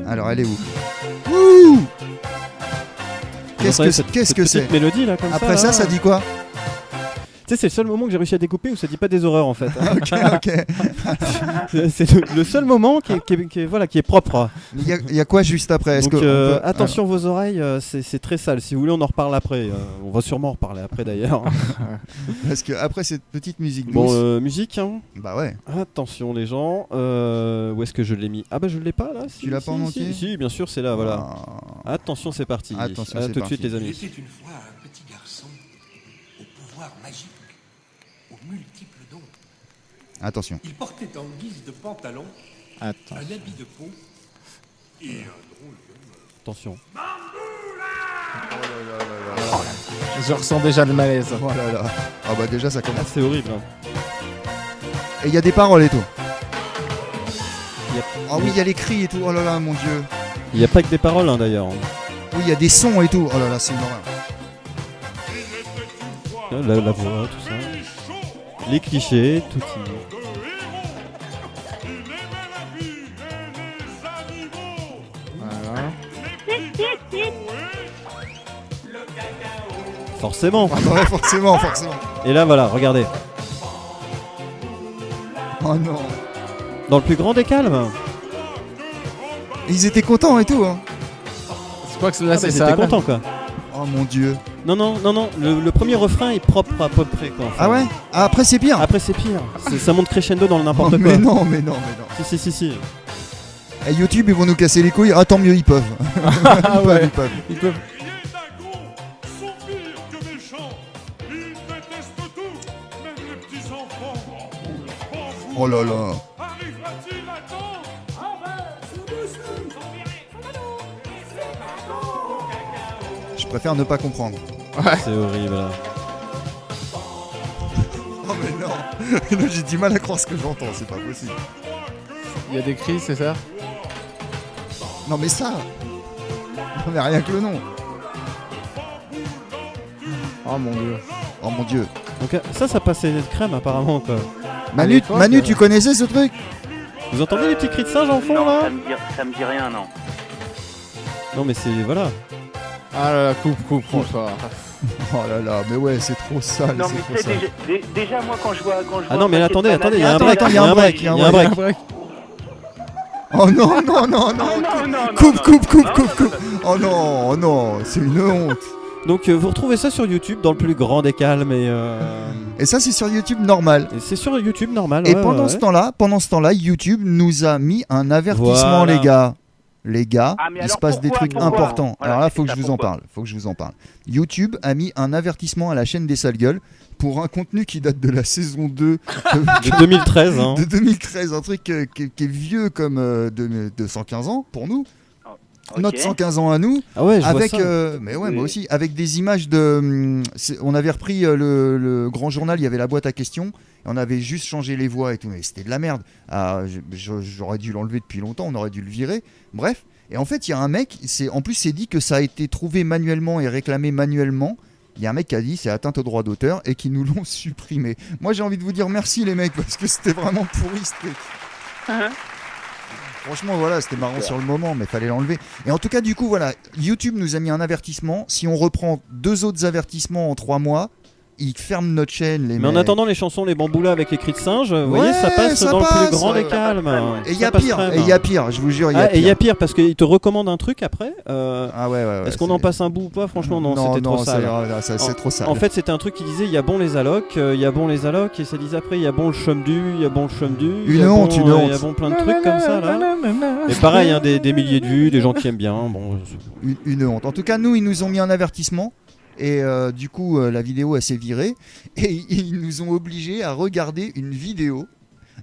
B: Alors, elle est où? Ouh! Qu'est-ce que c'est?
G: Petite mélodie là, comme
B: Après
G: ça,
B: ça dit quoi?
G: Tu sais, c'est le seul moment que j'ai réussi à découper où ça dit pas des horreurs en fait.
B: Ok.
G: C'est le seul moment qui est propre.
B: Il y a quoi juste après?
G: Donc, attention vos oreilles, c'est très sale. Si vous voulez, on en reparle après. On va sûrement en reparler après d'ailleurs.
B: Parce que après cette petite musique.
G: Bon, musique. Hein.
B: Bah ouais.
G: Attention les gens. Où est-ce que je l'ai mis? Ah bah je l'ai pas là.
B: Tu l'as pas en entier?
G: Si, bien sûr, c'est là. Voilà. Attention, c'est parti.
B: Attention,
G: à
B: c'est
G: tout de
B: parti.
G: suite les amis.
J: Il était une fois un petit garçon au pouvoir magique, aux multiples dons.
B: Attention.
J: Il portait en guise de pantalon un habit de peau et un drôle de...
G: Attention.
E: Je ressens déjà le malaise.
B: Oh là là. Ah bah déjà ça commence.
G: C'est horrible.
B: Et il y a des paroles et tout. Ah oui, il y a les cris et tout. Oh là là, mon dieu.
G: Il n'y a pas que des paroles hein, d'ailleurs.
B: Oui, il y a des sons et tout. Oh là là, c'est une horreur.
G: La voix, tout ça. Les clichés, tout ça.
E: Voilà.
G: Forcément.
B: Ah bah ouais, forcément.
G: Et là voilà, regardez.
B: Oh non.
G: Dans le plus grand des calmes.
B: Ils étaient contents et tout. Hein.
E: Je crois que là c'est
G: ils
E: ça.
G: étaient contents quoi.
B: Oh mon dieu.
G: Non, le premier refrain est propre à peu près quoi. Enfin,
B: Ah ouais? Ah, après c'est pire.
G: Après c'est pire. Ça monte crescendo dans le n'importe
B: Oh,
G: quoi.
B: mais non.
G: Si.
B: Et YouTube, ils vont nous casser les couilles. Ah, tant mieux, ils peuvent.
E: Ah ouais.
B: Ils peuvent. Oh là là. Je préfère ne pas comprendre.
G: C'est horrible là.
B: Oh mais non. J'ai du mal à croire ce que j'entends, c'est pas possible.
E: Il y a des cris, c'est ça?
B: Non mais ça. Non mais rien que le nom.
E: Oh mon dieu.
B: Oh mon dieu.
G: Donc ça passait de crème apparemment quoi.
B: Manu, tu connaissais ce truc?
G: Vous entendez les petits cris de singe en fond
F: Non,
G: là?
F: ça me dit rien, non.
G: Non mais c'est voilà.
E: Ah là là, coupe.
B: Oh là là, mais ouais, c'est trop sale.
F: Non,
B: c'est
F: mais
B: trop
F: tu sais,
B: sale.
F: déjà, moi, quand je vois.
G: Ah non, mais attendez, il y a un
B: Attends,
G: break.
B: il y a un break. Oh non. Coupe. Oh non, c'est une honte.
G: Donc vous retrouvez ça sur YouTube dans le plus grand des calmes
B: Et ça c'est sur YouTube normal.
G: Et c'est sur YouTube normal.
B: Et
G: ouais,
B: pendant
G: ouais.
B: ce temps-là, YouTube nous a mis un avertissement,
G: Voilà.
B: Les gars,
F: Ah, mais
B: il se
F: alors
B: passe des
F: pourquoi
B: trucs importants.
F: Voilà,
B: Alors là,
F: c'est
B: faut que
F: ça,
B: je vous en parle. YouTube a mis un avertissement à la chaîne des sales gueules pour un contenu qui date de la saison 2
G: de 2013. Hein.
B: De 2013, un truc qui est vieux comme de 115 ans pour nous.
F: Okay.
B: Notre 115 ans à nous,
G: Ah ouais, je
B: avec,
G: vois ça.
B: mais ouais, moi aussi, avec des images de. On avait repris le grand journal, il y avait la boîte à questions, et on avait juste changé les voix et tout, mais c'était de la merde. Ah, j'aurais dû l'enlever depuis longtemps, on aurait dû le virer. Bref, et en fait, il y a un mec, en plus, c'est dit que ça a été trouvé manuellement et réclamé manuellement. Il y a un mec qui a dit c'est atteinte au droit d'auteur et qui nous l'ont supprimé. Moi, j'ai envie de vous dire merci les mecs parce que c'était vraiment pourri ce truc. Franchement, voilà, c'était marrant sur le moment, mais fallait l'enlever. Et en tout cas, du coup, voilà, YouTube nous a mis un avertissement. Si on reprend 2 autres avertissements en 3 mois, ils ferment notre chaîne.
G: Mais en attendant, les chansons, les bamboulas avec les cris de singe, vous voyez, ça passe
B: ça
G: dans le
B: passe.
G: plus grand des calmes.
B: Et il y a pire, je vous jure, il y a pire.
G: Et il y a pire parce qu'il te recommande un truc après.
B: Ah ouais.
G: Est-ce qu'on en passe un bout ou pas? Franchement, non, c'était trop sale.
B: C'est trop sale.
G: En fait, c'était un truc qui disait il y a bon les allocs, et ça disait après il y a bon le chum-du, il y a bon le chum-du.
B: Une honte.
G: Il y a bon plein de trucs comme ça là. Et pareil, hein, des milliers de vues, des gens qui aiment bien. Bon,
B: une honte. En tout cas, nous, ils nous ont mis un avertissement. Et du coup, la vidéo, elle s'est virée. Et ils nous ont obligés à regarder une vidéo.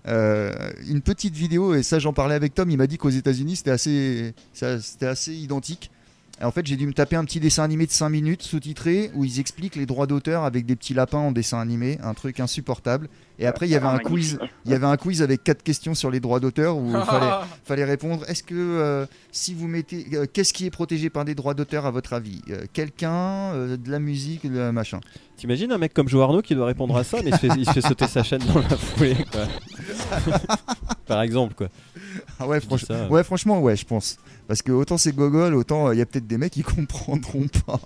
B: Une petite vidéo. Et ça, j'en parlais avec Tom. Il m'a dit qu'aux États-Unis, c'était assez identique. Et en fait, j'ai dû me taper un petit dessin animé de 5 minutes sous-titré où ils expliquent les droits d'auteur avec des petits lapins en dessin animé, un truc insupportable. Et après, il y avait un quiz. Il y avait un quiz avec 4 questions sur les droits d'auteur où il fallait répondre. Est-ce que si vous mettez, qu'est-ce qui est protégé par des droits d'auteur à votre avis? Quelqu'un, de la musique, de machin.
G: T'imagines un mec comme Joe Arnaud qui doit répondre à ça, mais il se fait sauter sa chaîne dans la foulée, quoi. Par exemple, quoi.
B: Ah ouais, ouais, franchement, ouais, je pense. Parce que autant c'est gogol, autant il y a peut-être des mecs qui comprendront pas.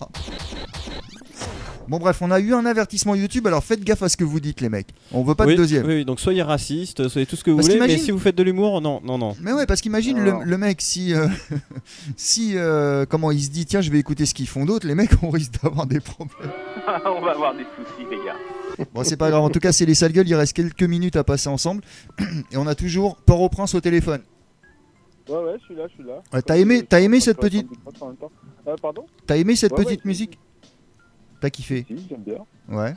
B: Bon bref, on a eu un avertissement YouTube, alors faites gaffe à ce que vous dites les mecs. On veut pas de deuxième.
G: Oui, donc soyez racistes, soyez tout ce que vous voulez, mais si vous faites de l'humour, non.
B: Mais ouais, parce qu'imagine le mec, si comment il se dit, tiens, je vais écouter ce qu'ils font d'autres, les mecs, on risque d'avoir des problèmes.
F: On va avoir des soucis, les gars.
B: Bon, c'est pas grave, en tout cas, c'est les sales gueules, il reste quelques minutes à passer ensemble. Et on a toujours Port-au-Prince au téléphone.
L: Ouais, je suis là.
B: T'as aimé cette petite...
L: Pardon ?
B: T'as aimé cette petite musique ? T'as kiffé ?
L: Si, j'aime bien.
B: Ouais.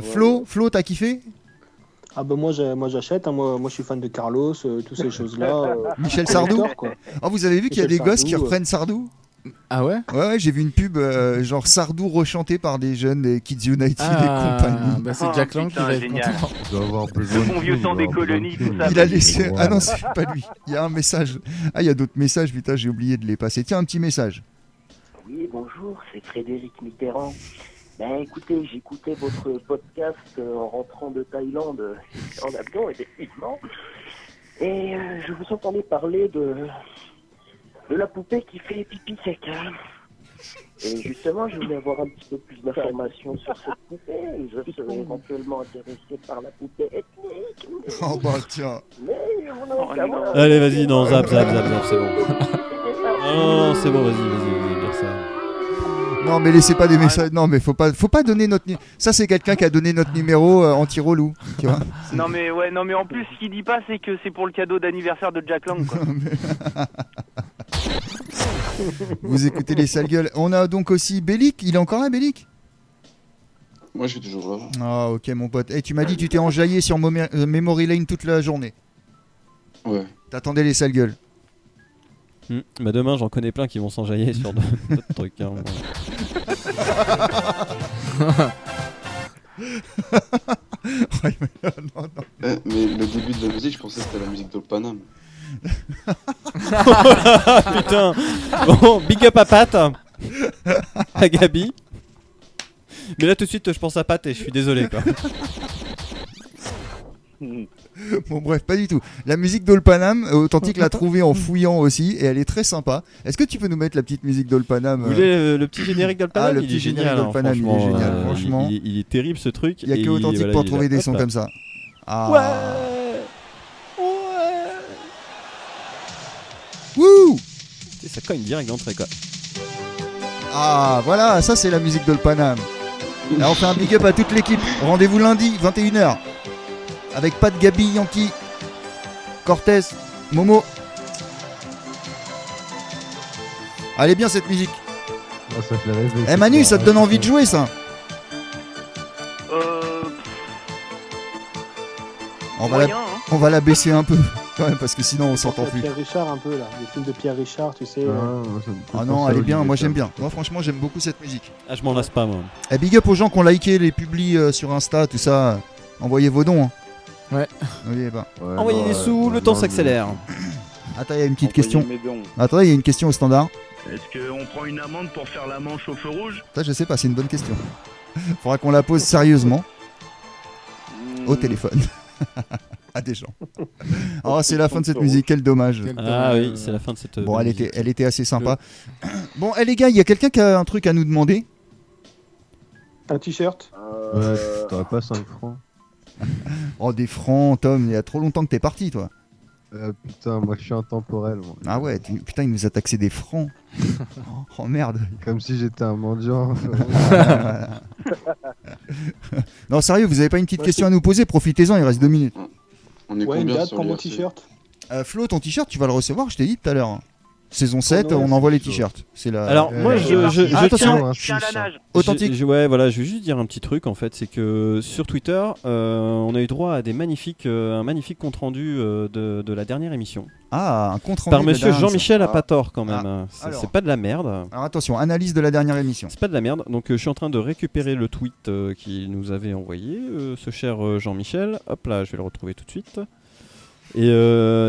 B: Flo, t'as kiffé ?
X: Ah bah moi j'achète, hein. moi je suis fan de Carlos, toutes ces choses-là.
B: Michel Sardou ? Oh, vous avez vu qu'il y a des gosses qui reprennent Sardou ?
E: Ah ouais ?
B: Ouais, j'ai vu une pub genre Sardou rechanté par des jeunes des Kids United et compagnie.
E: Bah c'est Jack Lang qui va être content.
W: Il doit avoir besoin
F: Le bon vieux temps des colonies, tout ça.
B: Il a laissé... Ah non, c'est pas lui. Il y a un message. Ah, il y a d'autres messages, putain, j'ai oublié de les passer. Tiens, un petit message.
P: Oui, bonjour, c'est Frédéric Mitterrand. Ben écoutez, j'écoutais votre podcast en rentrant de Thaïlande en avion, effectivement. Et je vous entendais parler de la poupée qui fait pipi sec. Hein. Et justement, je voulais avoir un petit peu plus d'informations sur cette poupée. Je serais éventuellement intéressé par la poupée ethnique.
B: Oh bah tiens.
G: Allez, vas-y, non, zap, c'est bon. Non, c'est bon, vas-y, dire ça.
B: Non mais laissez pas des messages. Non mais faut pas donner notre ça c'est quelqu'un qui a donné notre numéro anti-relou, tu vois.
F: Non mais en plus ce qu'il dit pas c'est que c'est pour le cadeau d'anniversaire de Jack Lang quoi.
B: Vous écoutez les sales gueules. On a donc aussi Bellic, il est encore là Bellic ?
H: Moi je suis toujours là.
B: Ah ok mon pote. Et tu m'as dit tu t'es enjaillé sur Memory Lane toute la journée.
H: Ouais.
B: T'attendais les sales gueules.
G: Bah demain j'en connais plein qui vont s'enjailler sur d'autres trucs. Hein.
H: Mais le début de la musique, je pensais que c'était la musique de Paname.
G: Putain. Bon, big up à Pat, à Gabi. Mais là tout de suite je pense à Pat et je suis désolé quoi.
B: Bon bref, pas du tout. La musique d'Olpanam, Authentique l'a trouvée en fouillant aussi et elle est très sympa. Est-ce que tu peux nous mettre la petite musique d'Olpanam
G: Vous voulez le petit générique d'Olpanam?
B: Ah, le petit générique d'Olpanam, il est génial, franchement.
G: Il est terrible ce truc.
B: Il n'y a que Authentique pour trouver des sons comme ça. Ah.
G: Ouais.
B: Wouh.
G: Ça cogne direct d'entrée quoi.
B: Ah voilà, ça c'est la musique d'Olpanam. Là on fait un big up à toute l'équipe. Rendez-vous lundi 21h. Avec Pat, Gabi, Yankee, Cortez, Momo. Allez bien cette musique.
W: Oh, ça fait rêver.
B: Eh Manu, ça te donne envie de jouer ça? On va la baisser un peu quand même parce que sinon on s'entend plus.
X: Pierre Richard un peu là, les films de Pierre Richard, tu sais.
B: Ah non, elle est bien, moi j'aime bien. Moi franchement j'aime beaucoup cette musique.
G: Ah je m'en lasse pas moi.
B: Et big up aux gens qui ont liké les publis sur Insta, tout ça. Envoyez vos dons. Hein.
E: Ouais.
B: N'oubliez pas.
G: Ouais, envoyez des sous, le temps s'accélère.
B: Attends, il y a une petite question. Attends, il y a une question au standard.
K: Est-ce qu'on prend une amende pour faire la manche au feu rouge?
B: Ça, je sais pas, c'est une bonne question. Faudra qu'on la pose sérieusement au téléphone à des gens. Oh, c'est la fin de cette musique, quel dommage.
G: Ah oui, c'est la fin de cette.
B: Bon, elle était assez sympa. Bon, les gars, il y a quelqu'un qui a un truc à nous demander.
X: Un t-shirt.
W: Ouais, t'aurais pas 5 francs.
B: Oh, des francs, Tom, il y a trop longtemps que t'es parti, toi.
W: Putain, moi je suis intemporel. Moi.
B: Ah ouais, putain, il nous a taxé des francs. Oh merde.
W: Comme si j'étais un mendiant.
B: Non, sérieux, vous avez pas une petite question à nous poser? Profitez-en, il reste 2 minutes.
H: On est
X: ouais, une
H: combien
X: date
H: sur
X: pour mon
H: l'URC?
X: t-shirt.
B: Flo, ton t-shirt, tu vas le recevoir, je t'ai dit tout à l'heure. saison 7, on envoie les t-shirts. C'est la...
G: Alors moi
B: attention,
G: authentique. Ouais, voilà, je vais juste dire un petit truc en fait, c'est que sur Twitter, on a eu droit à un magnifique compte rendu de la dernière émission.
B: Ah, un compte rendu
G: par Monsieur Jean-Michel Apator quand même.
B: Alors,
G: c'est pas de la merde.
B: Alors attention, analyse de la dernière émission.
G: C'est pas de la merde. Donc je suis en train de récupérer le tweet qu'il nous avait envoyé, ce cher Jean-Michel. Hop là, je vais le retrouver tout de suite. Et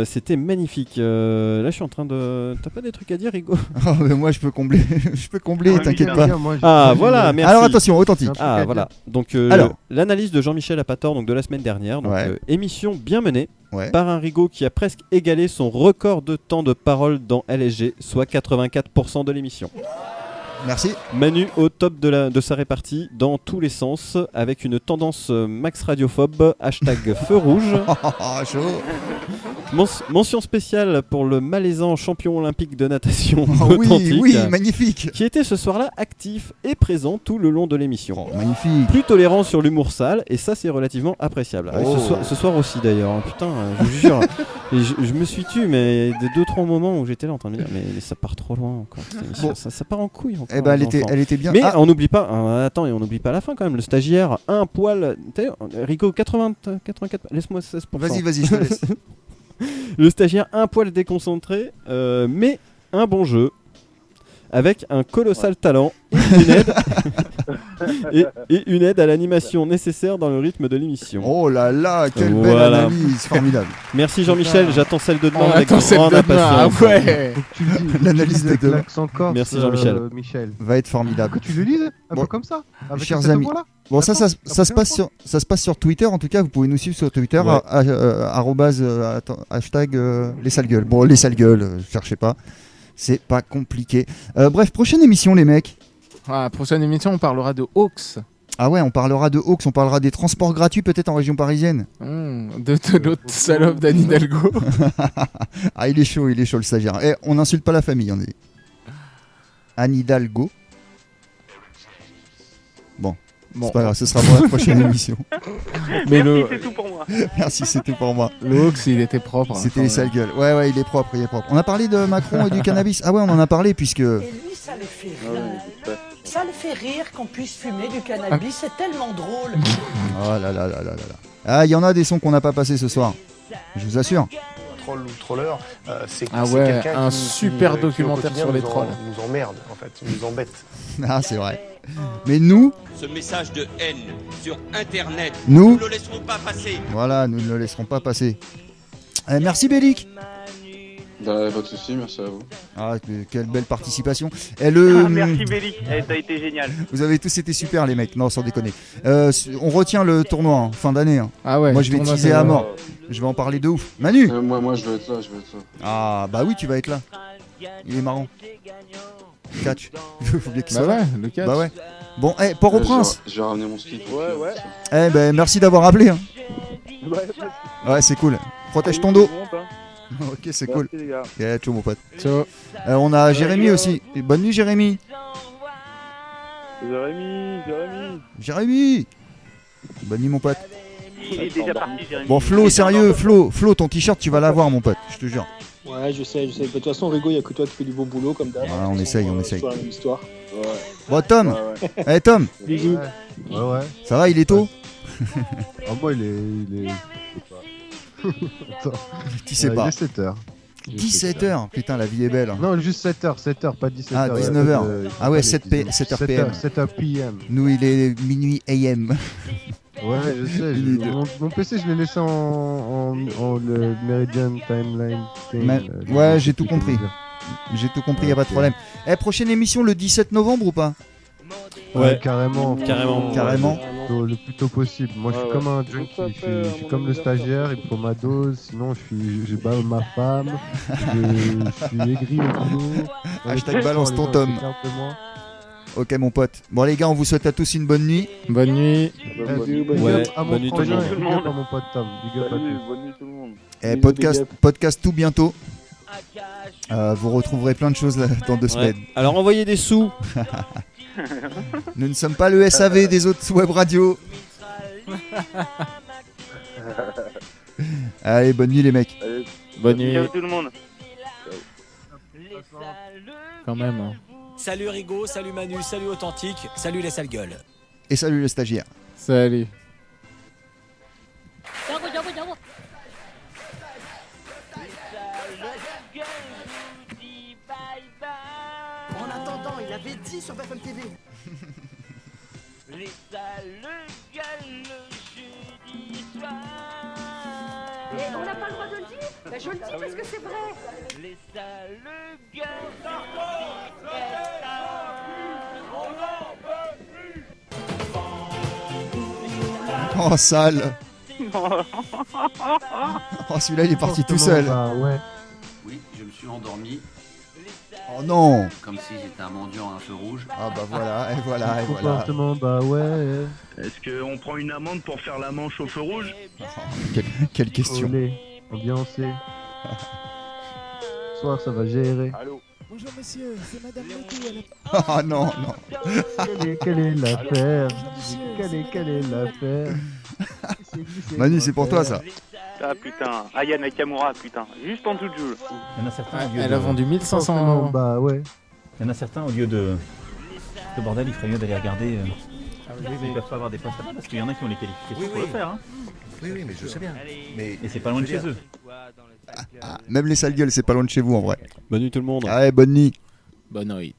G: c'était magnifique. Là, je suis en train de. T'as pas des trucs à dire, Rigo?
B: Oh, mais moi, je peux combler, t'inquiète pas.
G: Voilà, merci.
B: Alors attention, authentique.
G: Ah, voilà. Donc, l'analyse de Jean-Michel Apator, donc de la semaine dernière. Donc, émission bien menée par un Rigo qui a presque égalé son record de temps de parole dans LSG, soit 84% de l'émission.
B: Merci.
G: Manu au top de sa répartie dans tous les sens, avec une tendance max radiophobe, #feu rouge. Mention spéciale pour le malaisant champion olympique de natation authentique.
B: Oui, magnifique.
G: Qui était ce soir-là actif et présent tout le long de l'émission.
B: Magnifique.
G: Plus tolérant sur l'humour sale, et ça c'est relativement appréciable. Ce soir aussi d'ailleurs. Putain, je vous jure. je me suis tué, mais des 2-3 moments où j'étais là en train de me dire, mais ça part trop loin encore. Cette émission.
B: Bon.
G: Ça part en couille encore.
B: Eh ben, elle était bien.
G: Mais on n'oublie pas. Attends, et on n'oublie pas la fin quand même. Le stagiaire, un poil. Rico, 84. Laisse-moi 16%.
B: Vas-y, je te laisse.
G: Le stagiaire, un poil déconcentré, mais un bon jeu. Avec un colossal talent et une aide, et une aide à l'animation nécessaire dans le rythme de l'émission.
B: Oh là là, quelle belle analyse, formidable.
G: Merci Jean-Michel, j'attends celle de demain avec
E: grande impatience. Ah ouais.
B: L'analyse de demain.
G: Merci Jean-Michel.
B: Va être formidable.
W: Que tu le lises un peu comme ça, avec
B: chers amis. Bon, ça se passe sur Twitter. En tout cas, vous pouvez nous suivre sur Twitter, hashtag les sales gueules. Bon, les sales gueules, cherchez pas. C'est pas compliqué. Bref, prochaine émission, les mecs.
E: Prochaine émission, on parlera de Hawks.
B: Ah ouais, on parlera de Hawks, on parlera des transports gratuits peut-être en région parisienne.
E: De l'autre salope d'Anne Hidalgo.
B: Ah, il est chaud le stagiaire. On n'insulte pas la famille, on dit. Anne Hidalgo. Bon. C'est pas grave, ce sera pour la prochaine émission.
F: Mais merci, c'est tout pour moi.
B: Merci, c'est tout pour moi.
E: Le Hawks, il était propre.
B: C'était les sales gueules. Ouais, il est propre. On a parlé de Macron et du cannabis. Ah ouais, on en a parlé puisque...
A: Et lui, ça le fait rire. Ça le fait rire qu'on puisse fumer du cannabis. C'est tellement drôle.
B: Oh là là là là là là. Ah, il y en a des sons qu'on n'a pas passés ce soir. Je vous assure.
Q: Troll ou troller, c'est
B: quelqu'un
E: un super documentaire sur les trolls.
Q: Nous emmerde en fait, nous embête.
B: Ah, c'est vrai. Mais nous,
J: ce message de haine sur Internet,
B: nous
J: ne le laisserons pas passer.
B: Voilà, nous ne le laisserons pas passer. Merci Bélic.
H: Pas de soucis, merci à vous.
B: Ah, quelle belle participation.
F: Merci Bélic, t'as été génial.
B: Vous avez tous été super les mecs, non sans déconner. On retient le tournoi fin d'année.
E: Ah ouais.
B: Moi je vais teaser à mort. Je vais en parler de ouf. Manu.
H: Moi je vais être là,
B: Ah bah oui, tu vas être là. Il est marrant. Catch. Faut bien qu'il soit
E: là. Le catch.
B: Bah ouais. Bon, Port-au-Prince.
H: Je vais ramener mon ski.
Q: Ouais.
B: Merci d'avoir appelé. Ouais, c'est cool. Protège ton dos. Ok, c'est cool. Yeah, ciao mon pote.
E: Ciao.
B: On a Jérémy aussi. Et bonne nuit Jérémy. Jérémy. Bonne nuit mon pote.
F: Il est déjà parti Jérémy.
B: Bon Flo, sérieux, Flo, ton t-shirt tu vas l'avoir mon pote, je te jure.
X: Ouais, je sais. De toute façon, Rigo, il n'y a que toi qui fais du bon boulot comme d'hab.
B: Ah, on essaye.
X: C'est la même histoire.
H: Ouais.
B: Bon, Tom. Tom.
X: Bisous.
W: Ouais.
B: Ça va, il est tôt?
W: Moi, il est... Attends.
B: Tu sais pas.
W: Il est 7h.
B: 17h. Putain, la vie est belle.
W: Non, juste 7h, pas 17h.
B: Ah, 19h. Ah ouais, 7h PM.
W: 7h PM.
B: Nous, il est minuit AM.
W: Ouais, je sais. Mon PC, je l'ai laissé en le Meridian Timeline.
B: Ouais, j'ai tout compris. Y a pas de problème. Prochaine émission le 17 novembre ou pas?
W: Ouais, carrément. Le plus tôt possible. Moi, je suis comme un junkie. Je suis comme le stagiaire. Il me faut ma dose. Sinon, je bats ma femme. Je suis aigri au boulot.
B: Hashtag balance ton Tom. Ok mon pote. Bon les gars, on vous souhaite à tous une bonne nuit.
E: Bonne nuit.
W: Bonne nuit tout le monde.
F: Big up
W: à mon pote Tom. Big up à tous.
H: Bonne nuit tout le monde.
B: Podcast tout bientôt. Vous retrouverez plein de choses là, dans 2 semaines.
G: Alors envoyez des sous.
B: Nous ne sommes pas le SAV des autres web radios. Allez, bonne nuit les mecs.
F: Bonne nuit. Ciao tout le monde.
E: Quand même. Hein.
M: Salut Rigo, salut Manu, salut Authentique, salut les sales gueules.
B: Et salut le stagiaire.
E: Salut.
O: En attendant, il avait dit sur BFM TV.
R: Les sales gueules le jeudi soir.
S: Et on n'a pas le droit de le dire. Ben, je le dis parce que c'est vrai.
R: Les sales gueules.
B: Oh, sale. Oh, celui-là, il est parti tout seul.
W: Ouais.
C: Oui, je me suis endormi.
B: Oh non.
C: Comme si j'étais un mendiant à un feu rouge.
B: Ah bah voilà, et voilà, et voilà.
W: Comportement, bah ouais.
K: Est-ce qu'on prend une amende pour faire la manche au feu rouge?
B: Quelle question.
W: Olé, ambiancé. Ce soir, ça va gérer.
L: Allô.
T: Bonjour monsieur, c'est Madame Letou.
B: Ah non, non.
W: Quelle est l'affaire? Quelle est l'affaire?
B: Manu, c'est pour toi ça.
F: Ah putain, Aya Nakamura, putain, juste en dessous de jeu.
U: Il y en a certains au lieu
E: Elle
U: de...
E: a vendu 1500.
W: Bah ouais.
U: Il y en a certains au lieu de... Ce bordel, il ferait mieux d'aller regarder... Ils peuvent pas avoir des postes là-bas parce qu'il y en a qui ont les qualifications pour le faire. Hein.
T: Oui, mais je sais bien. Mais
U: et c'est pas loin de chez eux.
B: Même les sales gueules, c'est pas loin de chez vous en vrai.
G: Bonne nuit tout le monde.
B: Allez, bonne nuit.
E: Bonne nuit.